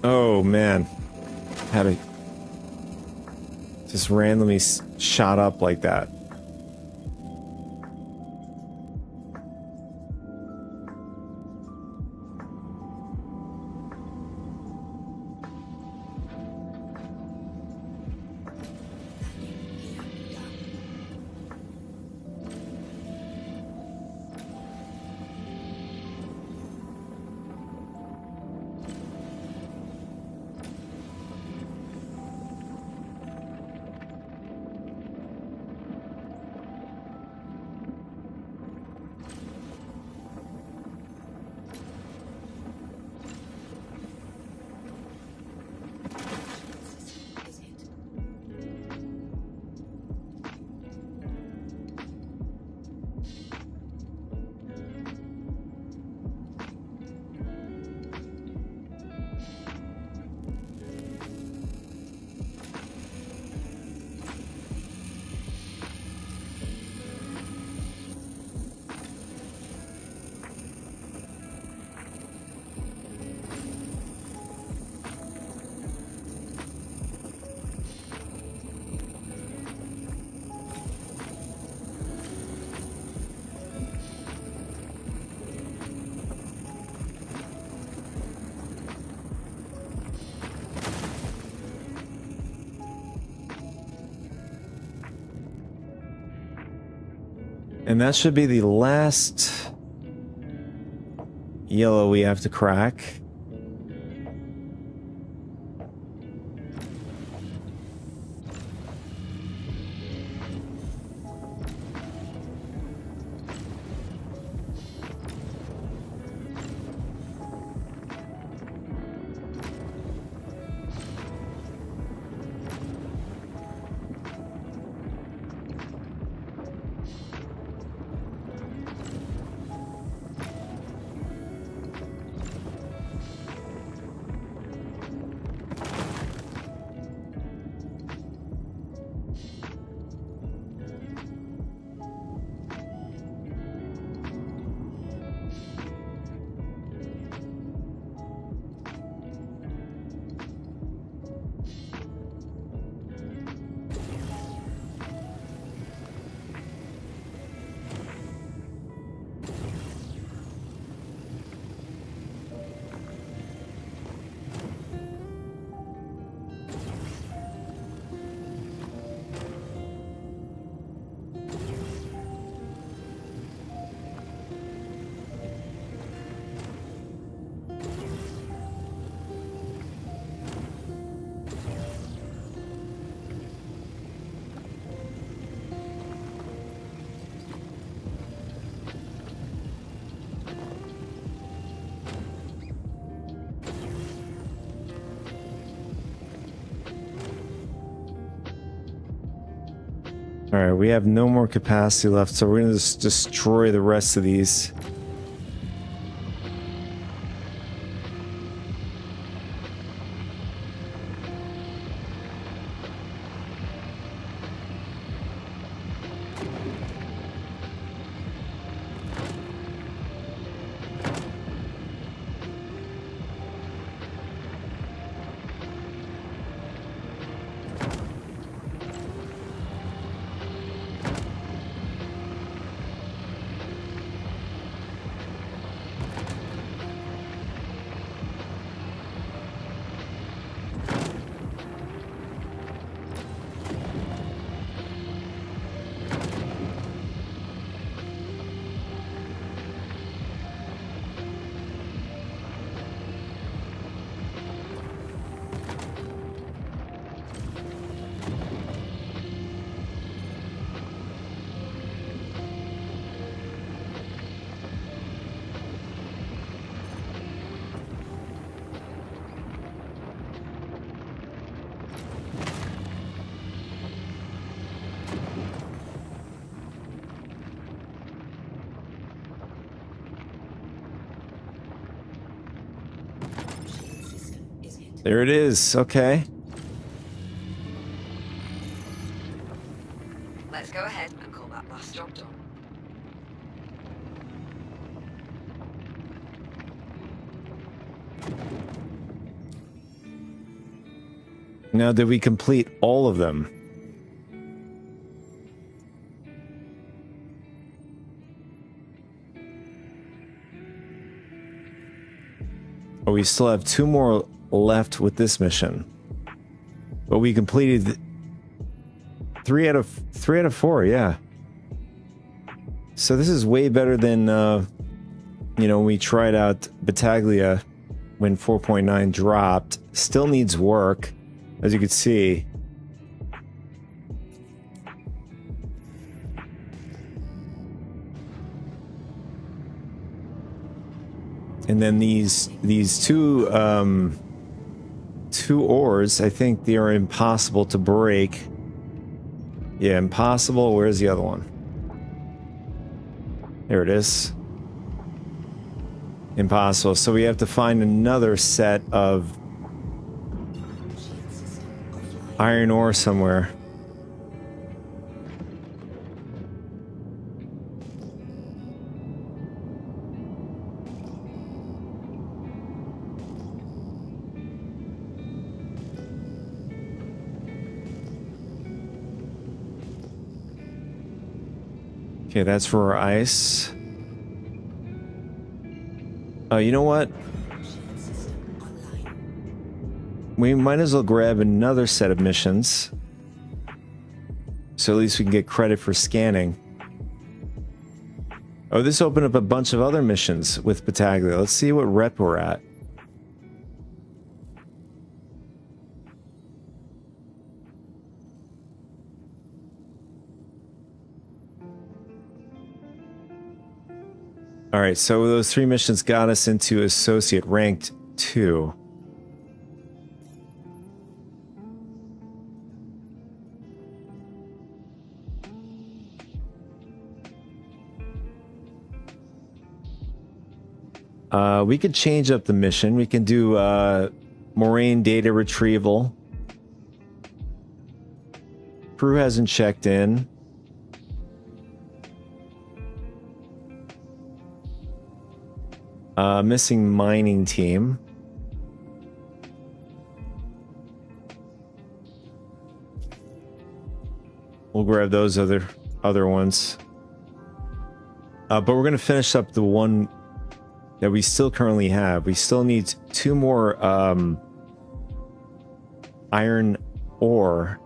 Oh man, had a just randomly shot up like that. And that should be the last yellow we have to crack. All right, we have no more capacity left, so we're gonna just destroy the rest of these. Shield system is hit. There it is. Okay. Let's go ahead and call that last job done. Now, did we complete all of them? Oh, we still have 2 more left with this mission. But we completed 3 out of 4, yeah. So this is way better than, you know, when we tried out Battaglia when 4.9 dropped. Still needs work, as you can see. And then these two ores, I think they are impossible to break. Yeah, impossible. Where's the other one? There it is. Impossible. So we have to find another set of Shield system offline. iron ore somewhere. Okay, that's for our ice. Oh, you know what? Shield system online. We might as well grab another set of missions. So at least we can get credit for scanning. Oh, this opened up a bunch of other missions with Battaglia. Let's see what rep we're at. Alright, so those 3 missions got us into Associate Ranked 2. We could change up the mission. We can do moraine data retrieval. Crew hasn't checked in. Missing mining team. We'll grab those other ones. But we're gonna finish up the one that we still currently have. We still need 2 more iron ore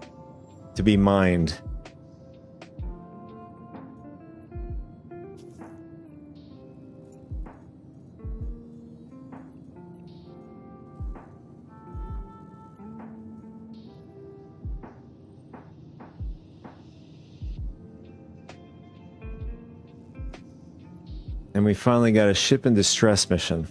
to be mined. And we finally got a ship in distress mission.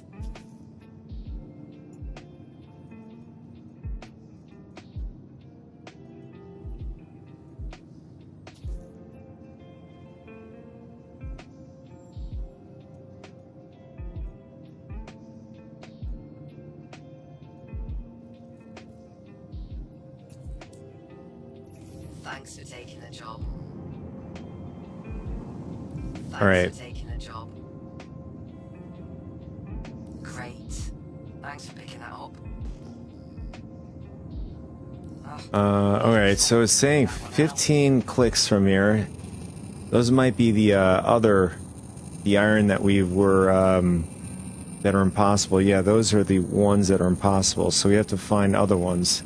Thanks for taking the job. Thanks All right. for taking the job. Great. Thanks for picking that up. All right, so it's saying 15 clicks from here. Those might be the the iron that we were, that are impossible. Yeah, those are the ones that are impossible, so we have to find other ones.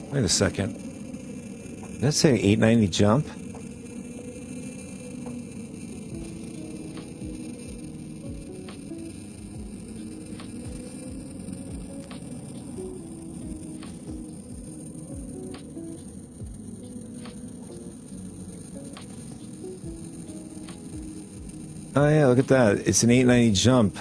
Wait a second. Did that say 890 jump? Oh yeah, look at that. It's an 890 jump.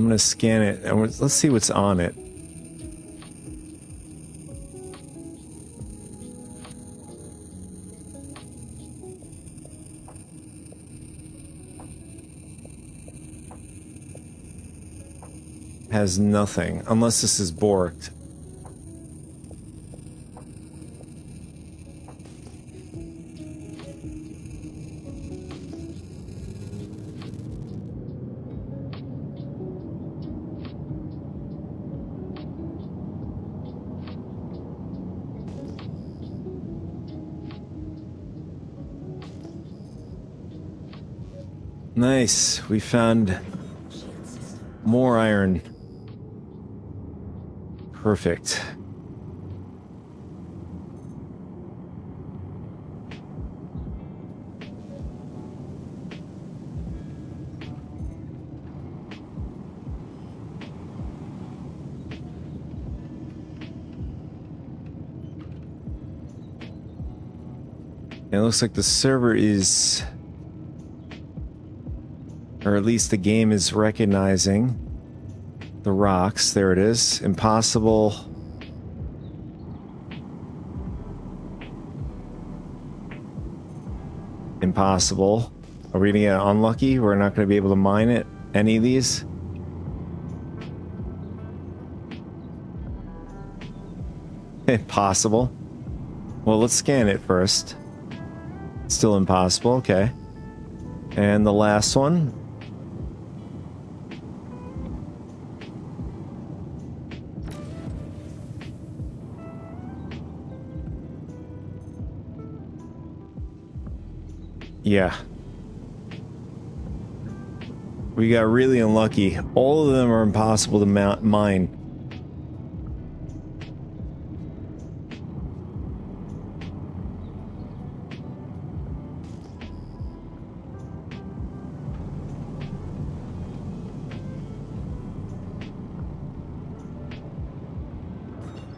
I'm gonna scan it and let's see what's on it. Has nothing, unless this is borked. Nice, we found more iron. Perfect. It looks like the server is, or at least the game is recognizing the rocks. There it is. Impossible. Impossible. Are we gonna get unlucky? We're not gonna be able to mine it. Any of these? Impossible. Well, let's scan it first. Still impossible. Okay. And the last one. Yeah. We got really unlucky. All of them are impossible to mine.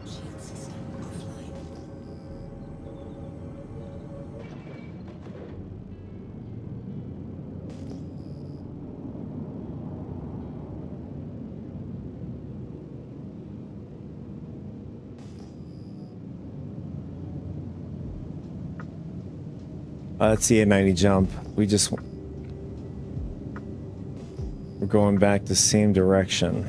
Shield system offline. That's the 890 jump. We're going back the same direction.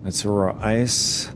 That's raw ice.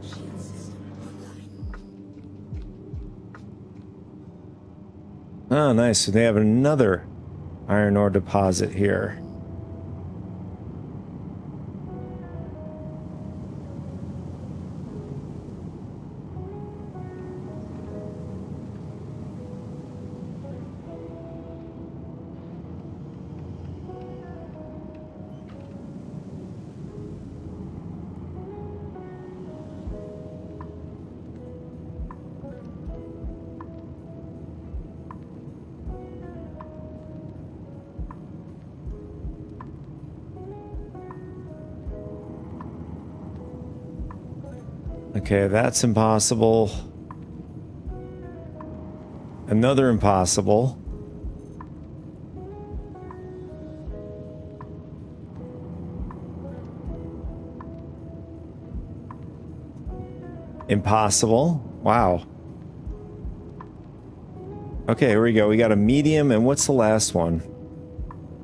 Shield system online. Oh, nice. So they have another iron ore deposit here. Okay, that's impossible. Another impossible. Impossible. Wow. Okay, here we go. We got a medium, and what's the last one?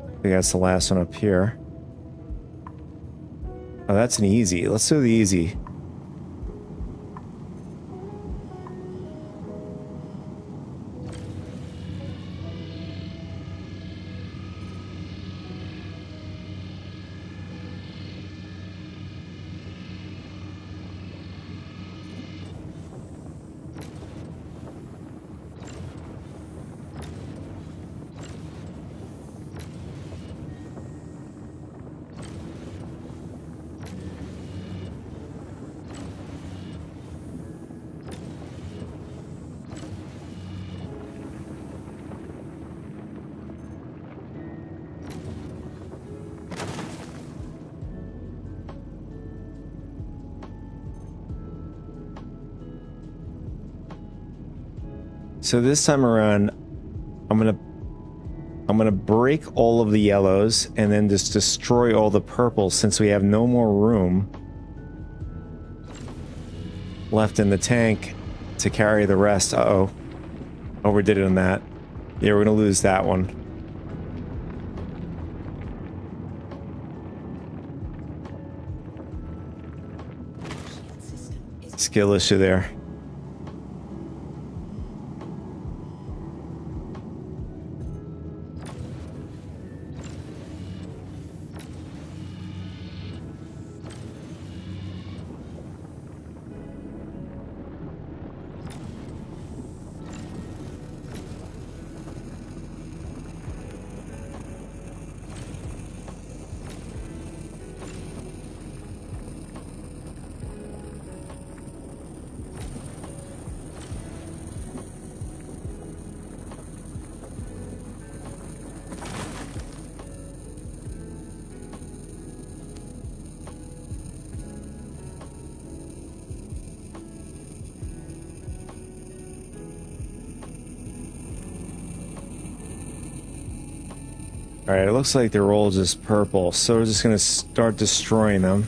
I think that's the last one up here. Oh, that's an easy. Let's do the easy. So this time around, I'm gonna break all of the yellows and then just destroy all the purples since we have no more room left in the tank to carry the rest. Uh-oh. Overdid it on that. Yeah, we're gonna lose that one. skill issue there. Alright, it looks like they're all just purple, so we're just gonna start destroying them.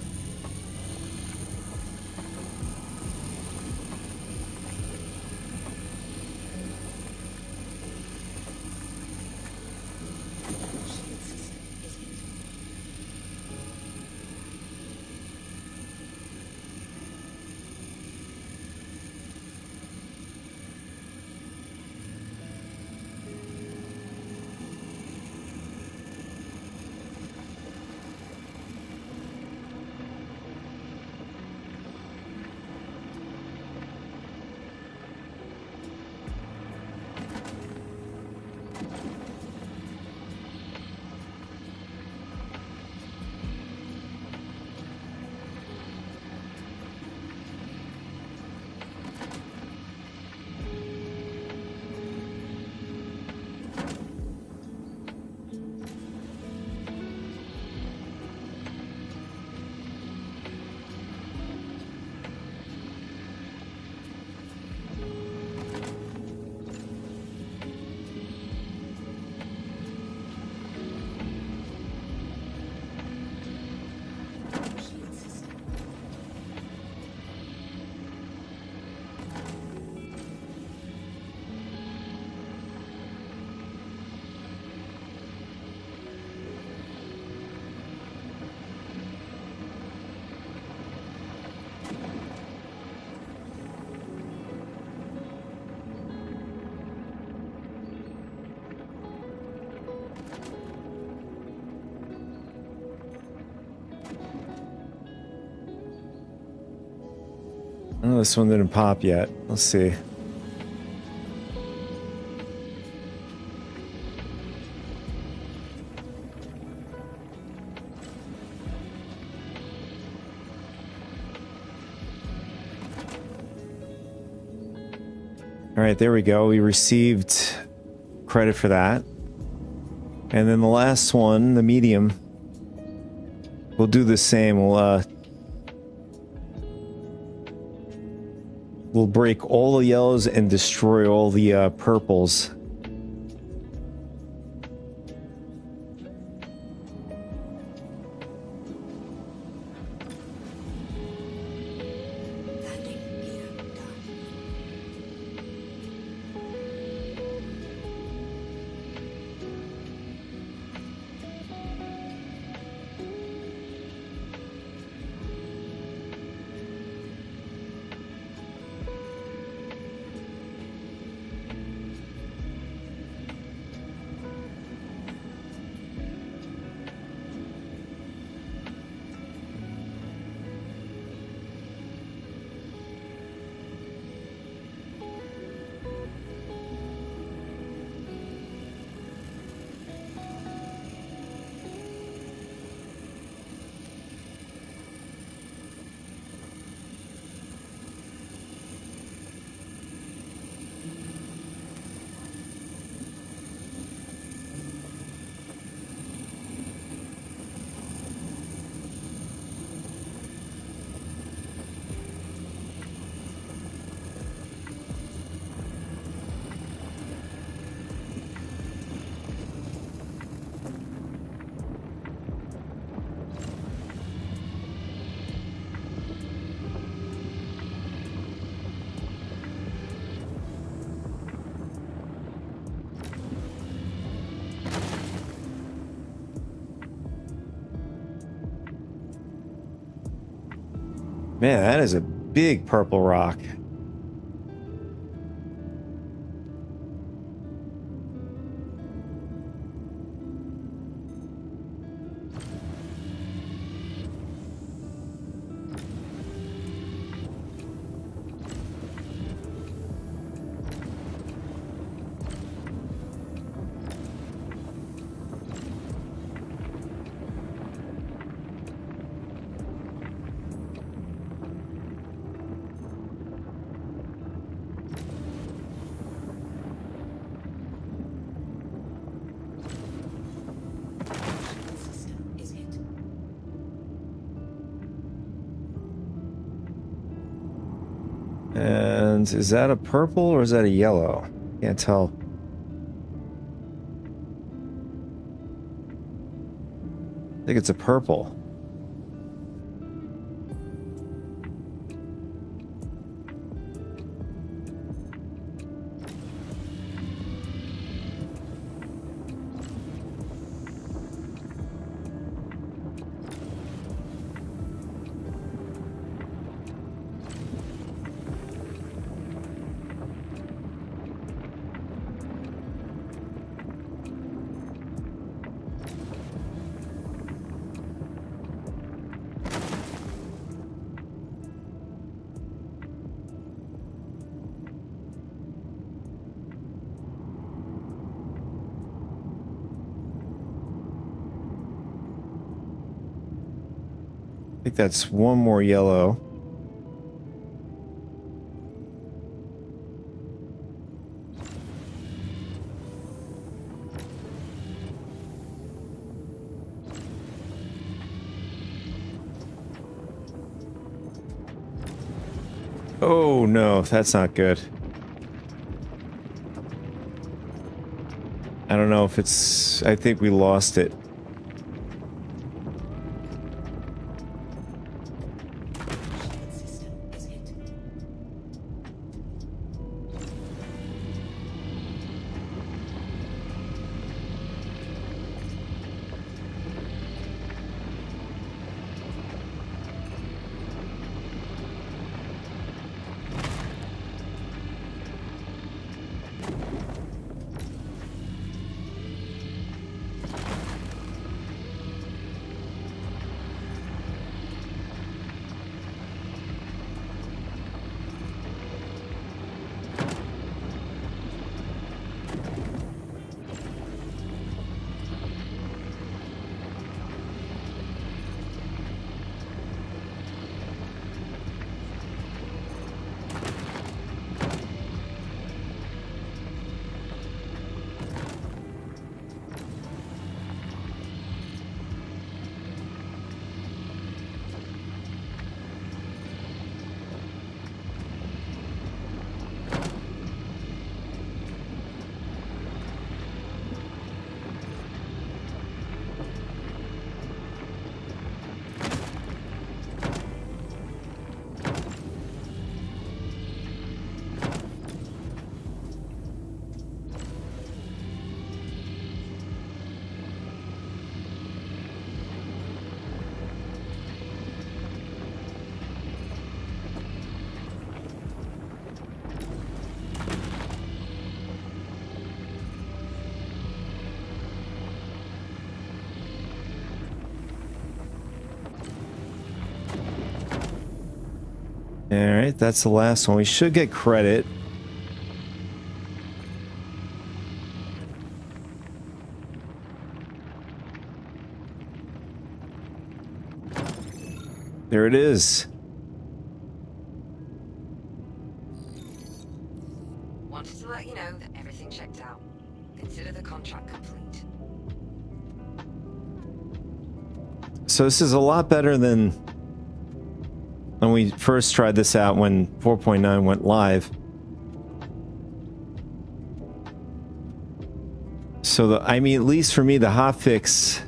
Oh, this one didn't pop yet. Let's see. All right, there we go. We received credit for that. And then the last one, the medium, we'll do the same. We'll break all the yellows and destroy all the purples. Landing gear done. Man, that is a big purple rock. System is hit. And is that a purple or is that a yellow? Can't tell. I think it's a purple. I think that's one more yellow. Oh no, that's not good. I don't know if it's... I think we lost it. System is hit. Alright, that's the last one. We should get credit. There it is. Wanted to let you know that everything checked out. Consider the contract complete. So this is a lot better than when we first tried this out when 4.9 went live. So I mean, at least for me, the hotfix,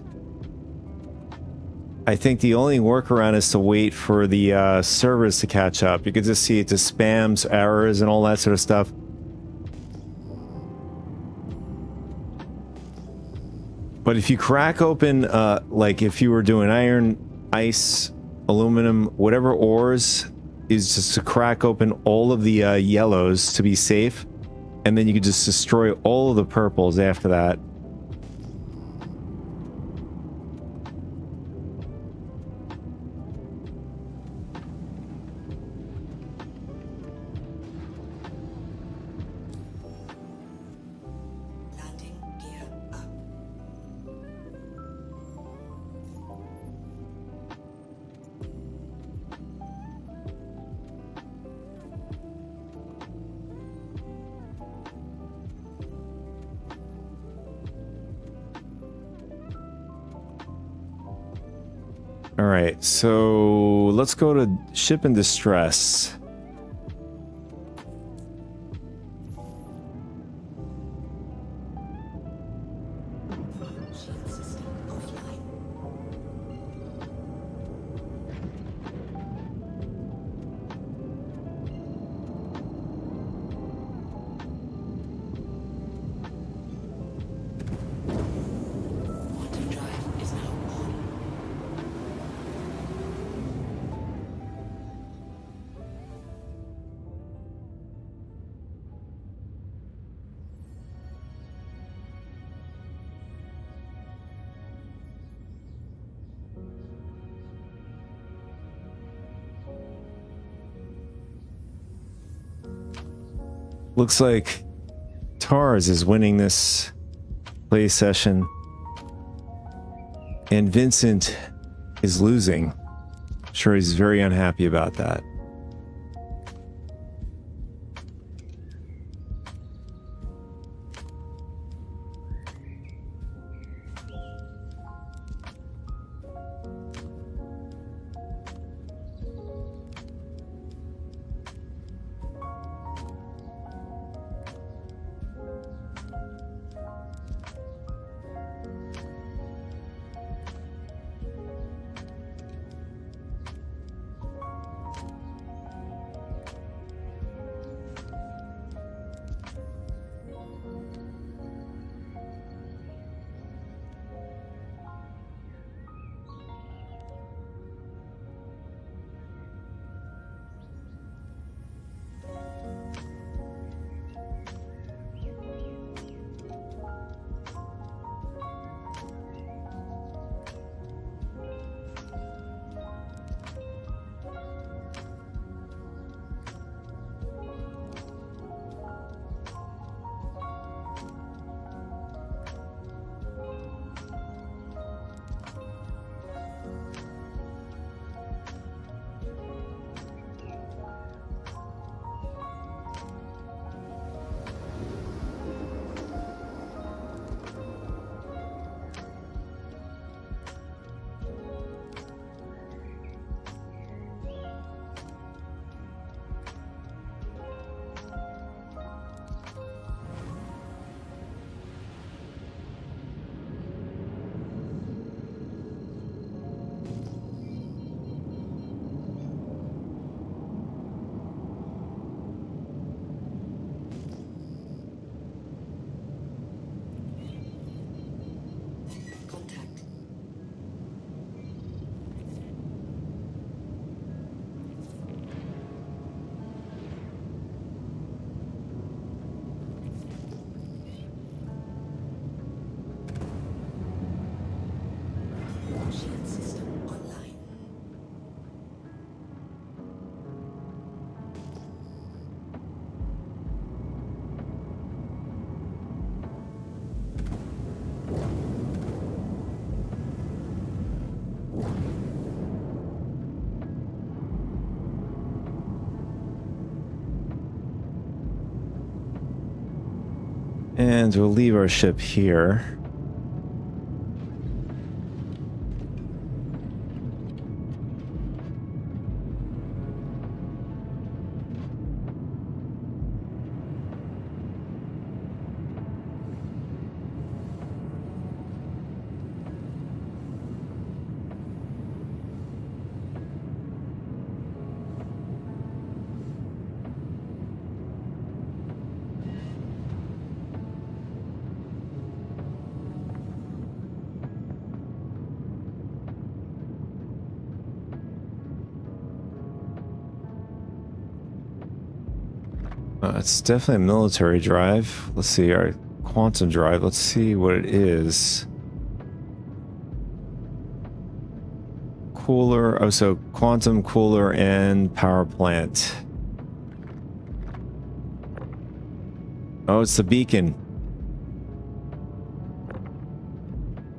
I think the only workaround is to wait for the servers to catch up. You can just see it just spams, errors, and all that sort of stuff. But if you crack open, like if you were doing iron, ice, aluminum, whatever ores is just to crack open all of the yellows to be safe, and then you can just destroy all of the purples after that. Landing gear up. All right, so let's go to ship in distress. Shield system offline. Quantum drive is now on. Looks like Tars is winning this play session, and Vincent is losing. Sure, he's very unhappy about that. Contact. Shield system online. And we'll leave our ship here. It's definitely a military drive. Let's see, our quantum drive. Let's see what it is. Cooler. Oh, so quantum cooler and power plant. Oh, it's the beacon.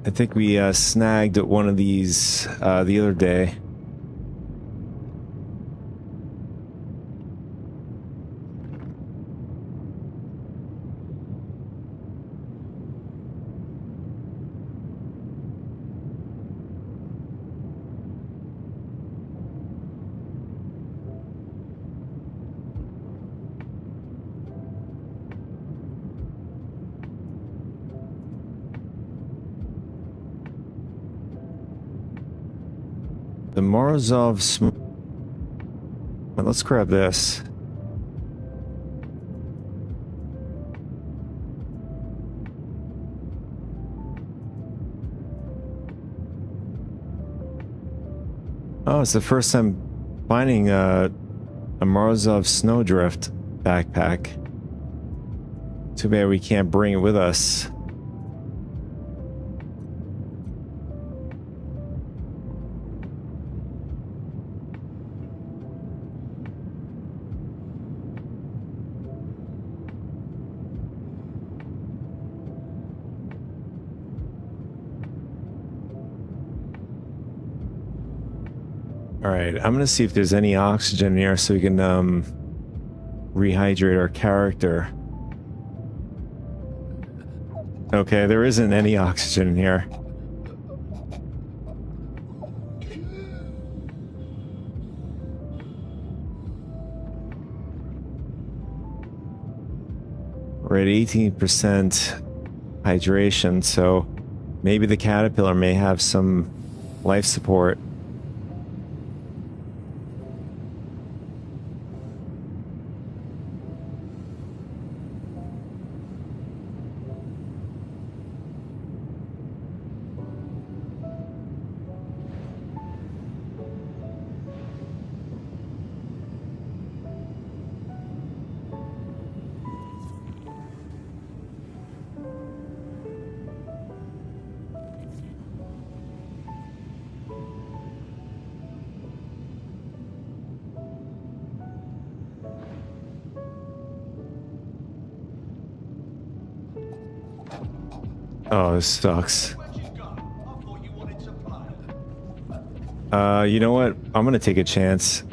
I think we snagged one of these the other day. The Morozov smoke. Let's grab this. Oh, it's the first time finding a Morozov snowdrift backpack. Too bad we can't bring it with us. All right, I'm gonna see if there's any oxygen here so we can rehydrate our character. Okay, there isn't any oxygen in here. We're at 18% hydration, so maybe the caterpillar may have some life support. Oh, this sucks. You know what? I'm gonna take a chance.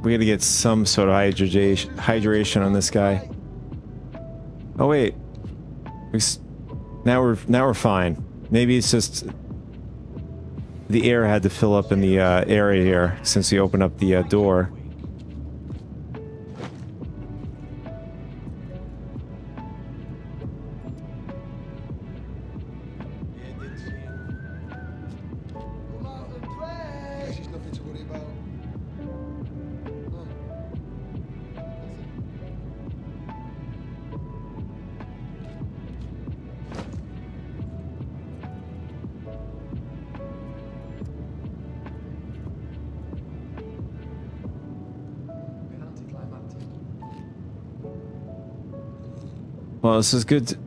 We gotta get some sort of hydration on this guy. Oh wait, now we're fine. Maybe it's just the air had to fill up in the area here since we opened up the door. Well, this is good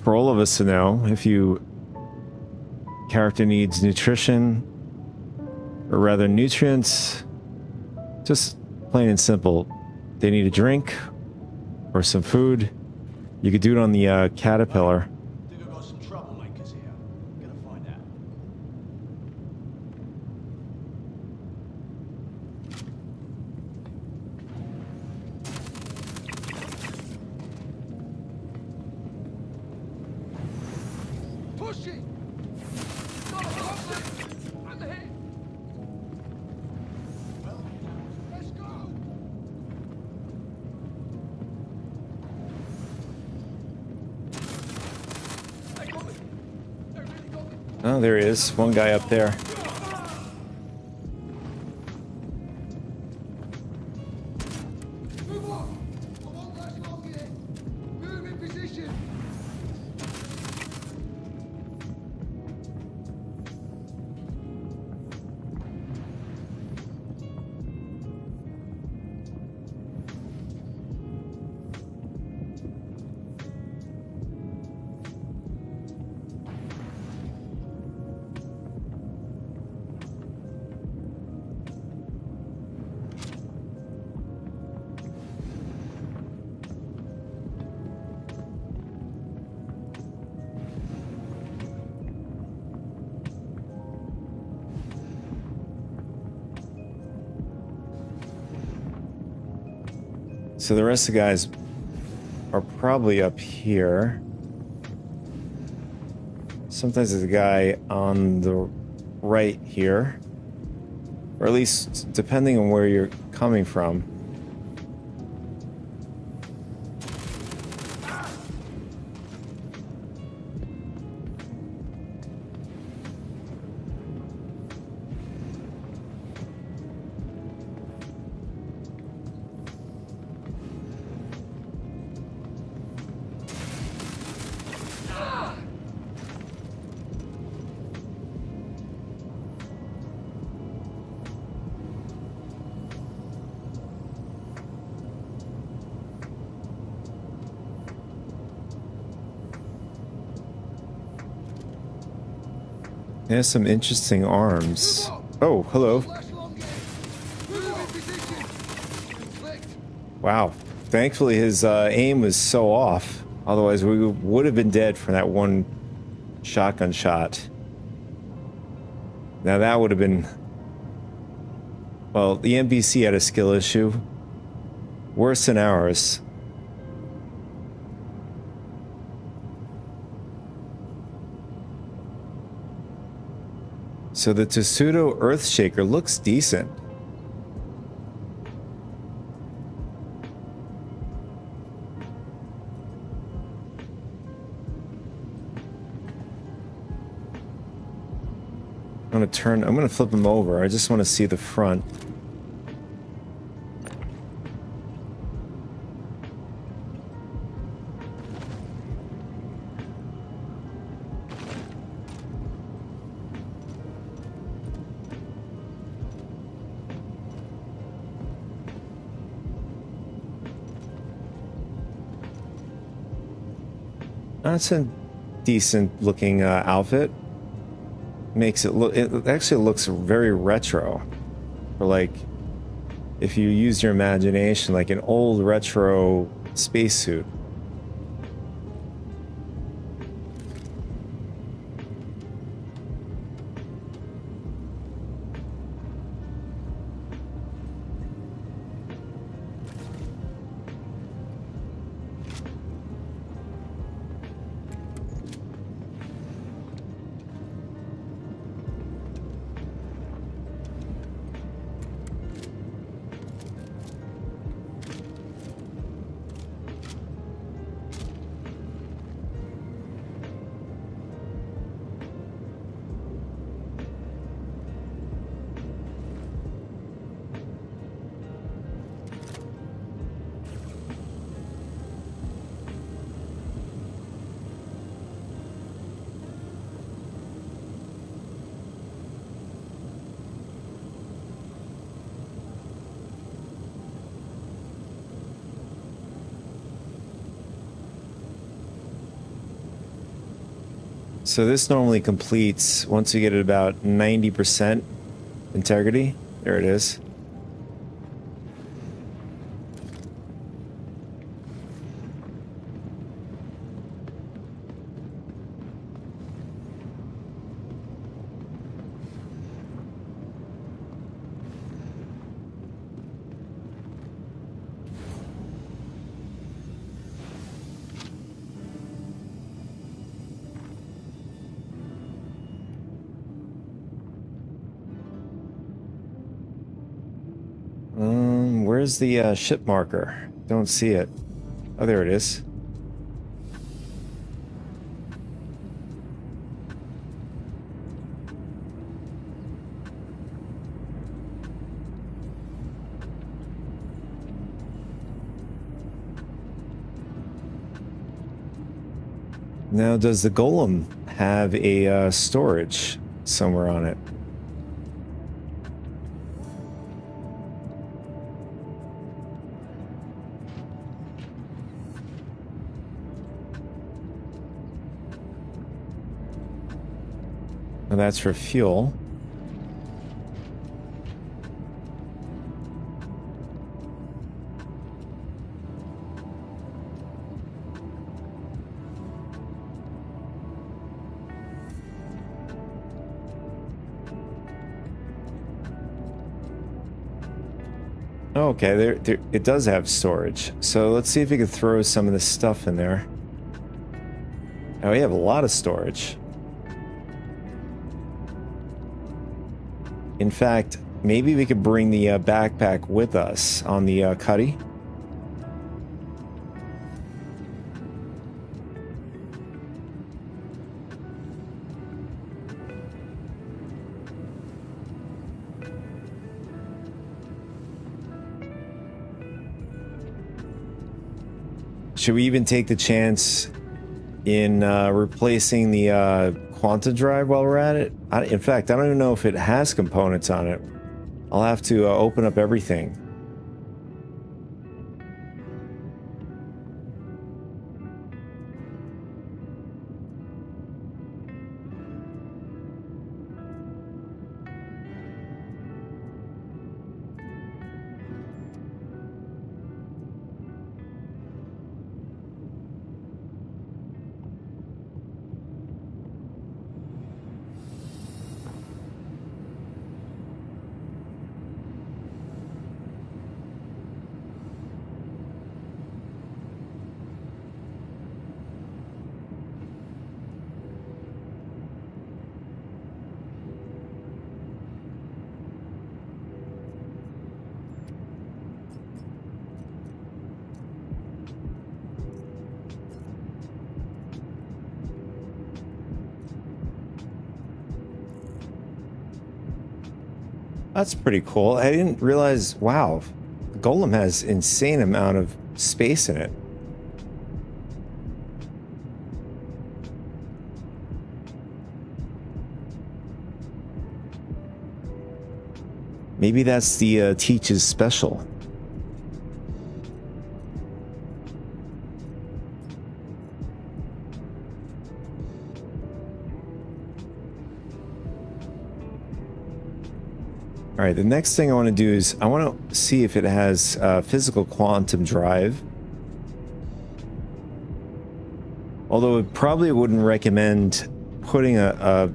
for all of us to know. If your character needs nutrition, or rather nutrients, just plain and simple. They need a drink or some food. You could do it on the caterpillar. Think I got some troublemakers here. Gonna find out. Push it! Stop it! I'm hit! Well, let's go! They got me! They really got me! Oh, there he is. One guy up there. Move on! I won't last long here! Move in position! So the rest of the guys are probably up here. Sometimes there's a guy on the right here. Or at least depending on where you're coming from. There's some interesting arms. Oh, hello. Flash long game. Move in position. Clicked. Wow. Thankfully, his aim was so off. Otherwise, we would have been dead from that one shotgun shot. Now, that would have been... Well, the NPC had a skill issue. Worse than ours. So the Tessuto Earthshaker looks decent. I'm gonna flip him over. I just want to see the front. That's a decent looking outfit. Makes it look, it actually looks very retro. For like, if you use your imagination, like an old retro spacesuit. So this normally completes once you get at about 90% integrity. There it is. Where's the ship marker? Don't see it. Oh, there it is. Now, does the golem have a storage somewhere on it? And that's for fuel. Okay, there it does have storage. So let's see if we can throw some of this stuff in there. Oh, we have a lot of storage. In fact, maybe we could bring the backpack with us on the cuddy. Should we even take the chance in replacing the quantum drive while we're at it? In fact, I don't even know if it has components on it. I'll have to open up everything. That's pretty cool. I didn't realize, wow, the Golem has insane amount of space in it. Maybe that's the Teach's special. All right, the next thing I want to do is I want to see if it has physical quantum drive. Although it probably wouldn't recommend putting a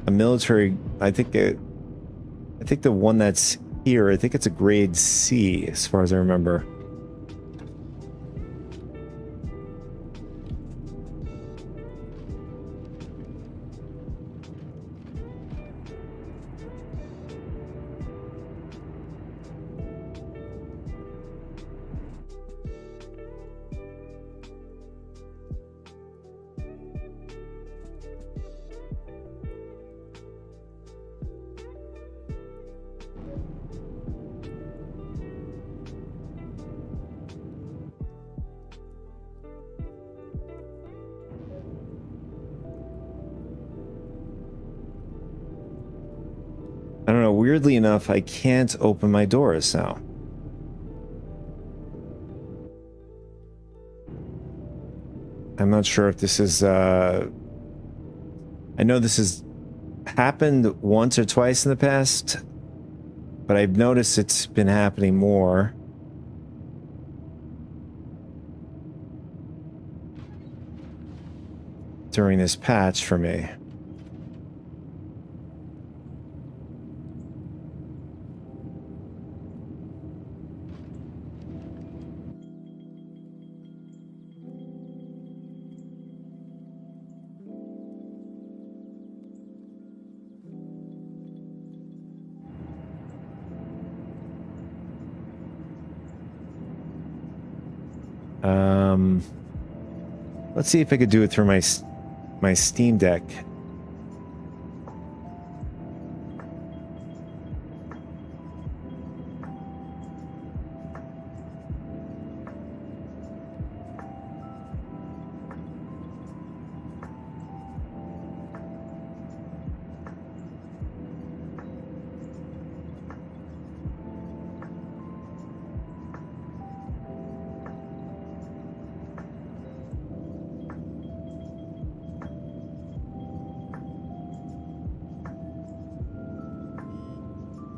military. I think the one that's here, I think it's a grade C as far as I remember. I don't know, weirdly enough, I can't open my doors now. I'm not sure if this is, I know this has happened once or twice in the past, but I've noticed it's been happening more. During this patch for me. Let's see if I could do it through my Steam Deck.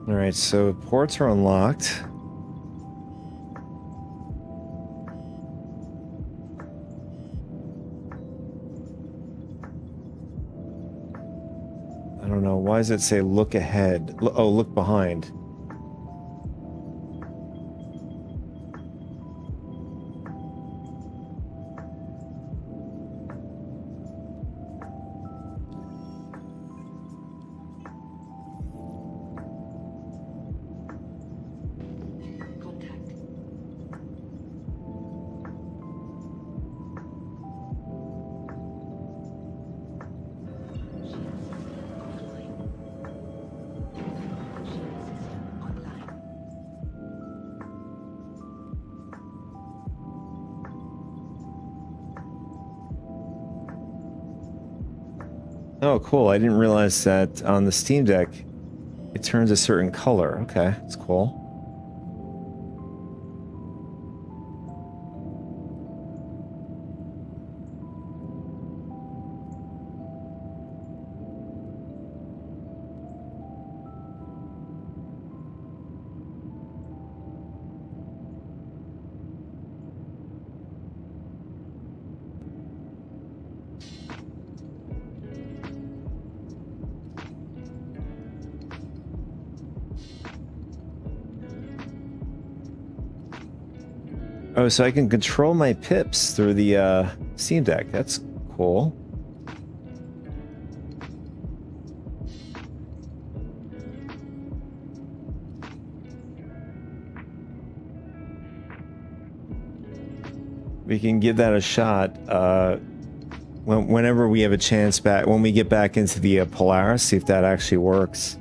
All right, so ports are unlocked. I don't know, why does it say look ahead? Oh, look behind. Oh, cool. I didn't realize that on the Steam Deck, it turns a certain color. Okay, that's cool. Oh, so I can control my pips through the Steam Deck. That's cool. We can give that a shot whenever we have a chance back, when we get back into the Polaris, see if that actually works.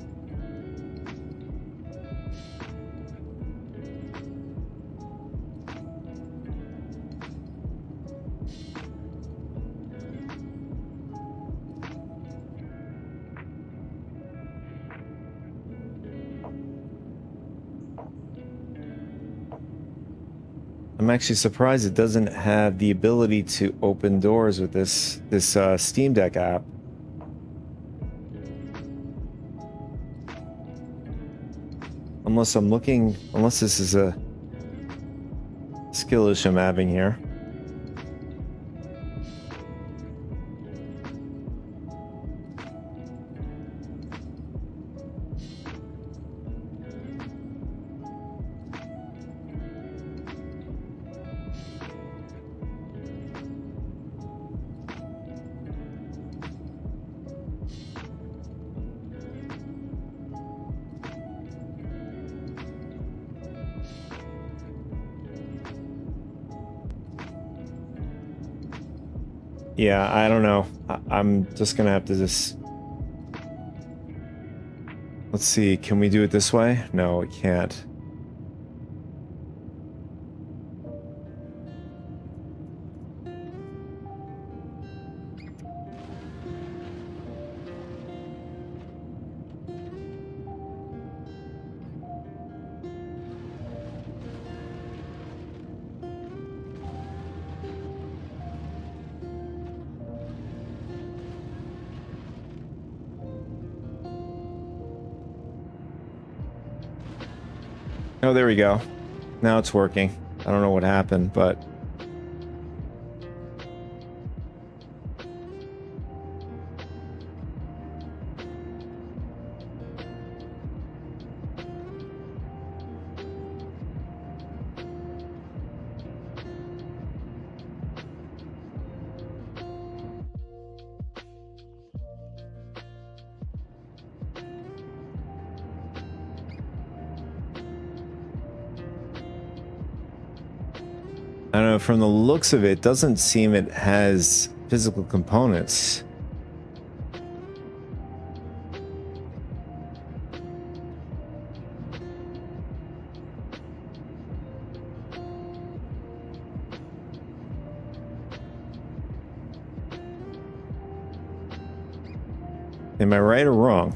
I'm actually surprised it doesn't have the ability to open doors with this Steam Deck app. Unless this is a skill issue I'm having here. Yeah, I don't know. I'm just gonna have to just... Let's see, can we do it this way? No, we can't. Oh, there we go. Now it's working. I don't know what happened, but... I don't know, from the looks of it, doesn't seem it has physical components. Am I right or wrong?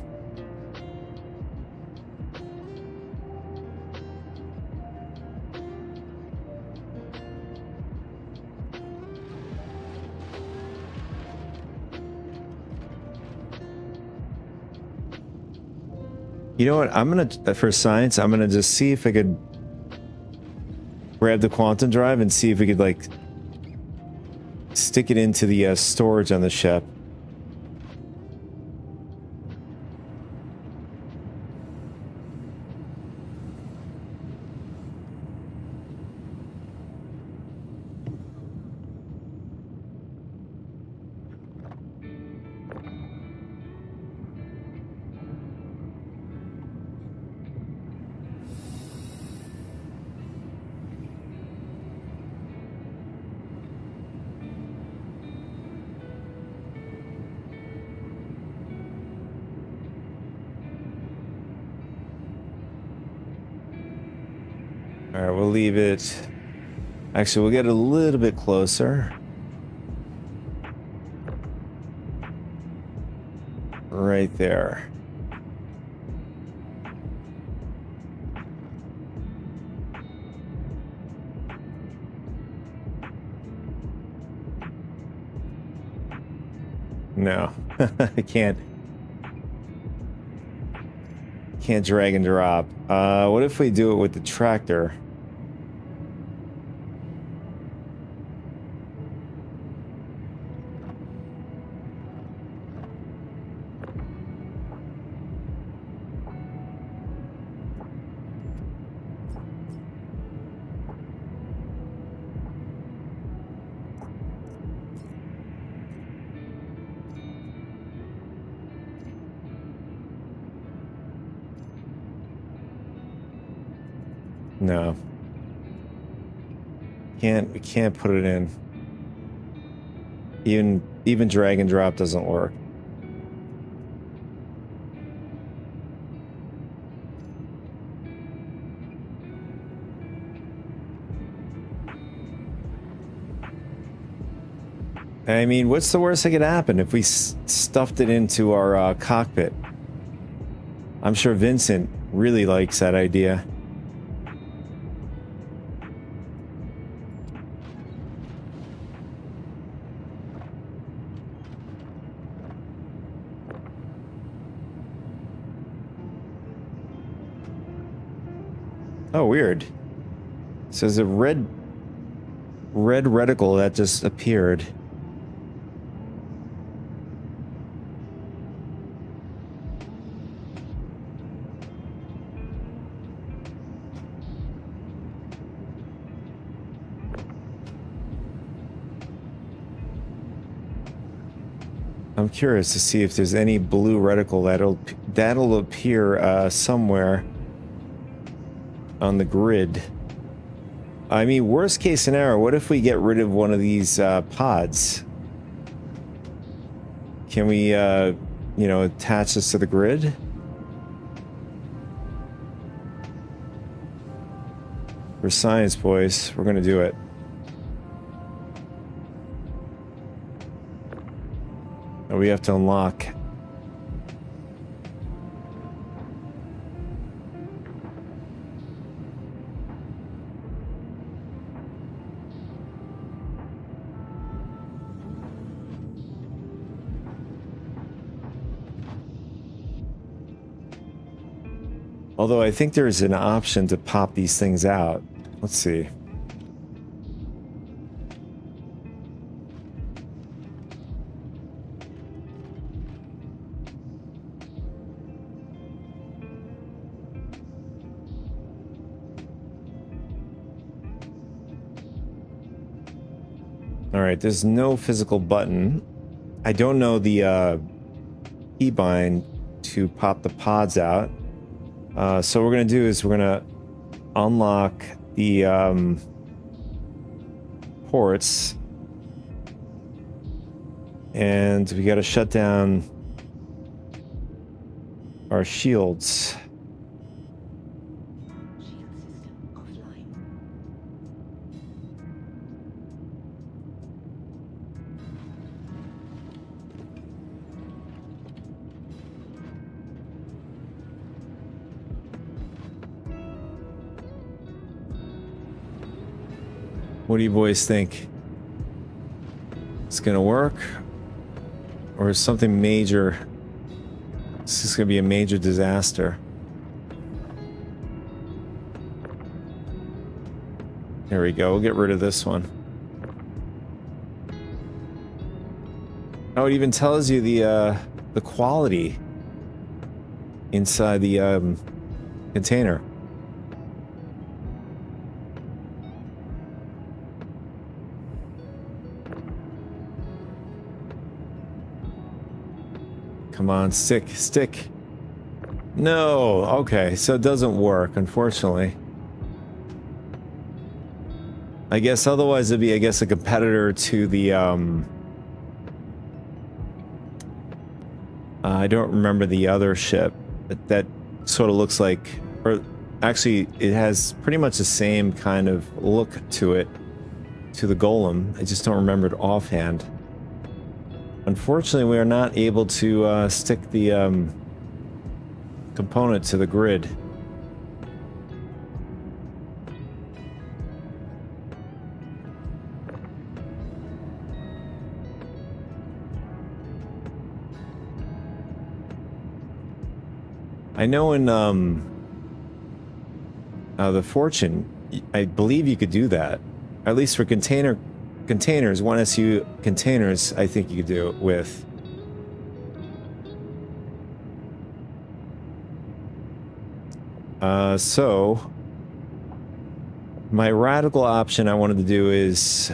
You know what? I'm gonna, for science, I'm gonna just see if I could grab the quantum drive and see if we could, like, stick it into the storage on the ship. All right, we'll leave it. Actually, we'll get a little bit closer. right there. No, I can't. Can't drag and drop. What if we do it with the tractor? No. We can't put it in. Even drag and drop doesn't work. I mean, what's the worst that could happen if we stuffed it into our cockpit? I'm sure Vincent really likes that idea. Oh, weird. So there's a red reticle that just appeared. I'm curious to see if there's any blue reticle that'll appear somewhere on the grid. I mean, worst case scenario, what if we get rid of one of these pods? Can we, you know, attach this to the grid? For science, boys, we're gonna do it. And we have to unlock. Although I think there's an option to pop these things out. Let's see. All right, there's no physical button. I don't know the keybind to pop the pods out. So what we're going to do is we're going to unlock the ports. And we got to shut down our shields. Shield system offline. What do you boys think? It's gonna work? Or is something major? This is gonna be a major disaster. There we go, we'll get rid of this one. Oh, it even tells you the quality inside the container. Come on, stick. No, okay, so it doesn't work, unfortunately. I guess otherwise it'd be, I guess, a competitor to the, I don't remember the other ship, but that sort of looks like, or actually it has pretty much the same kind of look to it, to the Golem. I just don't remember it offhand. Unfortunately, we are not able to stick the component to the grid. I know in the Fortune, I believe you could do that. At least for containers, 1SU containers, I think you could do it with. So my radical option I wanted to do is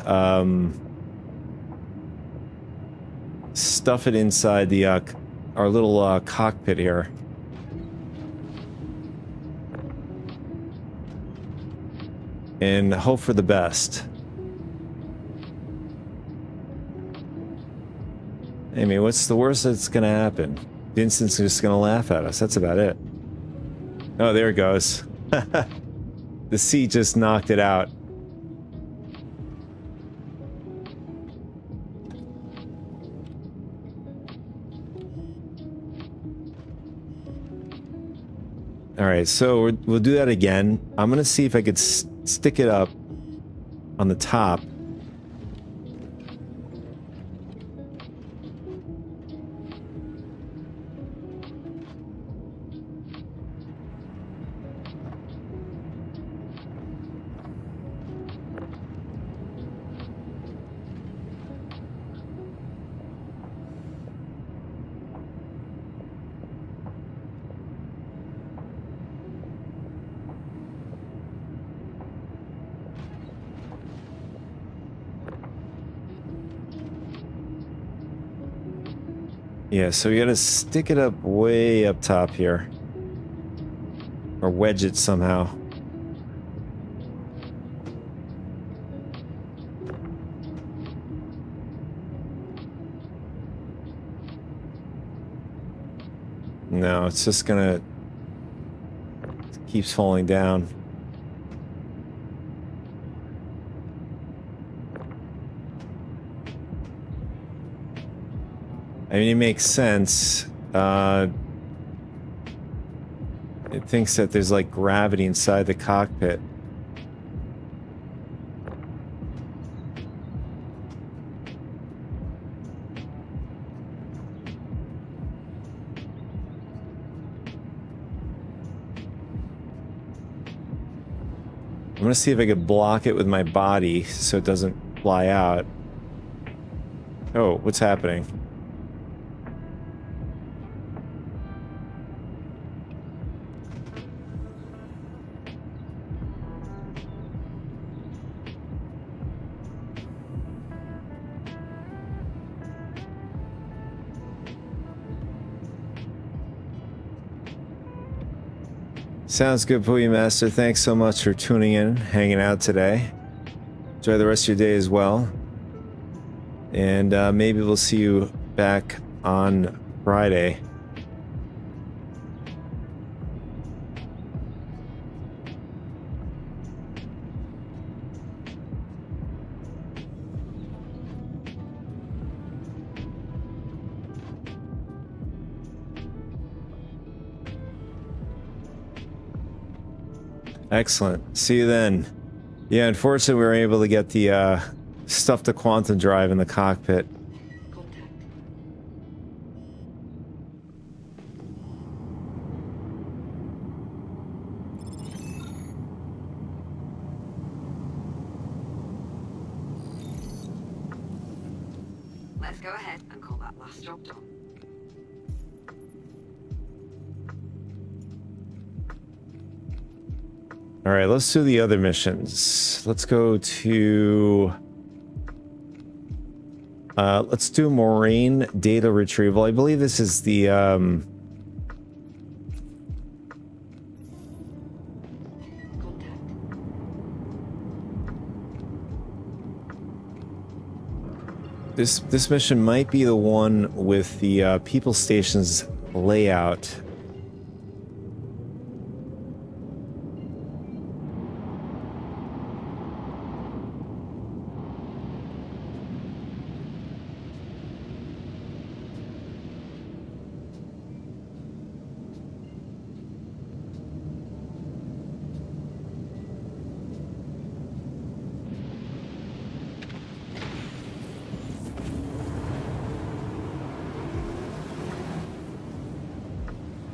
stuff it inside the our little cockpit here. And hope for the best. I mean, what's the worst that's gonna happen? Vincent's just gonna laugh at us. That's about it. Oh, there it goes. The seat just knocked it out. All right, so we'll do that again. I'm gonna see if I could stick it up on the top. Yeah, so you gotta stick it up way up top here. Or wedge it somehow. No, it's just gonna... It keeps falling down. I mean, it makes sense. It thinks that there's like gravity inside the cockpit. I'm gonna see if I could block it with my body so it doesn't fly out. Oh, what's happening? Sounds good, Pooey Master. Thanks so much for tuning in, hanging out today. Enjoy the rest of your day as well. And maybe we'll see you back on Friday. Excellent. See you then. Yeah, unfortunately, we were able to get the stuff to quantum drive in the cockpit. Contact. Let's go ahead and call that last job done. All right, let's do the other missions. Let's go to... let's do Moraine data retrieval. I believe this is the... This mission might be the one with the people stations layout.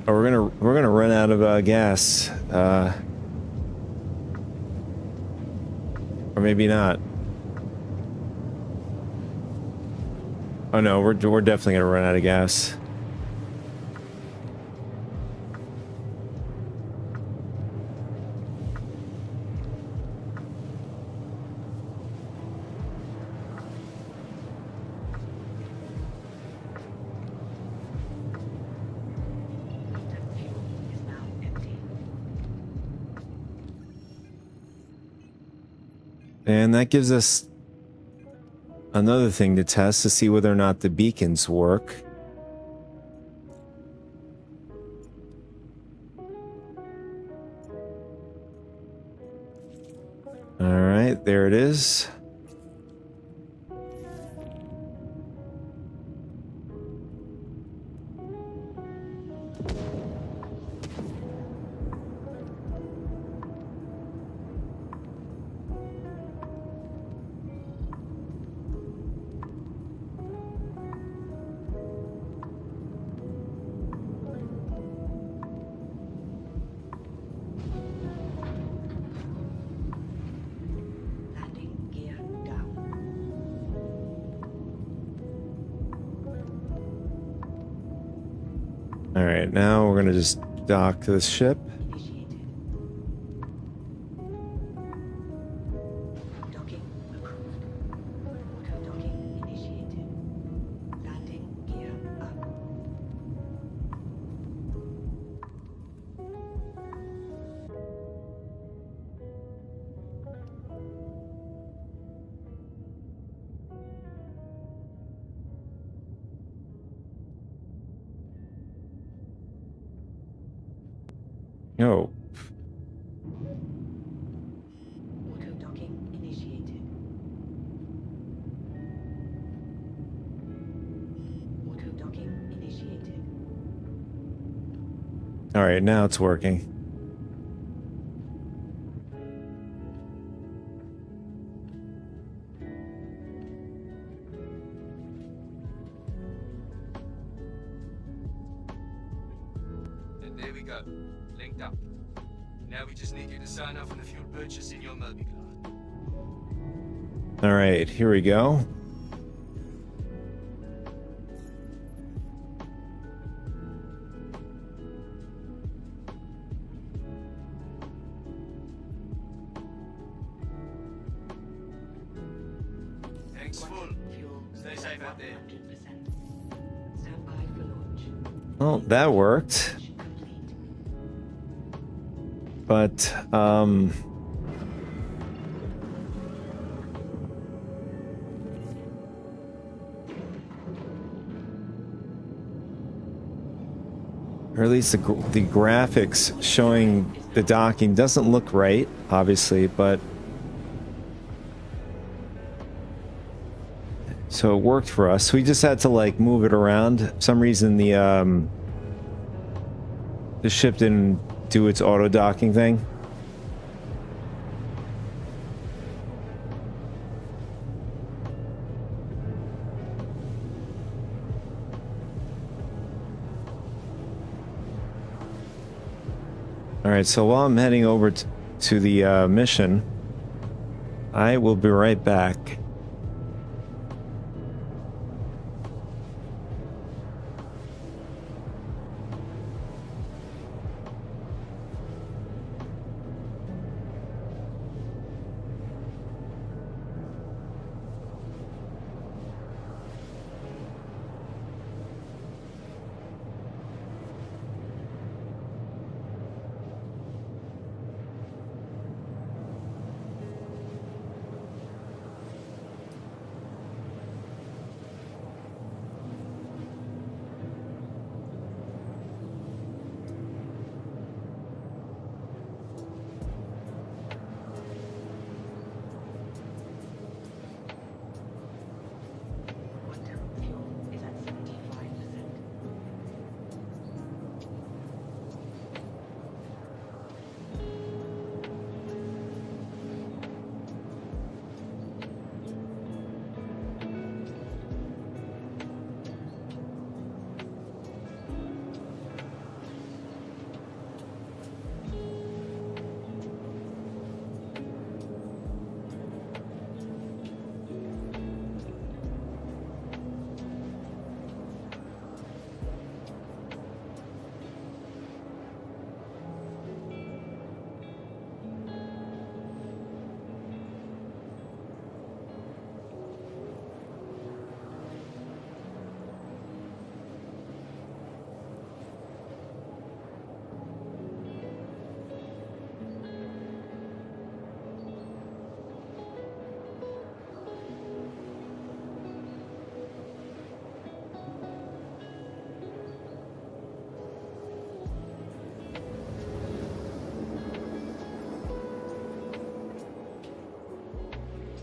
Oh, we're gonna run out of gas. Or maybe not. Oh no, we're definitely gonna run out of gas. Fuel is now empty. And that gives us another thing to test to see whether or not the beacons work. All right, there it is. Landing gear down. All right, now we're gonna just dock this ship. Initiated. Docking approved. Auto docking initiated. Landing gear up. Oh, Auto docking initiated. Auto docking initiated. all right, now it's working. And there we go. Linked up. Now we just need you to sign off on the fuel purchase in your Moby card. All right, here we go. Tanks full. Fuel Stay safe out there. 100%. Stand by for launch. Well, that worked. Mission complete. But or at least the graphics showing the docking doesn't look right, obviously, but so it worked for us. We just had to like move it around. For some reason the ship didn't do its auto docking thing. All right, so while I'm heading over to the mission, I will be right back.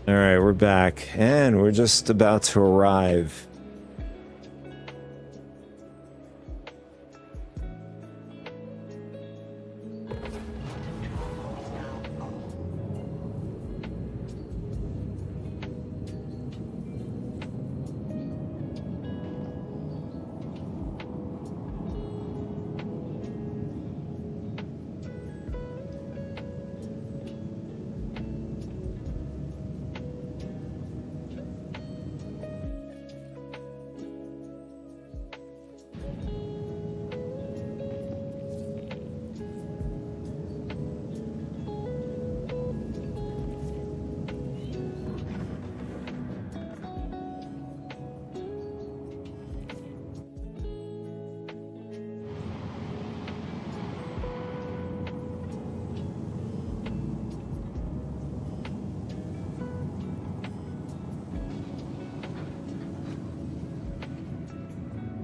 All right, we're back, and we're just about to arrive.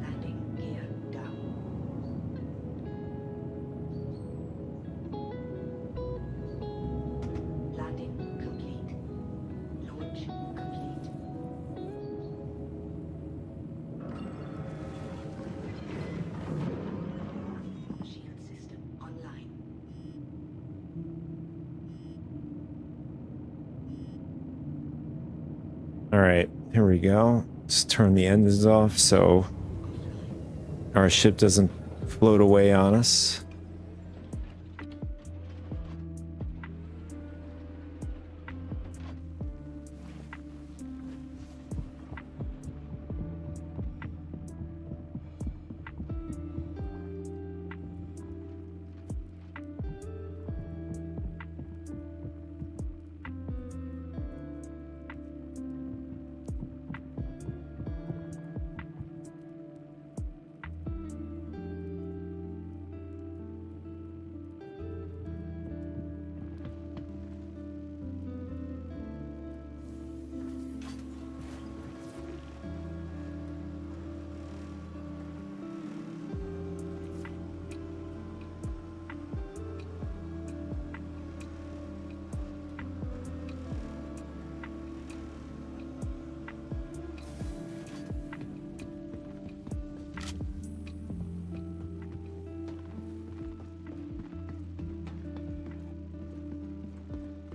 Landing gear down. Landing complete. Launch complete. Shield system online. All right, here we go. Let's turn the engines off so our ship doesn't float away on us.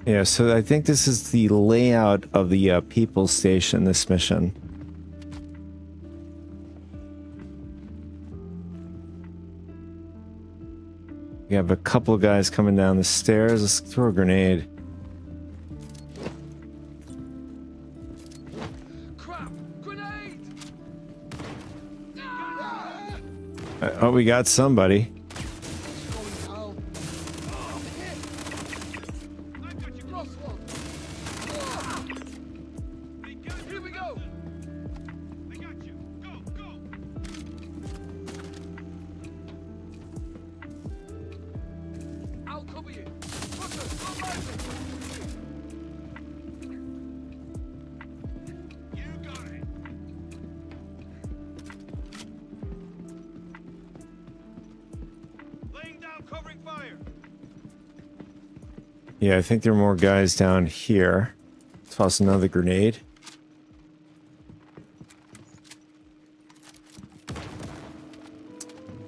Yeah, so I think this is the layout of the people station, this mission. We have a couple of guys coming down the stairs. Let's throw a grenade. Crap! Grenade! Oh, we got somebody. Here we go! I got you. Go, go! I'll cover you. Rucker, go live. You got it. Laying down covering fire. Yeah, I think there are more guys down here. Toss another grenade.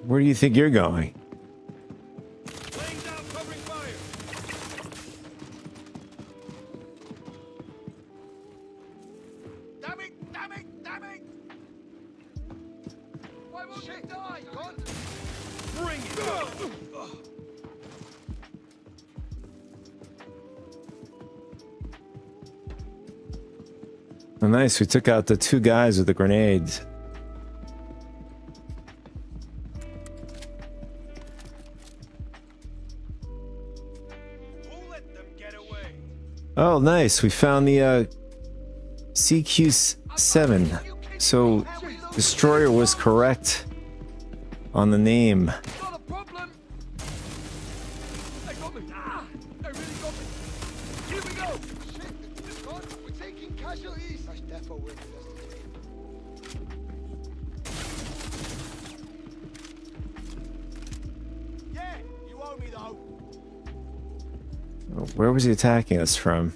Where do you think you're going? Laying down covering fire. Damn it! Damn it! Damn it! Why won't you die? God. Bring it! Oh, nice. We took out the two guys with the grenades. Who let them get away? Oh, nice. We found the CQ-7. So, Destroyer was correct on the name. Not a problem. They got me. Ah, they really got me. Here we go. Shit! God, we're taking casualties! That's defo we're investigating. Yeah, you owe me though. Where was he attacking us from?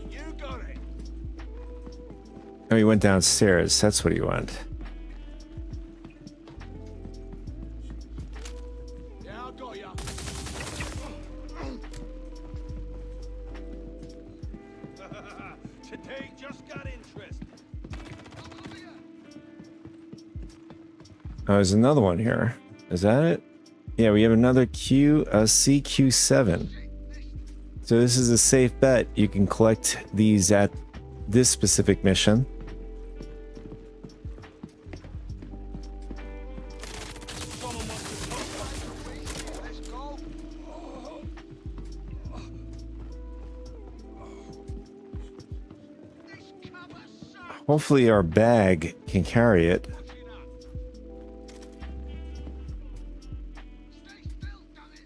You got it. Oh, he went downstairs. That's what he went. Yeah, I got ya. Today just got interesting. Oh, there's another one here. Is that it? Yeah, we have another CQ7. So this is a safe bet. You can collect these at this specific mission. Let's go. This cover sucks. Hopefully our bag can carry it. Stay still, damn it.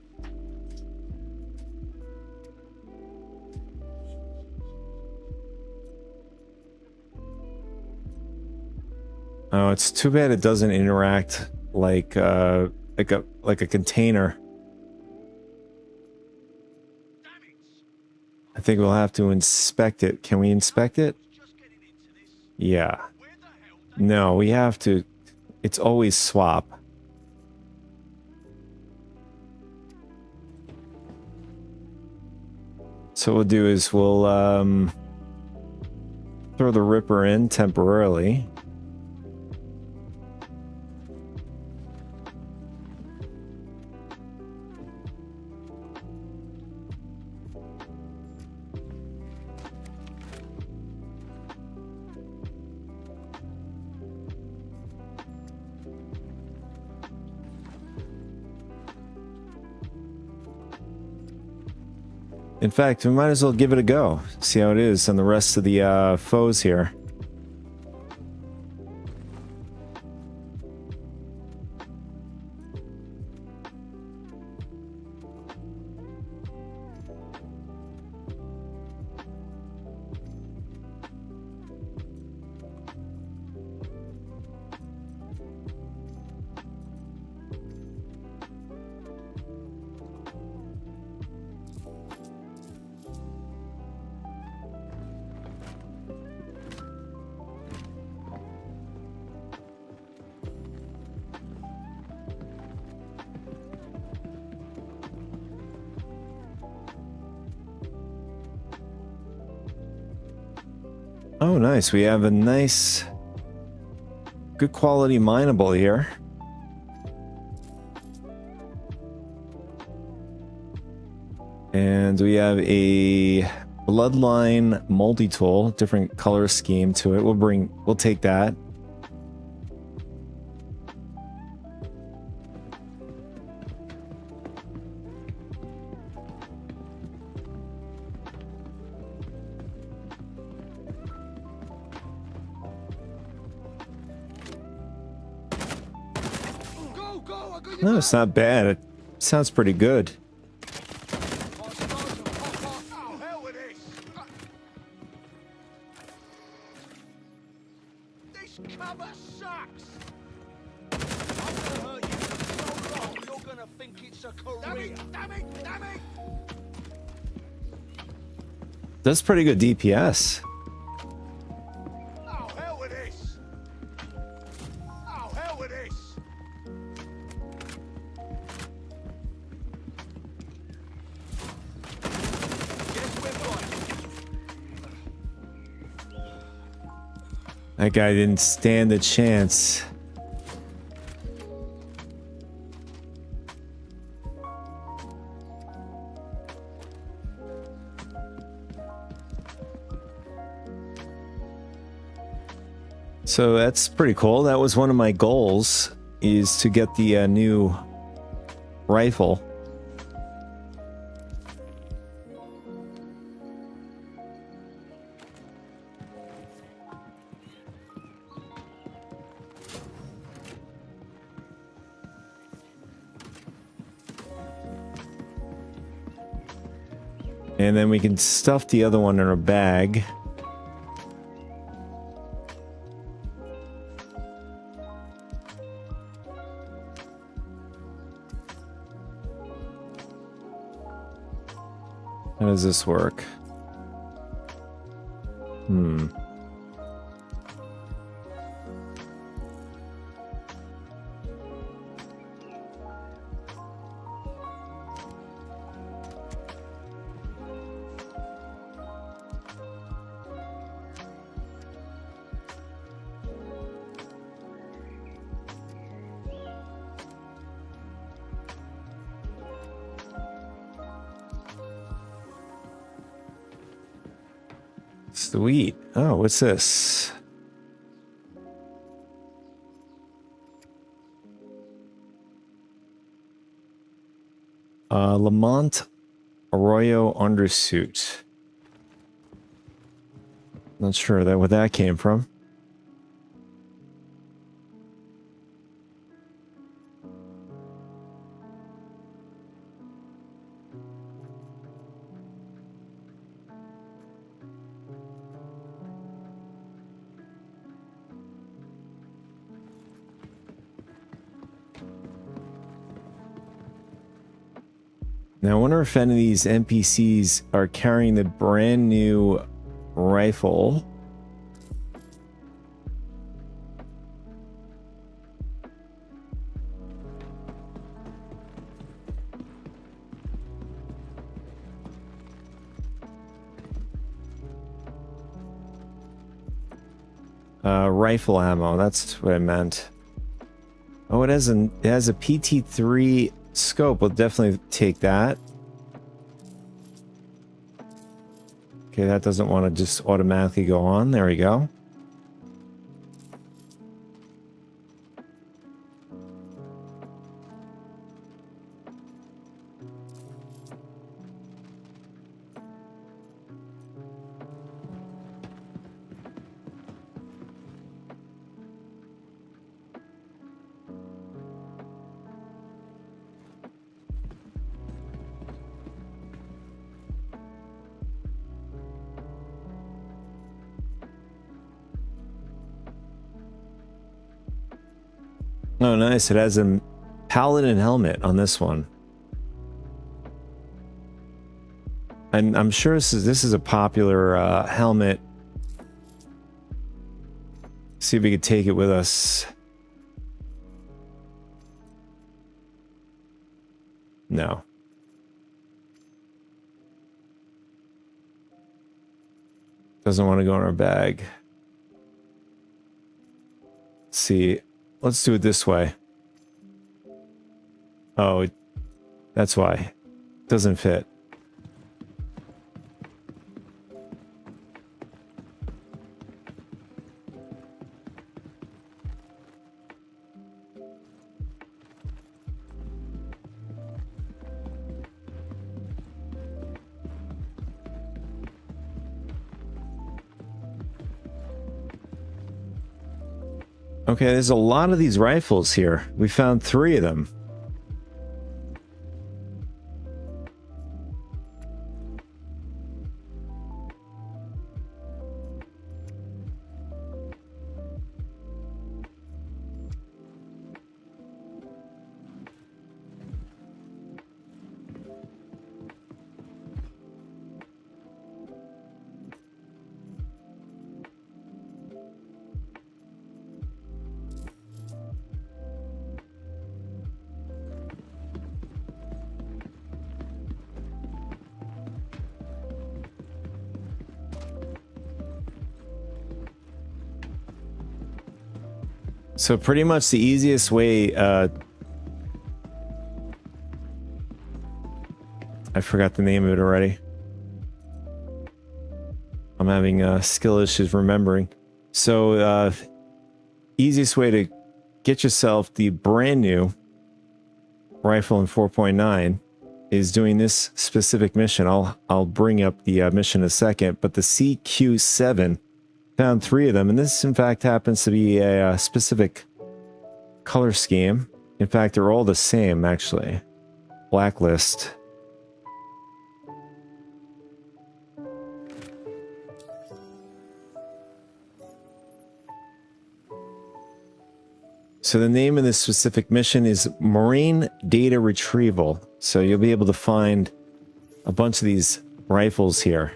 Oh, it's too bad it doesn't interact like a container. I think we'll have to inspect it. Can we inspect it? Yeah. No, we have to. It's always swap. So what we'll do is we'll throw the Ripper in temporarily. In fact, we might as well give it a go. See how it is on the rest of the foes here. Oh, nice. We have a nice, good quality mineable here. And we have a Bloodline multi-tool, different color scheme to it. We'll take that. Go, go, I got you. No, it's not bad. It sounds pretty good. Oh, hell with this. This cover sucks. I'm gonna hurt you for so long, you're gonna think it's a career. Damn it, damn it, damn it. That's pretty good DPS. Oh, hell with this. Oh, hell with this. Guess we're right. That guy didn't stand a chance. So that's pretty cool. That was one of my goals, is to get the new rifle. And then we can stuff the other one in our bag. How does this work? Sweet. Oh, what's this? Lamont Arroyo undersuit. Not sure that where that came from. Now, I wonder if any of these NPCs are carrying the brand new rifle. Rifle ammo, that's what I meant. Oh, it has a PT3 scope. We'll definitely take that. Okay, that doesn't want to just automatically go on. There we go. Oh, nice. It has a paladin helmet on this one. And I'm sure this is a popular helmet. See if we could take it with us. No. Doesn't want to go in our bag. Let's see. Let's do it this way. Oh, that's why. It doesn't fit. Okay, there's a lot of these rifles here. We found 3 of them. So pretty much the easiest way, I forgot the name of it already. I'm having skill issues remembering. So easiest way to get yourself the brand new rifle in 4.9 is doing this specific mission. I'll bring up the mission in a second, but the CQ7 found 3 of them, and this in fact happens to be a specific color scheme. In fact, they're all the same actually. Blacklist. So the name of this specific mission is Marine Data Retrieval. So you'll be able to find a bunch of these rifles here.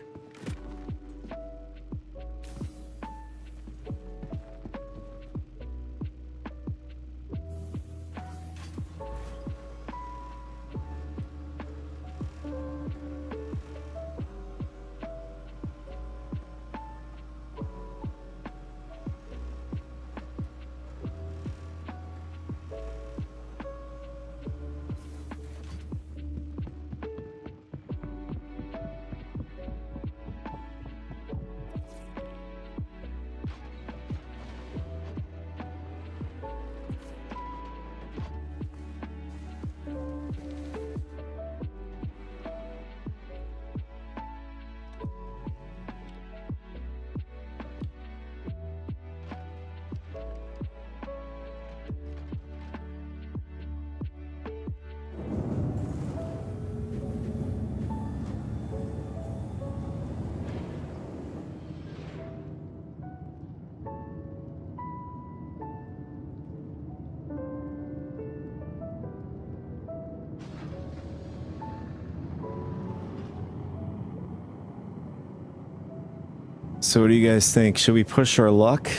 So what do you guys think? Should we push our luck?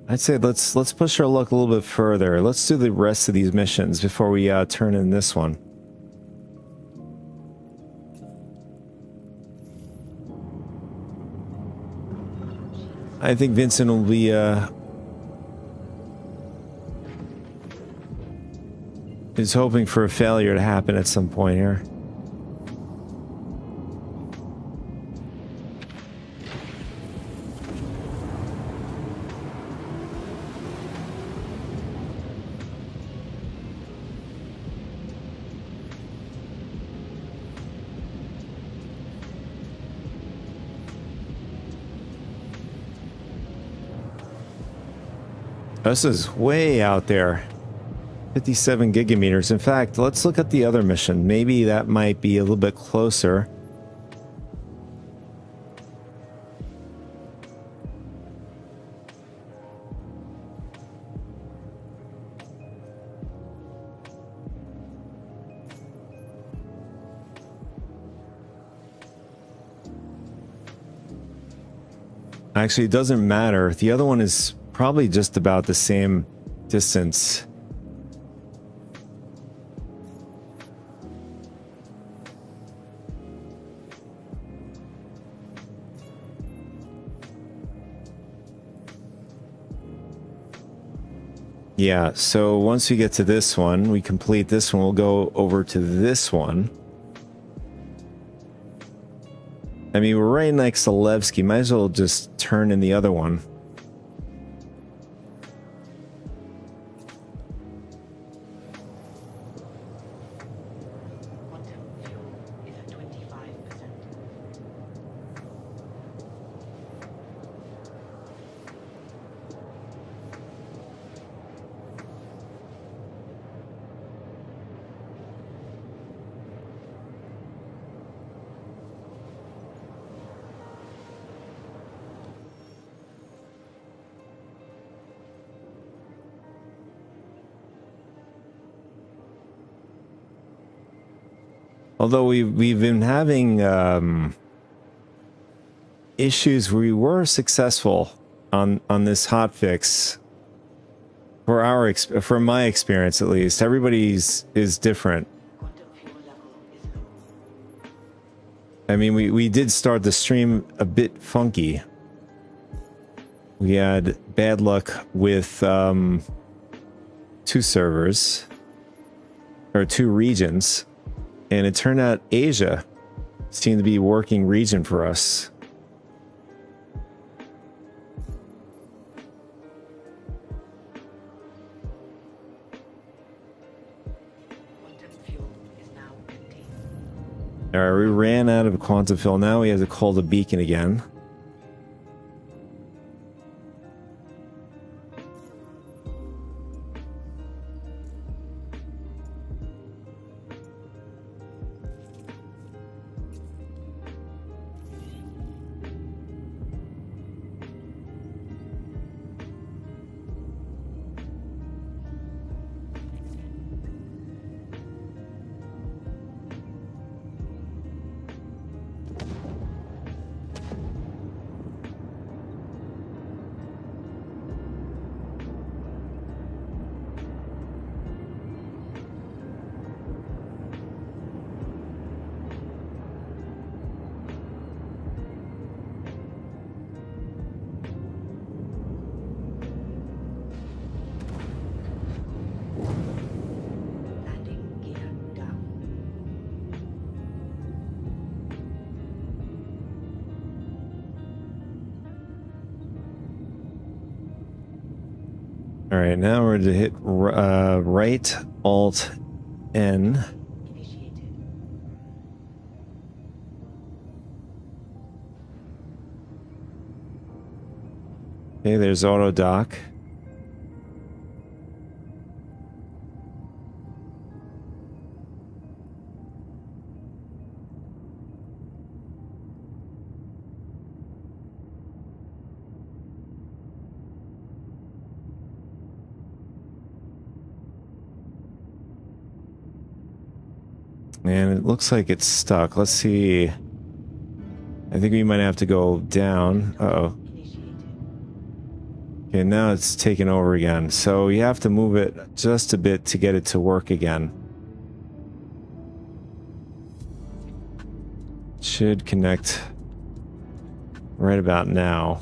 I'd say let's push our luck a little bit further. Let's do the rest of these missions before we turn in this one. I think Vincent will be is hoping for a failure to happen at some point here. This is way out there. 57 gigameters. In fact, let's look at the other mission. Maybe that might be a little bit closer. Actually, it doesn't matter. The other one is probably just about the same distance. Yeah, so once we get to this one, we complete this one, we'll go over to this one. I mean, we're right next to Levski. Might as well just turn in the other one. Although we've been having issues, we were successful on this hotfix. For my experience, at least, everybody's is different. I mean, we did start the stream a bit funky. We had bad luck with 2 servers or 2 regions. And it turned out Asia seemed to be a working region for us. Alright, we ran out of quantum fuel. Now we have to call the beacon again. All right, now we're to hit right Alt N. Okay, there's auto dock. And it looks like it's stuck. Let's see. I think we might have to go down. Uh-oh. Okay, now it's taken over again. So you have to move it just a bit to get it to work again. Should connect right about now.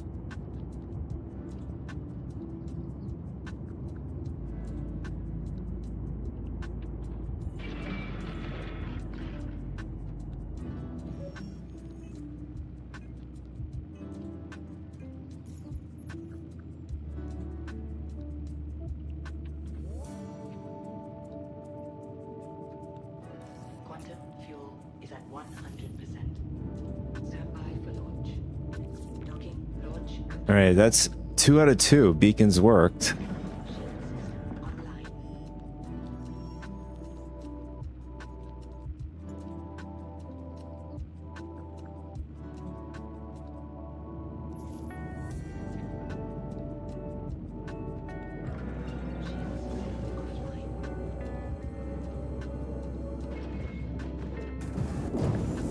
Quantum fuel is at 100%. Stand by for launch. Docking, launch, All right, that's 2 out of 2. Beacons worked. online.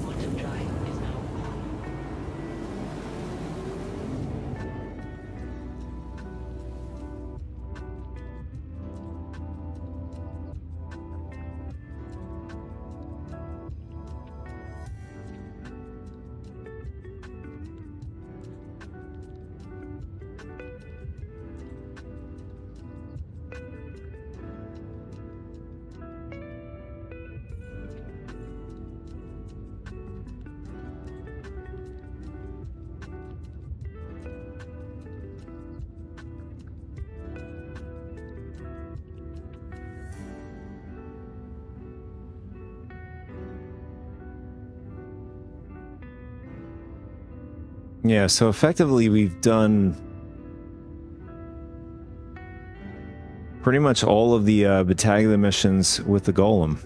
Quantum drive is now on. Yeah, so effectively we've done pretty much all of the battalion missions with the golem.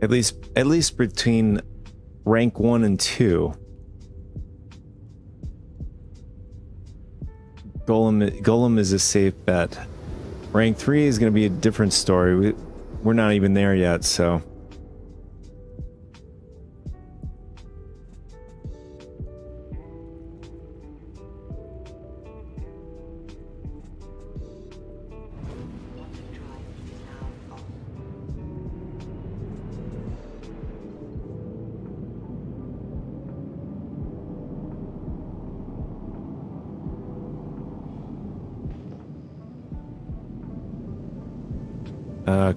At least between rank 1 and 2. Golem is a safe bet. Rank 3 is going to be a different story. We're not even there yet, so... Quantum drive is now on.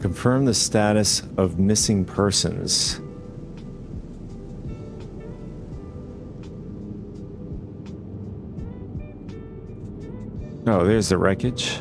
Confirm the status of missing persons. Oh, there's the wreckage.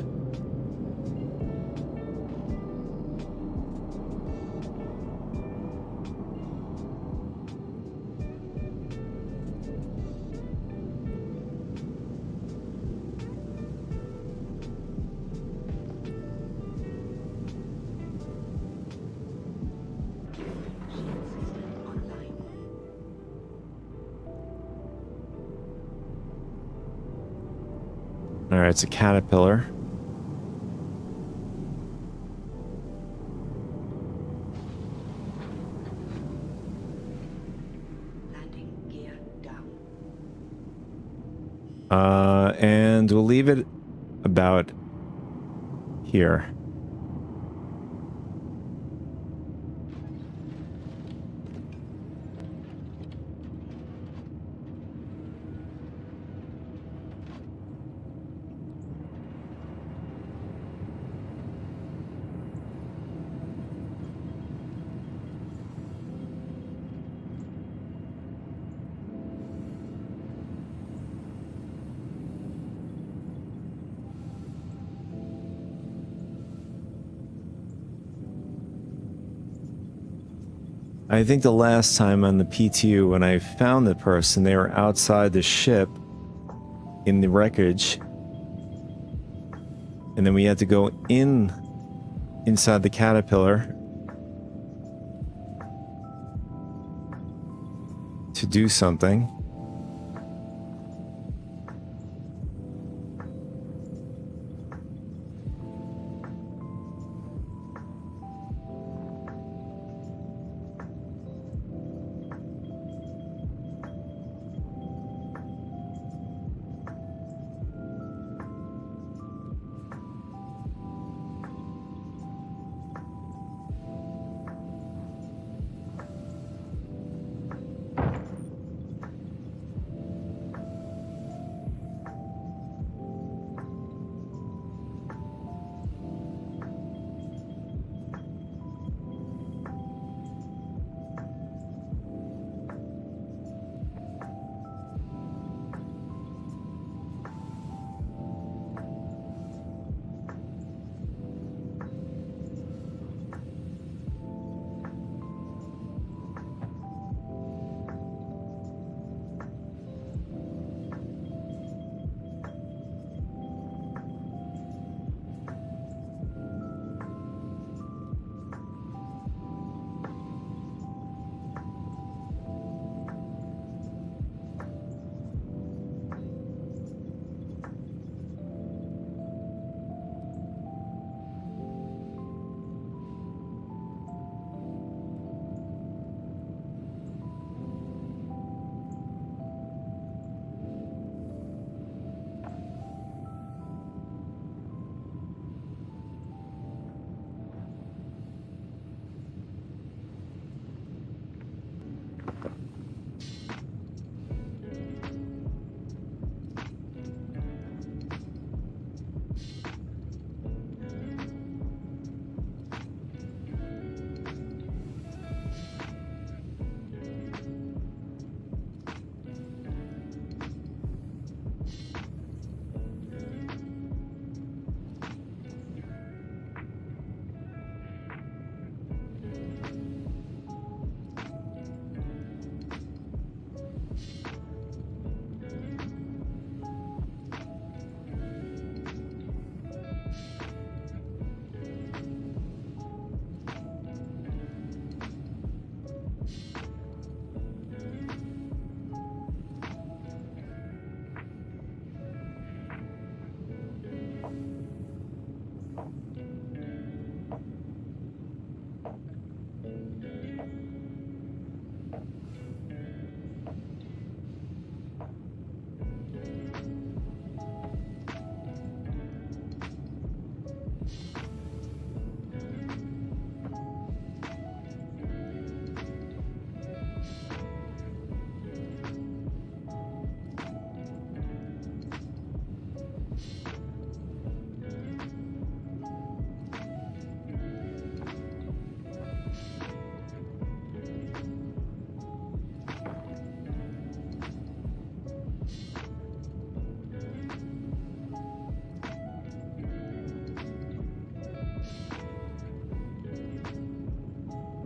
Alright, it's a caterpillar. Landing gear down. And we'll leave it about here. I think the last time on the PTU when I found the person, they were outside the ship in the wreckage. And then we had to go inside the caterpillar to do something.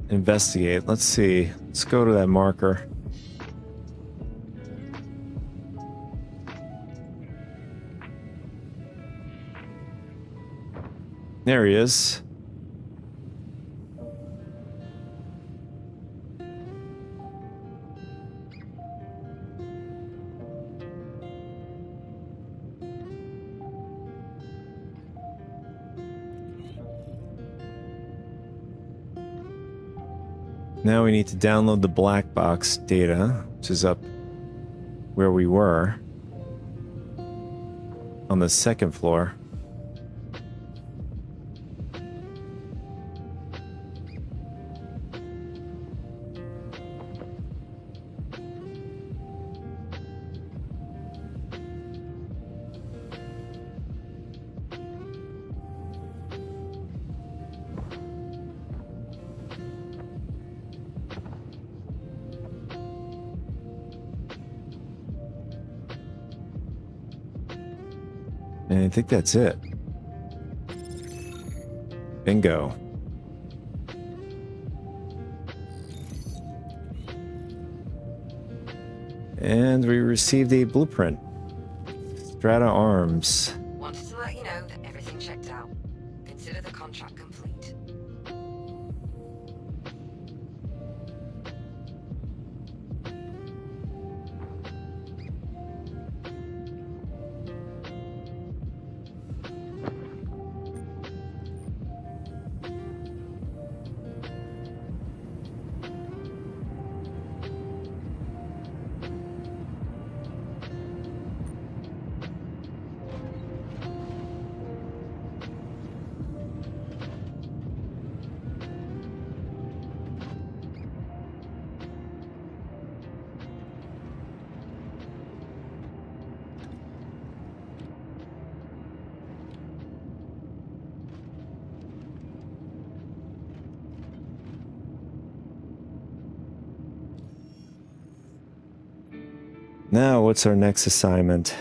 Investigate. Let's see. Let's go to that marker. There he is. Now we need to download the black box data, which is up where we were on the second floor. And I think that's it. Bingo. And we received a blueprint. Strata Arms. Wanted to let you know that everything checked out. Consider the contract complete. Now, what's our next assignment?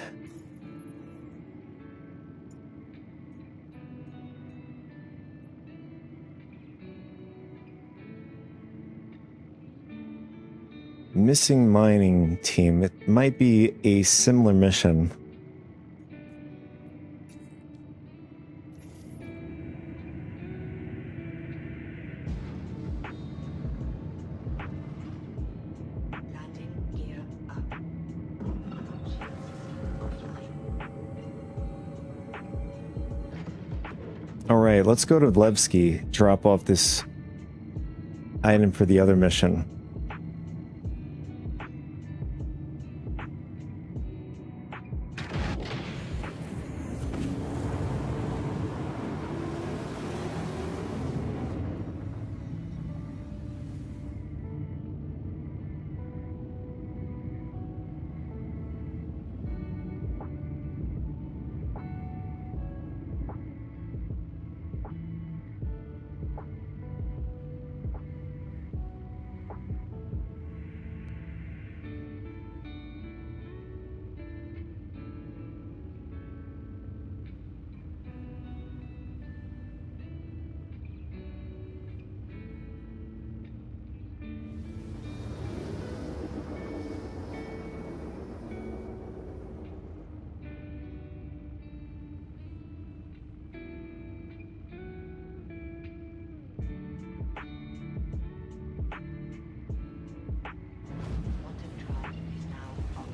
Missing mining team. It might be a similar mission. Landing gear up. All right, let's go to Levski, drop off this item for the other mission. Quantum drive is now on.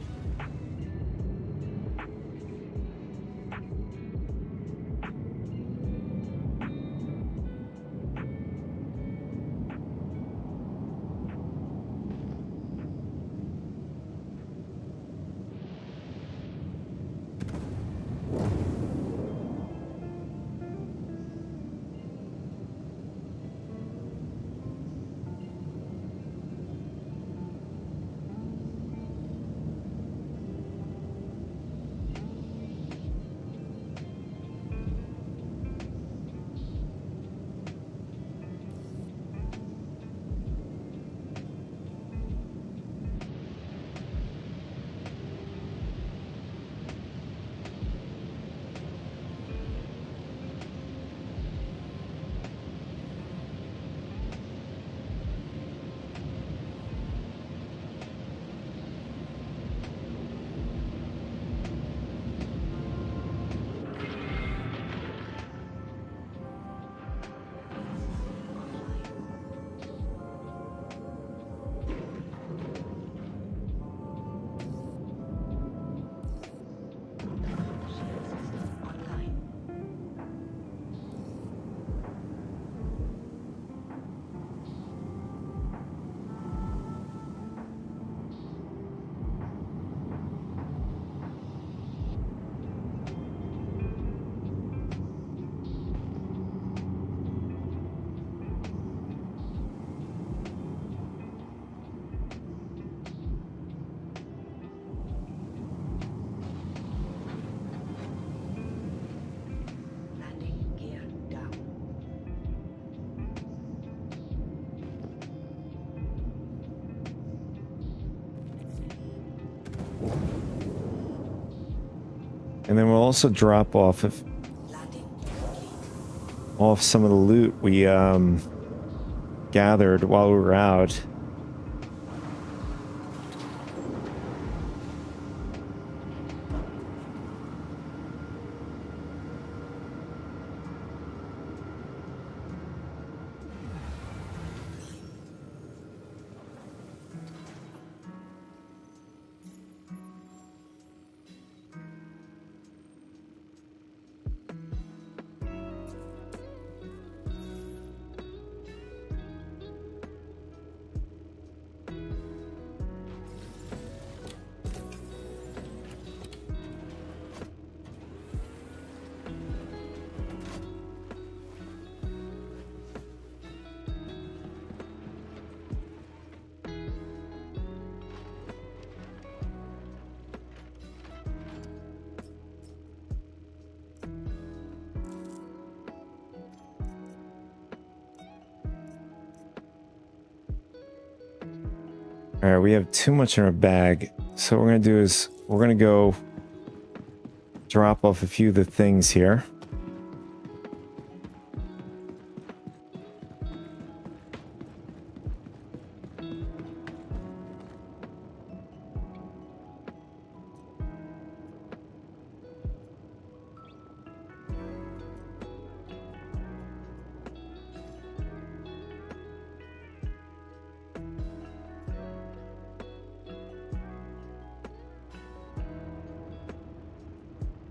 Online. Landing gear down. And then we'll also drop off Landing some of the loot we gathered while we were out. All right, we have too much in our bag. So what we're going to do is we're going to go drop off a few of the things here.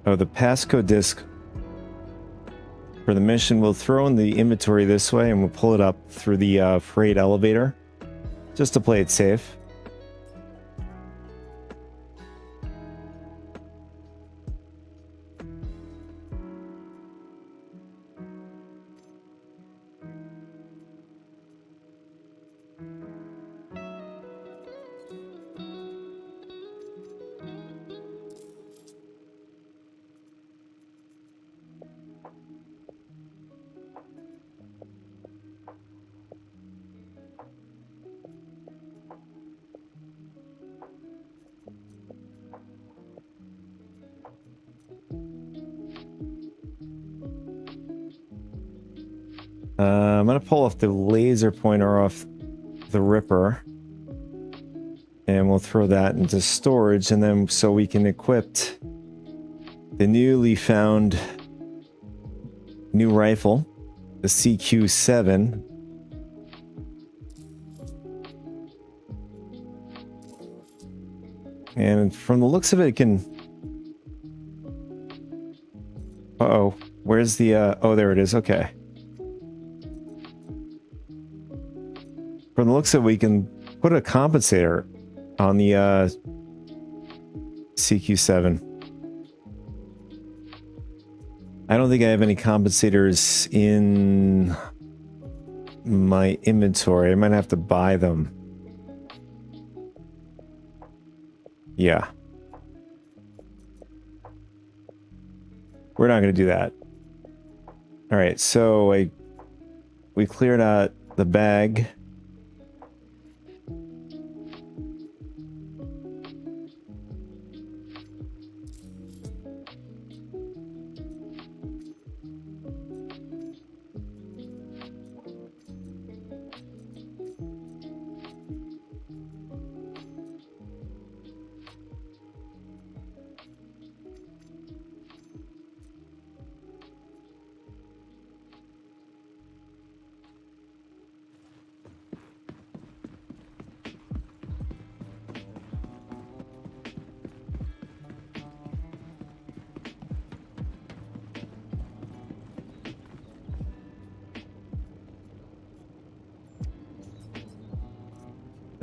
Oh, the passcode disc for the mission, we'll throw in the inventory this way and we'll pull it up through the freight elevator just to play it safe. I'm going to pull off the laser pointer off the Ripper. And we'll throw that into storage. And then so we can equip the newly found new rifle, the CQ7. And from the looks of it, it can... Uh-oh. Where's the... Oh, there it is. Okay. From the looks of it, we can put a compensator on the CQ7. I don't think I have any compensators in my inventory. I might have to buy them. Yeah. We're not going to do that. All right, so we cleared out the bag.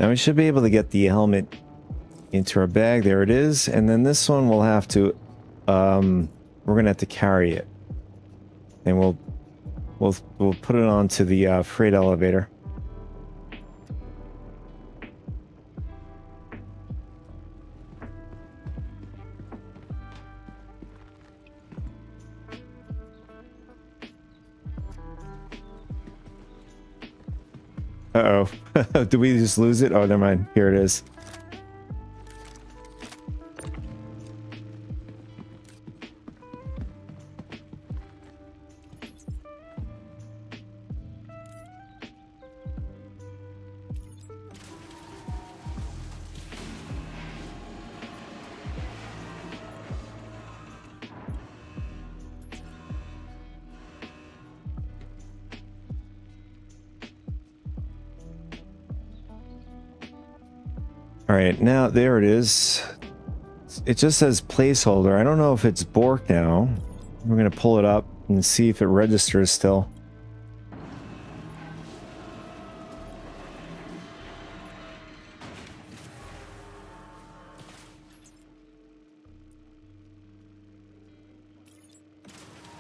Now we should be able to get the helmet into our bag. There it is. And then this one we'll have to, we're going to have to carry it. And we'll put it onto the freight elevator. Uh-oh. Did we just lose it? Oh, never mind. Here it is. All right, now there it is. It just says placeholder. I don't know if it's Bork now. We're going to pull it up and see if it registers still.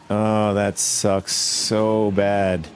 Oh, that sucks so bad.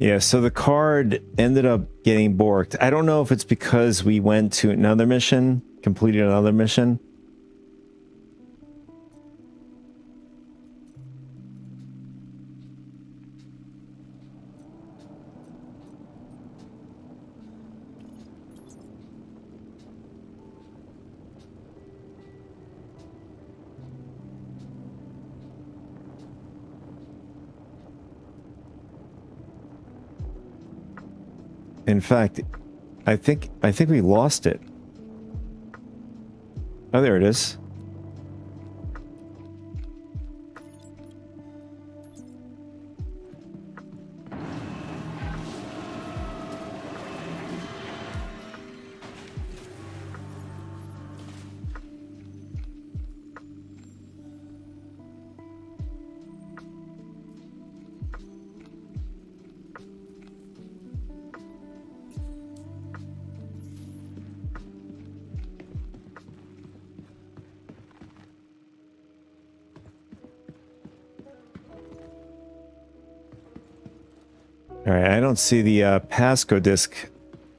Yeah, so the card ended up getting borked. I don't know if it's because we went to another mission, completed another mission. In fact, I think we lost it. Oh, there it is. All right, I don't see the Pasco disc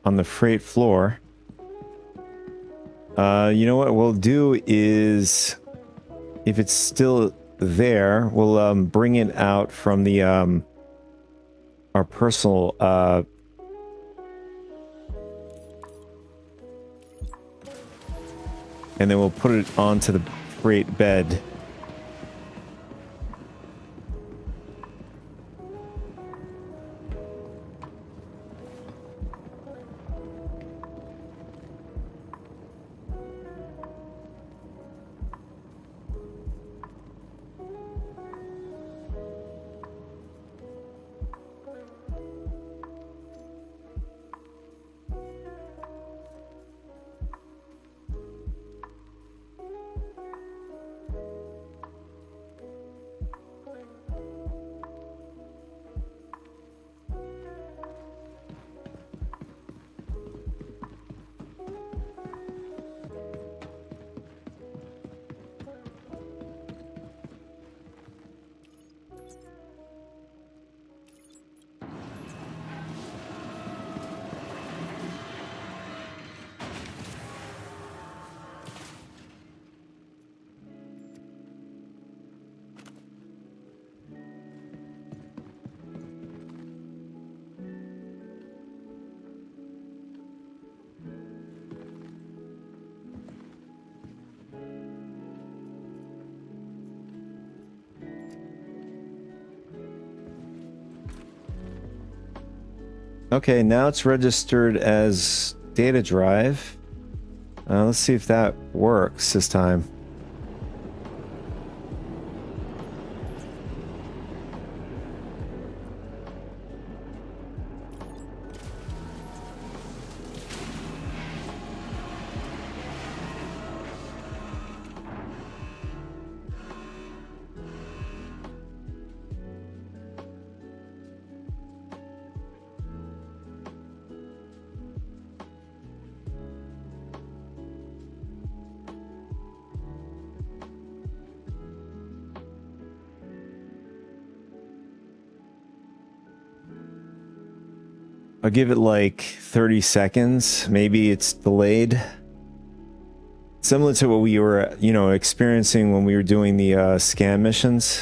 on the freight floor. You know what we'll do is, if it's still there, we'll bring it out from the our personal and then we'll put it onto the freight bed. Okay, now it's registered as data drive. Let's see if that works this time. I'll give it like 30 seconds. Maybe it's delayed. Similar to what we were, you know, experiencing when we were doing the scam missions.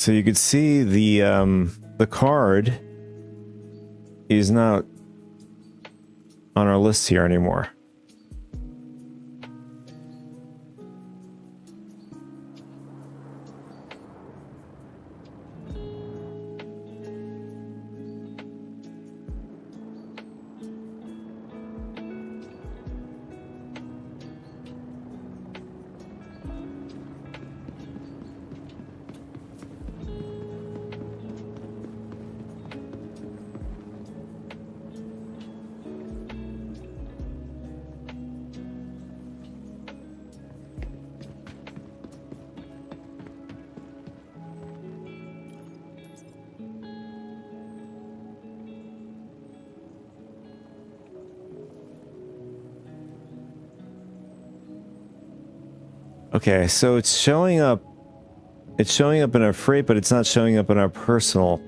So you could see the card is not on our list here anymore. Okay, so it's showing up in our freight, but it's not showing up in our personal.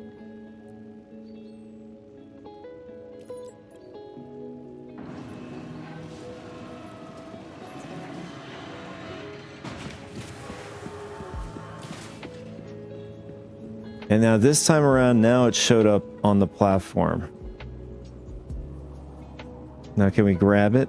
And now this time around, now it showed up on the platform. Now can we grab it?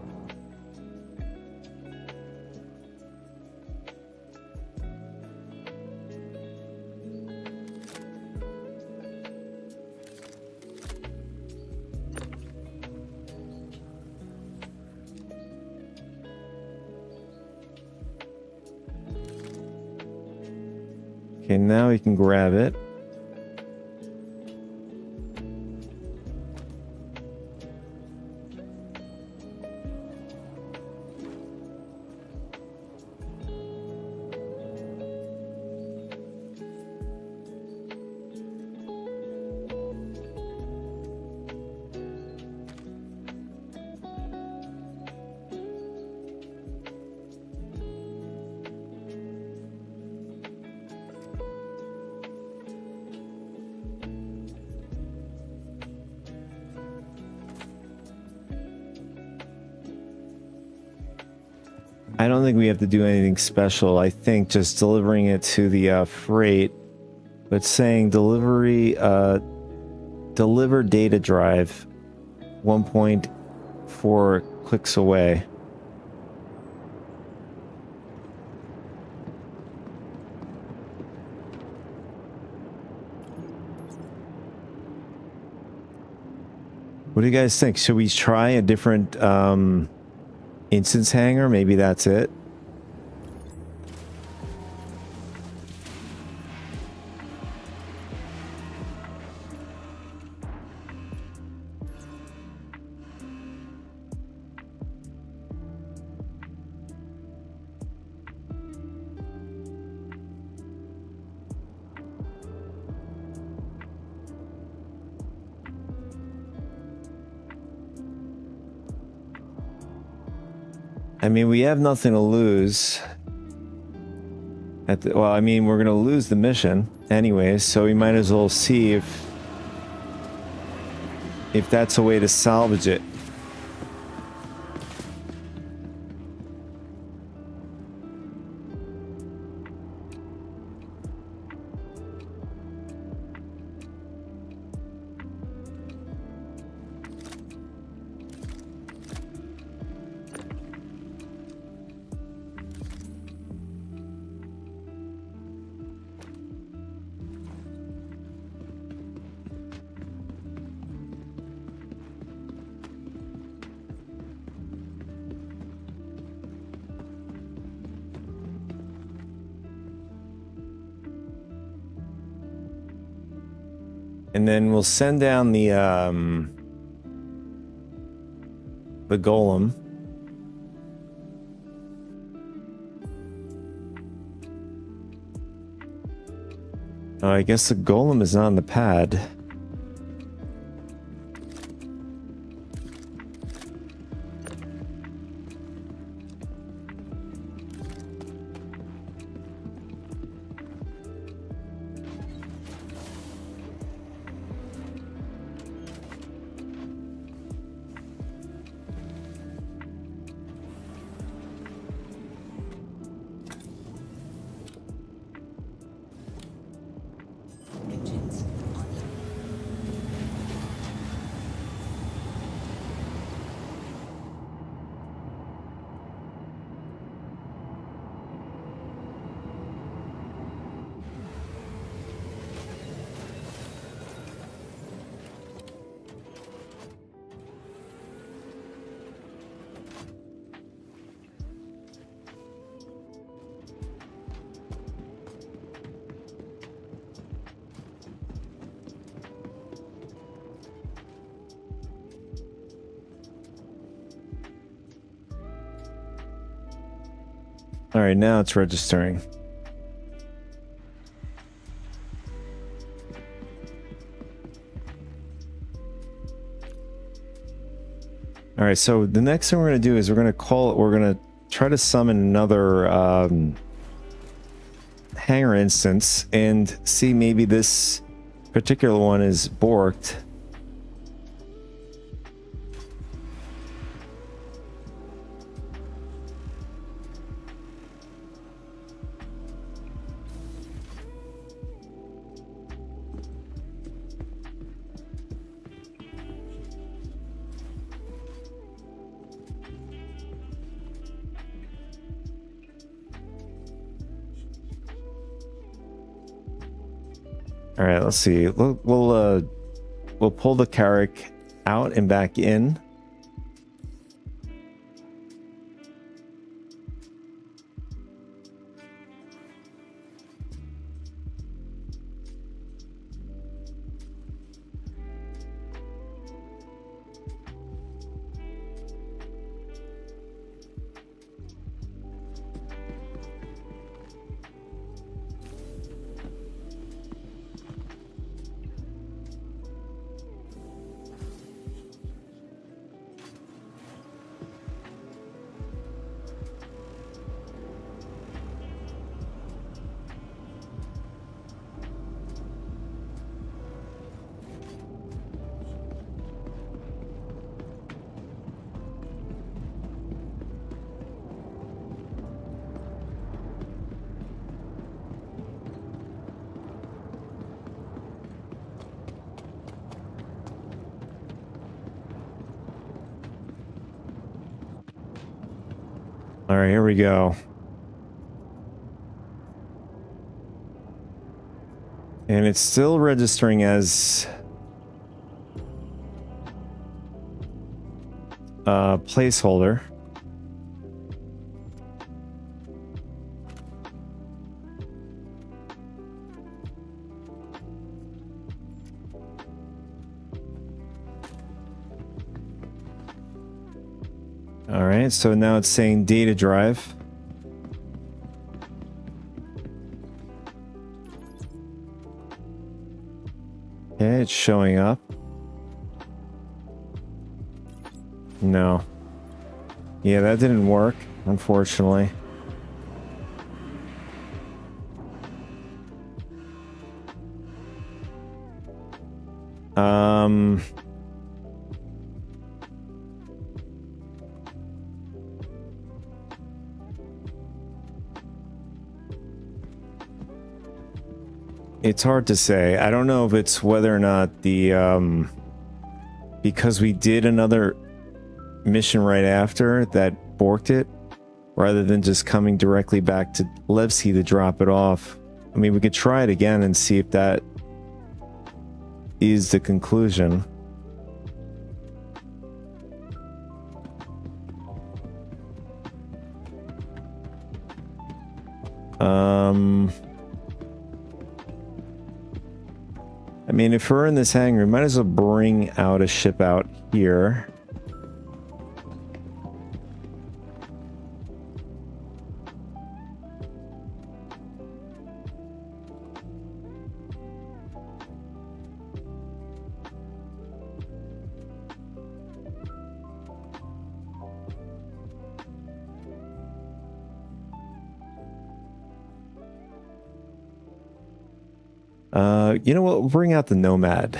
Okay, now we can grab it. I don't think we have to do anything special. I think just delivering it to the freight, but saying delivery, deliver data drive 1.4 clicks away. What do you guys think? Should we try a different instance hanger? Maybe that's it. I mean, we have nothing to lose. Well, I mean, we're going to lose the mission anyways, so we might as well see if that's a way to salvage it. And then we'll send down the golem. Oh, I guess the golem is on the pad. All right, now it's registering. All right, so the next thing we're going to do is we're going to try to summon another hangar instance and see maybe this particular one is borked. All right, let's see. We'll pull the Carrack out and back in. All right, here we go. And it's still registering as a placeholder. All right, so now it's saying data drive. Okay, it's showing up. No. Yeah, that didn't work, unfortunately. It's hard to say. I don't know if it's whether or not the because we did another mission right after that borked it, rather than just coming directly back to Levski to drop it off. I mean, we could try it again and see if that is the conclusion. I mean, if we're in this hangar, we might as well bring out a ship out here. You know what? We'll bring out the Nomad.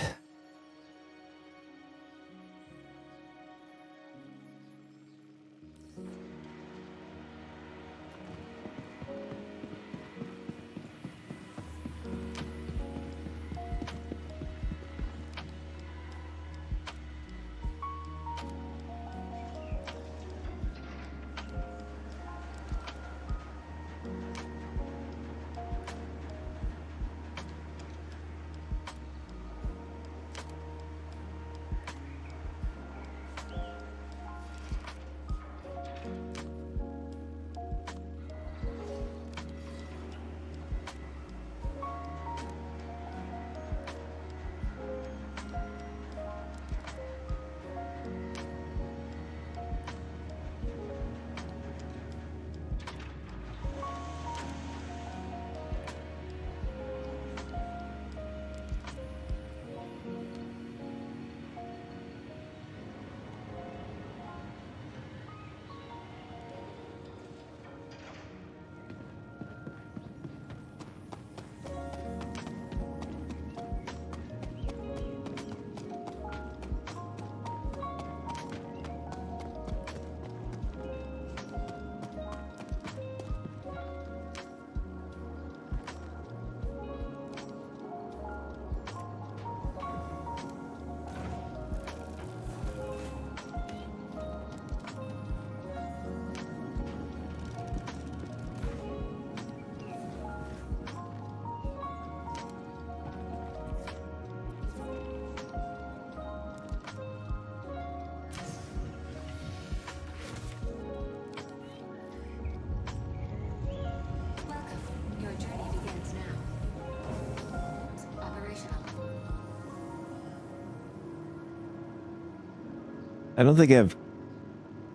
I don't think I have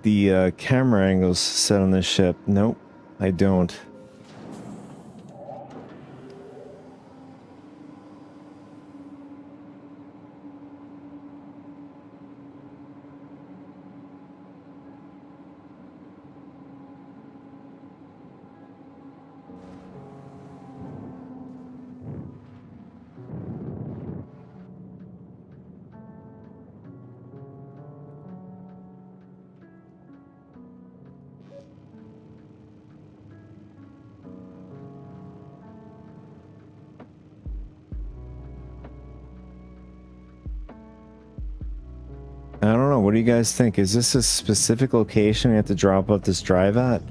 the camera angles set on this ship. Nope, I don't. I don't know. What do you guys think? Is this a specific location we have to drop off this drive at?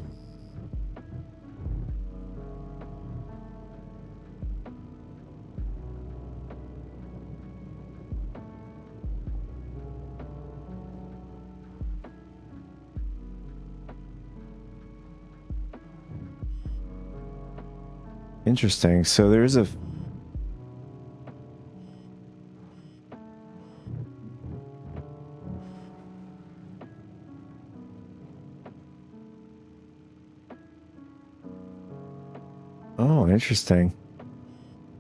Interesting. So there's a... Oh, interesting.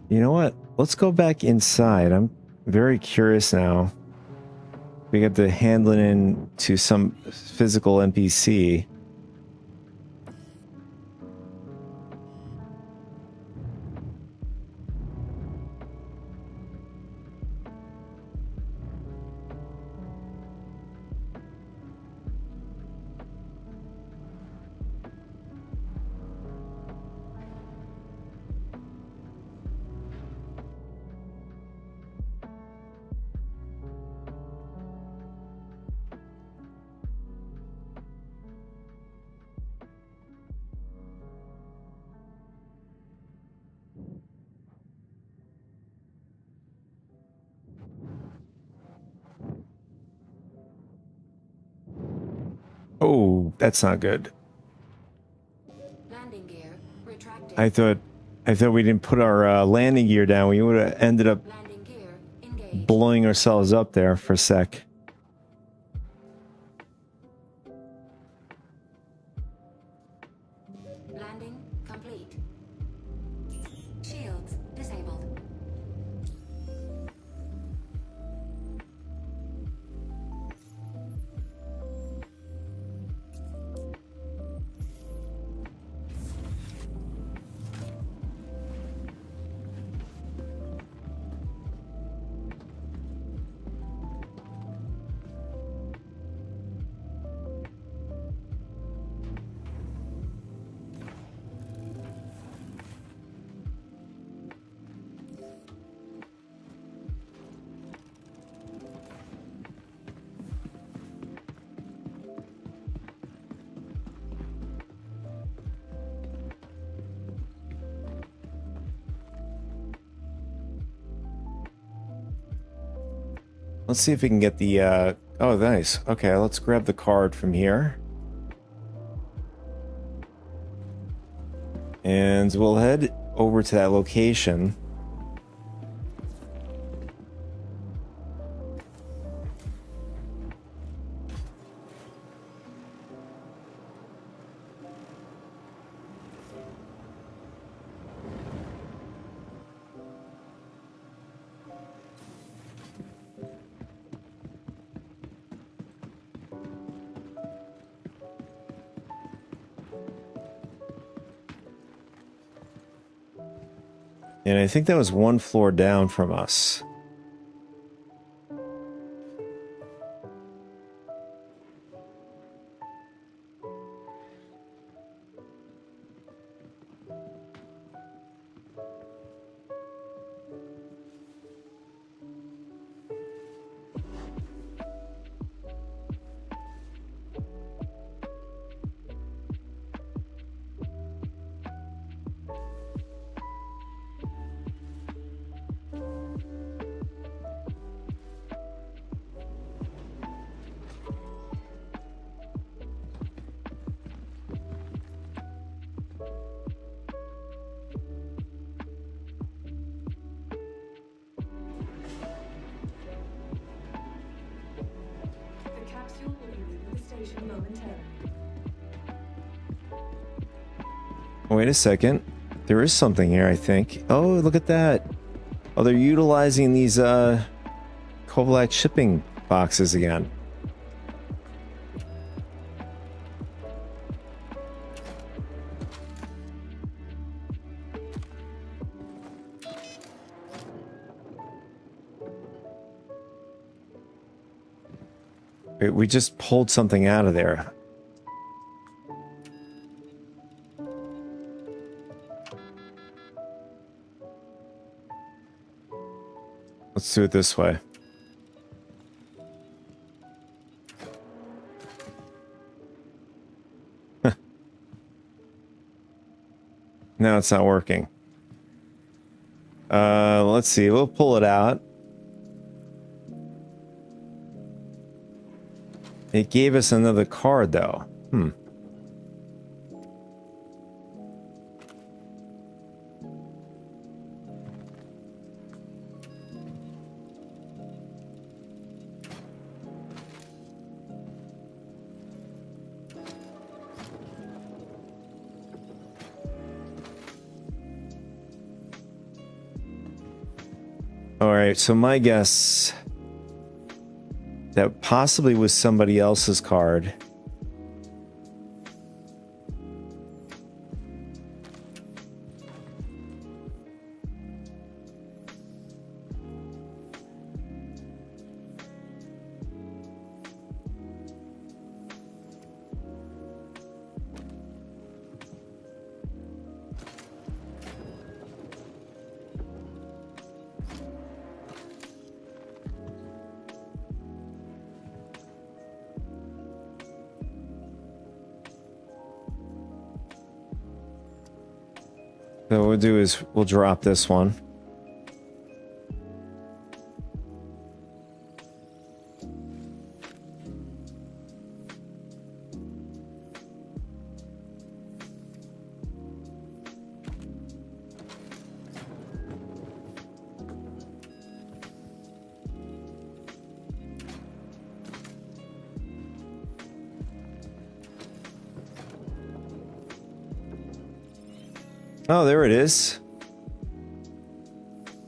You know what? Let's go back inside. I'm very curious now. We got to handle it into some physical NPC. Oh, that's not good. Landing gear retracting. I thought we didn't put our landing gear down. We would have ended up Landing gear engaged. blowing ourselves up there for a sec. Landing complete. Shields disabled. Let's see if we can get the, oh, nice. Okay, let's grab the card from here. And we'll head over to that location. And I think that was one floor down from us. location momentarily. Wait a second. There is something here, I think. Oh, look at that. Oh, they're utilizing these Kovalak shipping boxes again. Wait, we just pulled something out of there. Let's do it this way. Now it's not working. Let's see. We'll pull it out. It gave us another card, though. All right, so my guess that possibly was somebody else's card. So what we'll do is we'll drop this one. Oh, there it is.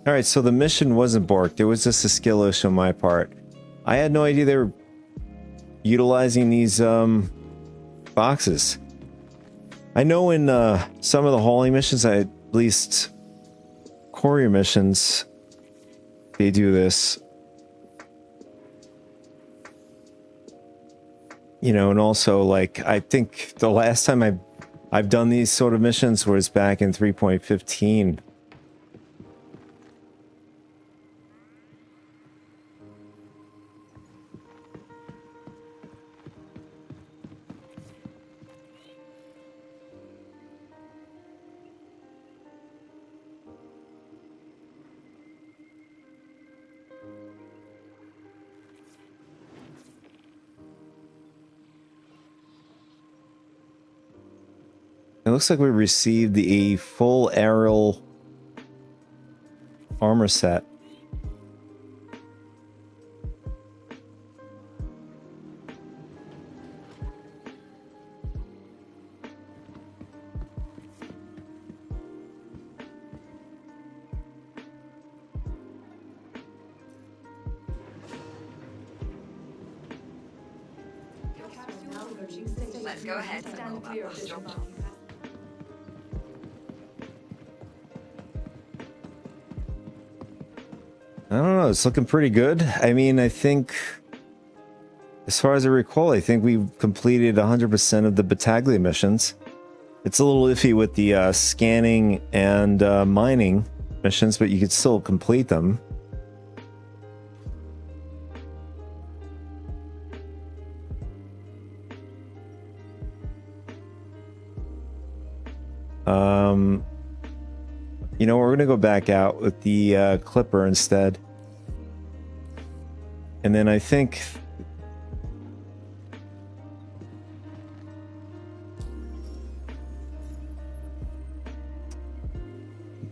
All right, so the mission wasn't borked. It was just a skill issue on my part. I had no idea they were utilizing these boxes. I know in some of the hauling missions, at least courier missions, they do this. You know, and also, like, I think the last time I've done these sort of missions was back in 3.15. It looks like we received a full aerial armor set. Let's go ahead and call that last job done. I don't know, it's looking pretty good. I mean, I think, as far as I recall, I think we've completed 100% of the Battaglia missions. It's a little iffy with the scanning and mining missions, but you could still complete them. You know, we're going to go back out with the Clipper instead. And then I think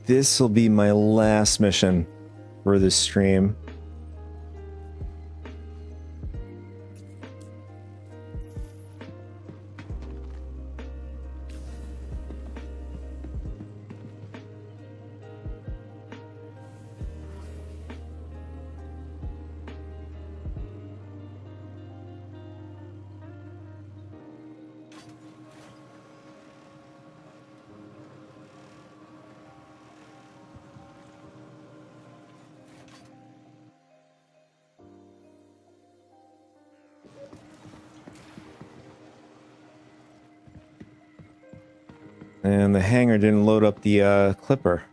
this will be my last mission for this stream. And the hangar didn't load up the clipper.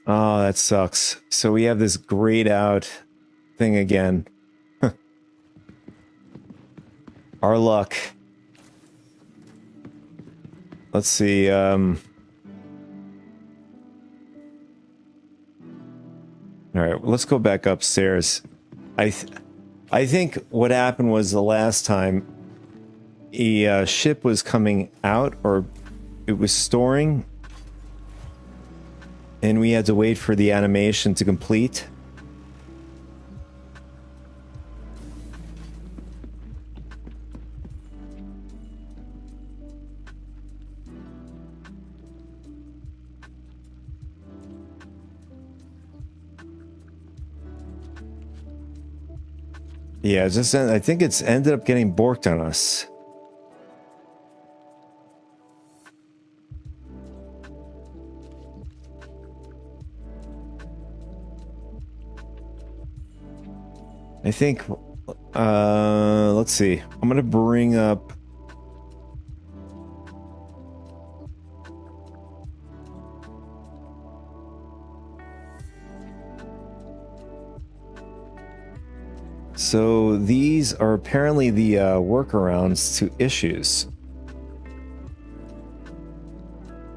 Oh, that sucks. So we have this grayed out thing again. Our luck. Let's see, Alright, let's go back upstairs. I think what happened was the last time a ship was coming out, or it was storing, and we had to wait for the animation to complete. Yeah, just I think it's ended up getting borked on us. I think, let's see. I'm gonna bring up... So these are apparently the workarounds to issues.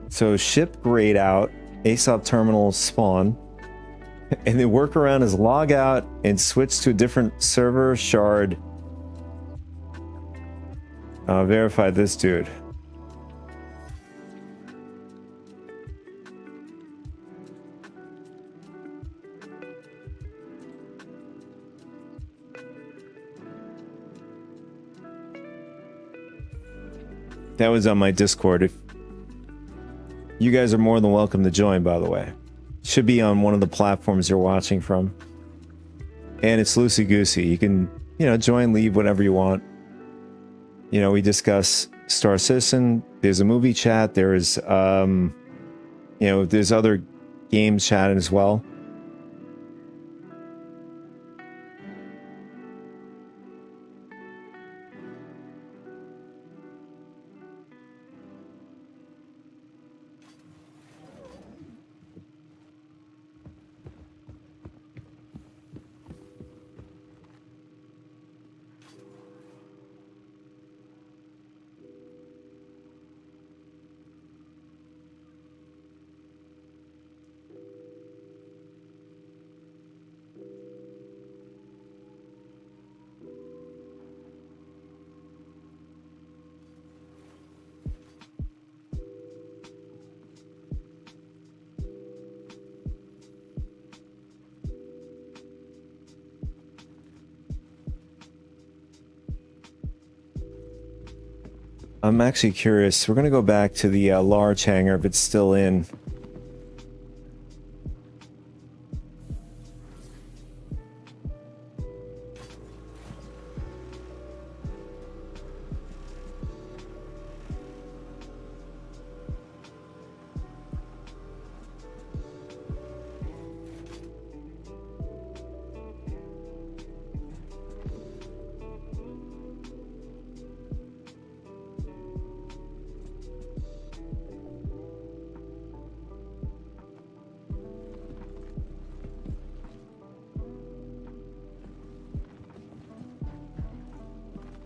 So ship grayed out, ASOP terminal spawn, and the workaround is log out and switch to a different server shard. Verify this dude. That was on my Discord. If you guys are more than welcome to join, by the way. Should be on one of the platforms you're watching from. And it's loosey-goosey. You can, you know, join, leave, whatever you want. You know, we discuss Star Citizen. There's a movie chat. There's, you know, there's other games chat as well. I'm actually curious. We're going to go back to the large hangar if it's still in.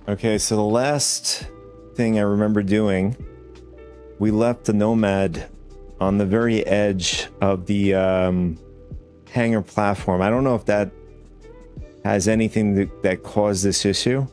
Okay, so the last thing I remember doing, we left the Nomad on the very edge of the hangar platform. I don't know if that has anything that caused this issue.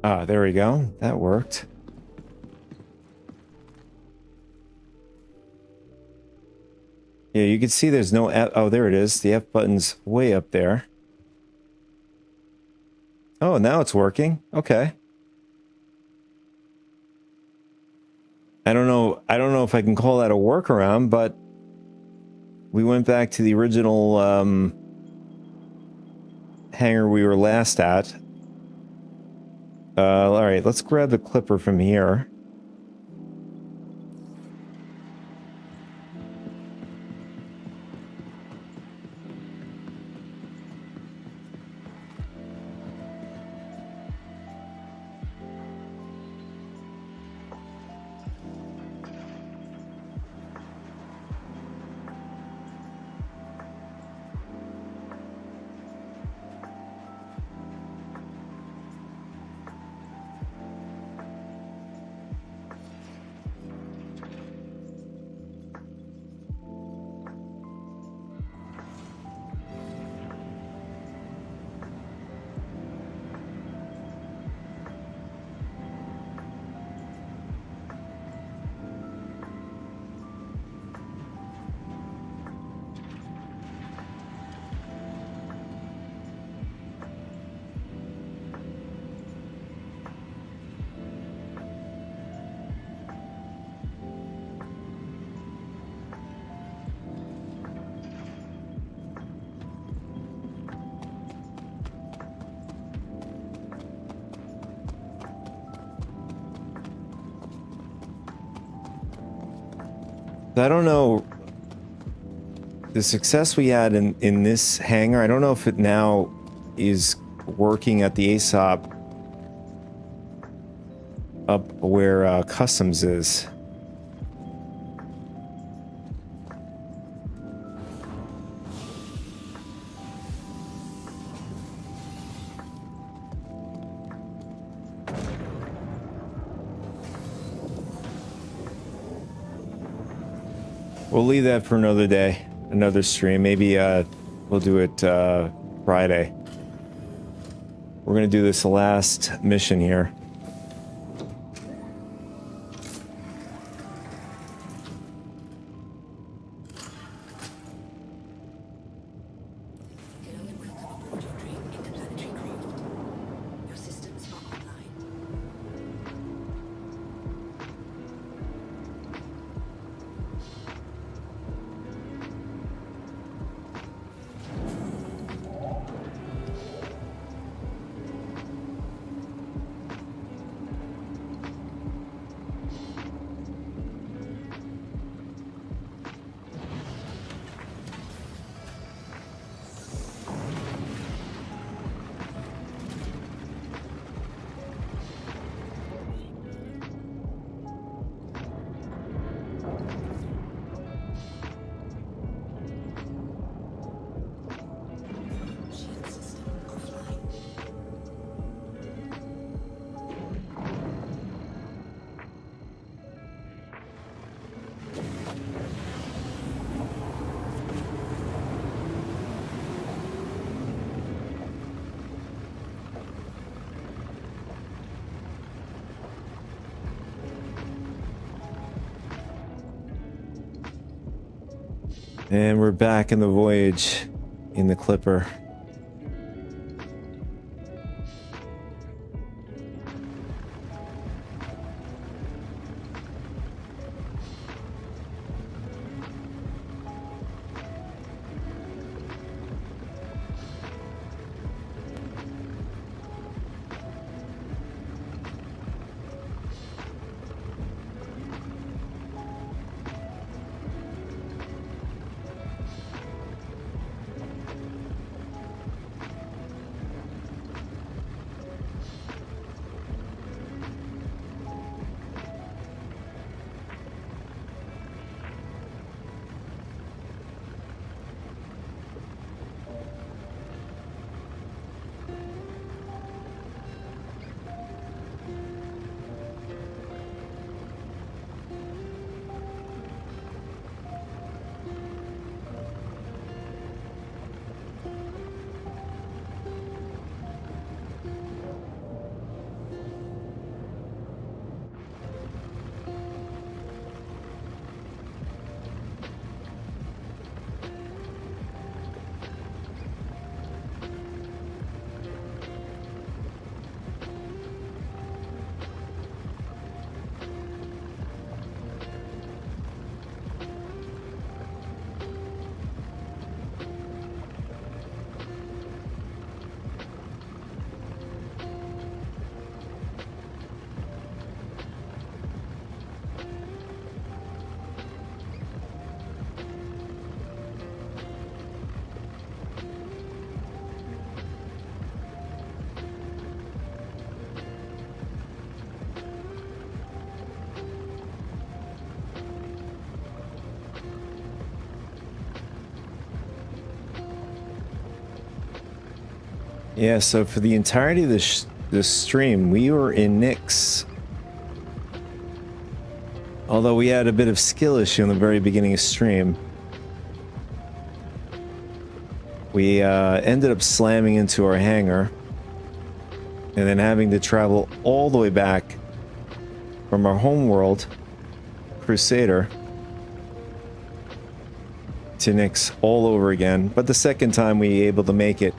Ah, there we go. That worked. Yeah, you can see there's no F. Oh, there it is. The F button's way up there. Oh, now it's working. Okay. I don't know if I can call that a workaround, but we went back to the original hangar we were last at. All right, let's grab the clipper from here. I don't know the success we had in this hangar. I don't know if it now is working at the ASOP up where customs is. We'll leave that for another day, another stream. Maybe we'll do it Friday. We're gonna do this last mission here. Hello and welcome aboard your dream interplanetary craft. Your systems are online. Shield system offline. And we're back in the voyage in the Clipper. Yeah, so for the entirety of this stream, we were in Nyx. Although we had a bit of skill issue in the very beginning of stream. We ended up slamming into our hangar. And then having to travel all the way back from our home world, Crusader, to Nyx all over again. But the second time we were able to make it.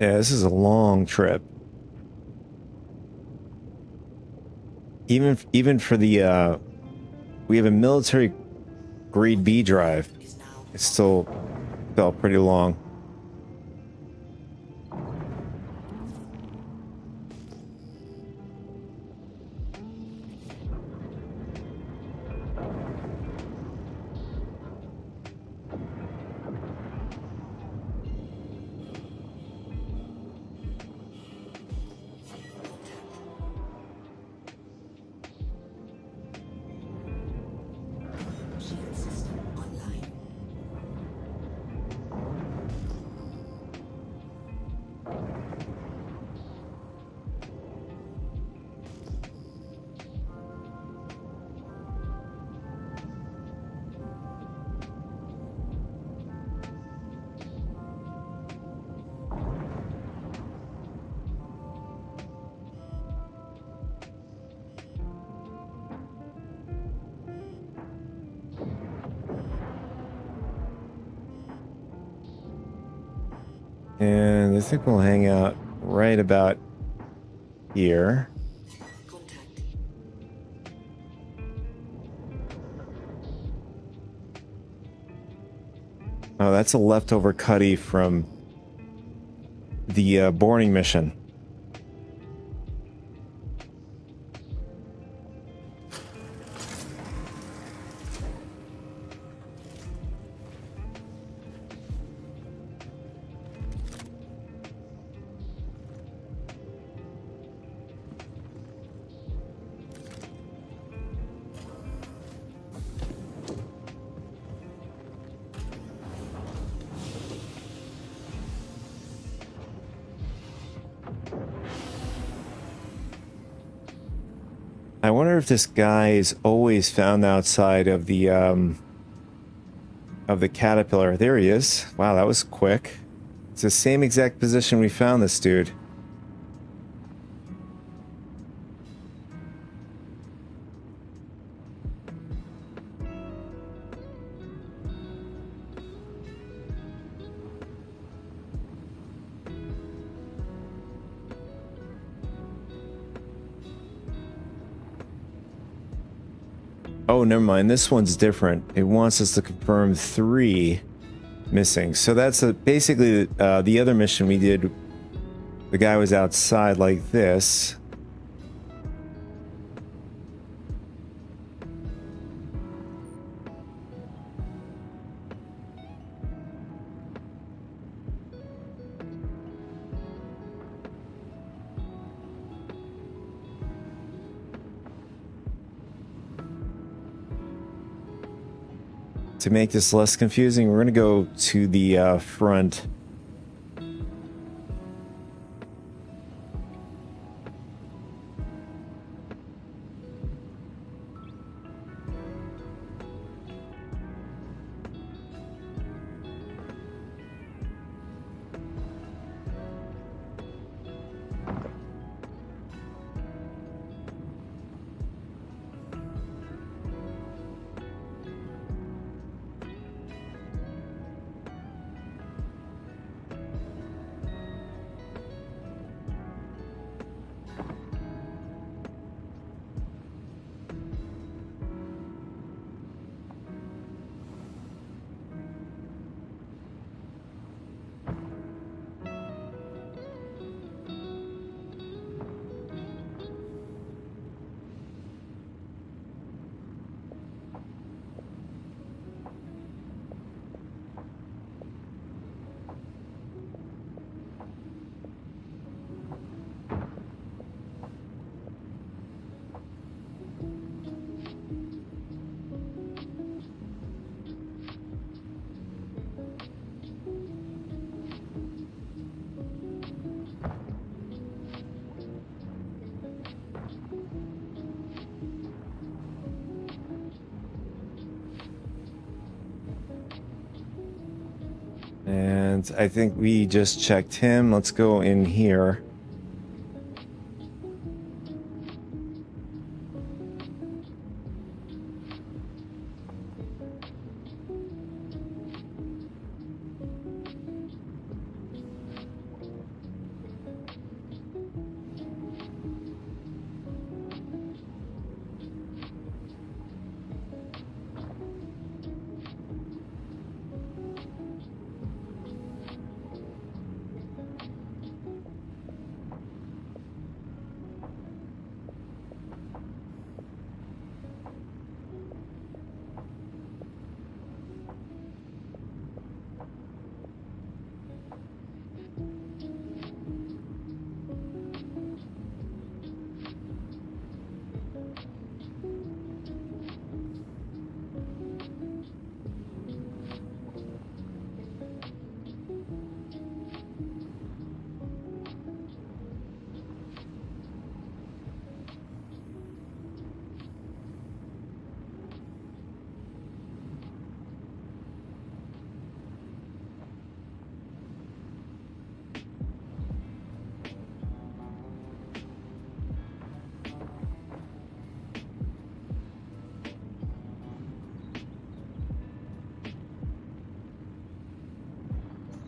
Yeah, this is a long trip. Even for the we have a military grade B drive. It still felt pretty long. Shield system online. And I think we'll hang out right about here. Contact. Oh, that's a leftover cutty from the boarding mission. I wonder if this guy is always found outside of the caterpillar. There he is. Wow, that was quick. It's the same exact position we found this dude. Oh, never mind. This one's different. It wants us to confirm 3 missing. So that's basically the other mission we did. The guy was outside like this. To make this less confusing, we're going to go to the front. And I think we just checked him. Let's go in here.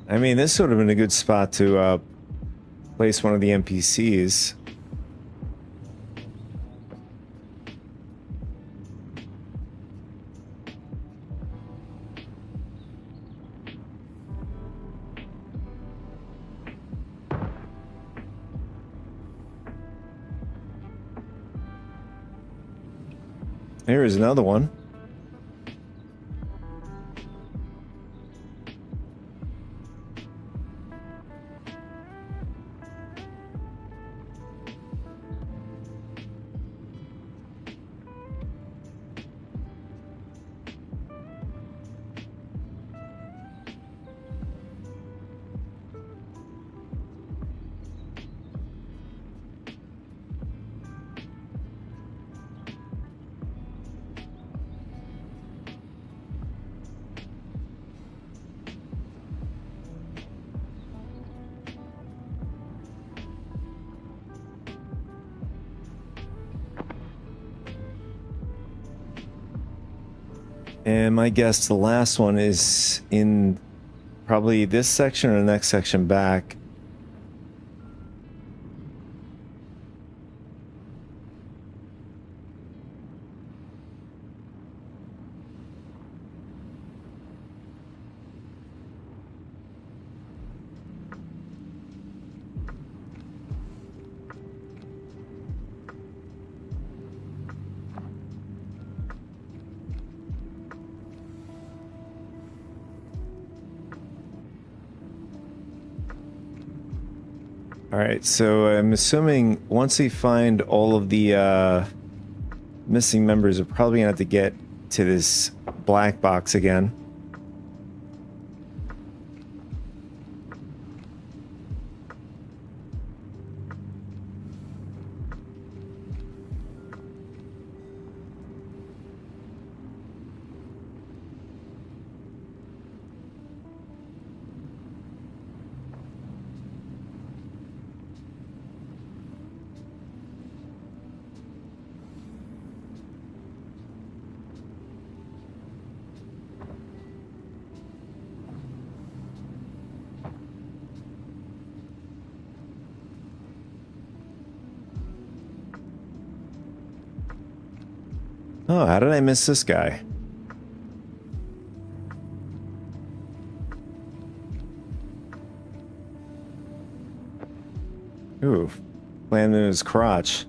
I mean, this would have been a good spot to place one of the NPCs. Here is another one. And my guess the last one is in probably this section or the next section back. All right, so I'm assuming once we find all of the missing members, we're probably gonna have to get to this black box again. Oh, how did I miss this guy? Ooh, landed in his crotch.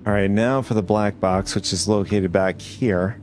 All right, now for the black box, which is located back here.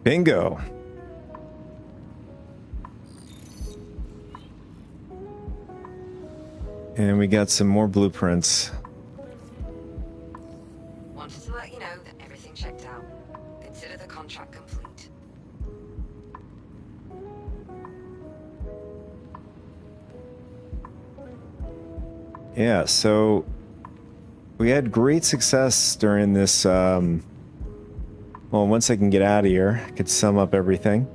Bingo. And we got some more blueprints. Wanted to let you know that everything checked out. Consider the contract complete. Yeah, so we had great success during this, well, once I can get out of here, I could sum up everything.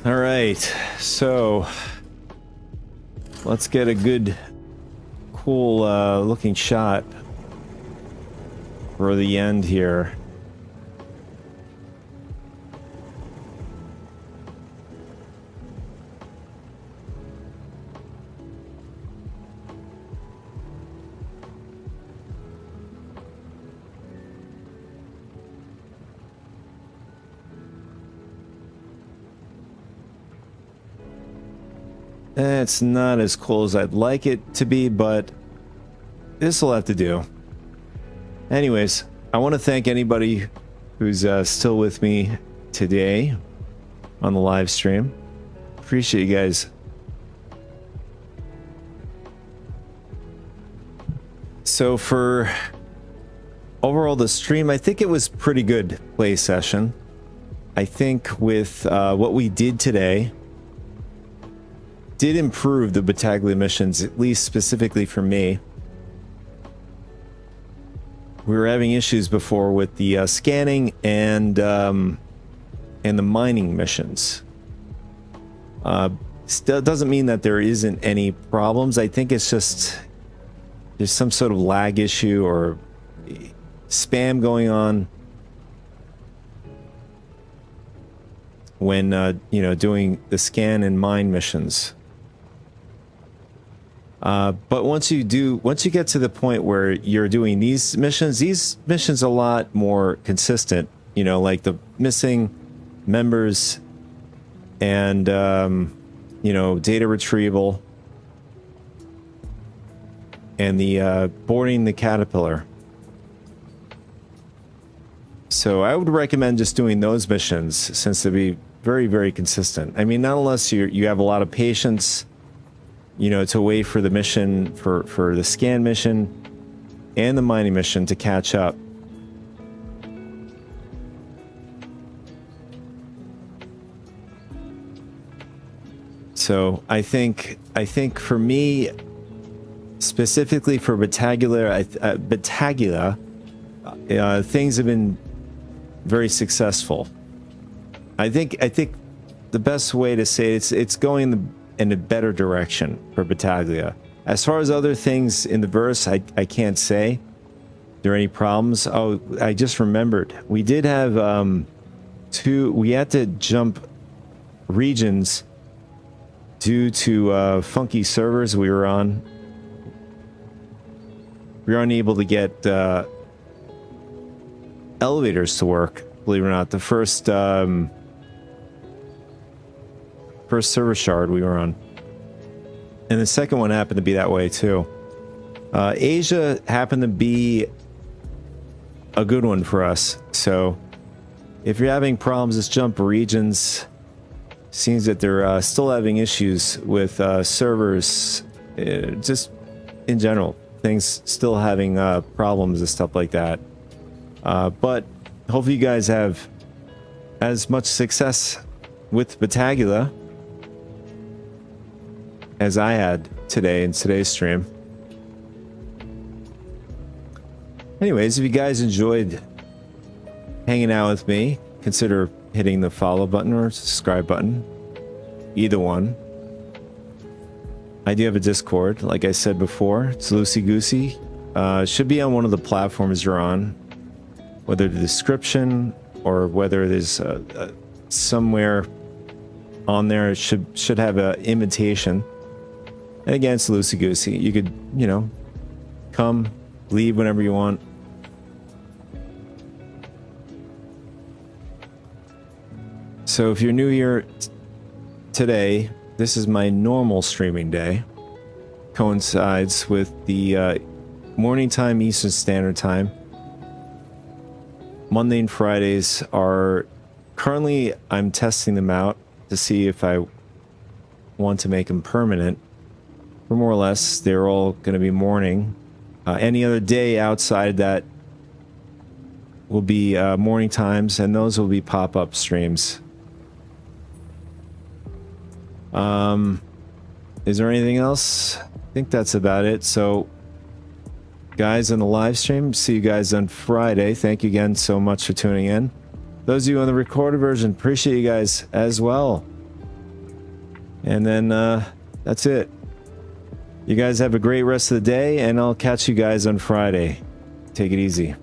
All right, so let's get a good, cool looking shot for the end here. It's not as cool as I'd like it to be, but this will have to do. Anyways, I want to thank anybody who's still with me today on the live stream. Appreciate you guys So for overall the stream, I think it was pretty good play session. I think with what we did today did improve the Battaglia missions, at least specifically for me. We were having issues before with the scanning and the mining missions. Still doesn't mean that there isn't any problems. I think it's just there's some sort of lag issue or spam going on when doing the scan and mine missions. But once you get to the point where you're doing these missions a lot more consistent, like the missing members and data retrieval and the boarding the caterpillar. So I would recommend just doing those missions since they'll be very, very consistent. I mean, not unless you have a lot of patience, to wait for the mission, for the scan mission and the mining mission to catch up. So I think for me, specifically for Battaglia, things have been very successful. I think the best way to say it's going in a better direction for Battaglia. As far as other things in the verse, I can't say there are any problems. Oh, I just remembered. We did have we had to jump regions due to funky servers we were on. We were unable to get elevators to work, believe it or not. The first server shard we were on. And the second one happened to be that way too. Asia happened to be a good one for us. So if you're having problems, just jump regions. Seems that they're still having issues with servers, just in general. Things still having problems and stuff like that. But hopefully you guys have as much success with Battaglia as I had today in today's stream. Anyways, if you guys enjoyed hanging out with me, consider hitting the follow button or subscribe button. Either one. I do have a Discord, like I said before. It's loosey goosey. Should be on one of the platforms you're on, whether the description or whether there's somewhere on there. It should have an invitation. And again, it's loosey goosey. You could, come, leave whenever you want. So if you're new here today, this is my normal streaming day. Coincides with the morning time, Eastern Standard Time. Monday and Fridays are currently, I'm testing them out to see if I want to make them permanent. Or more or less, they're all going to be morning. Any other day outside that will be morning times, and those will be pop-up streams. Is there anything else? I think that's about it. So, guys, on the live stream, see you guys on Friday. Thank you again so much for tuning in. Those of you on the recorded version, appreciate you guys as well. And then, that's it. You guys have a great rest of the day, and I'll catch you guys on Friday. Take it easy.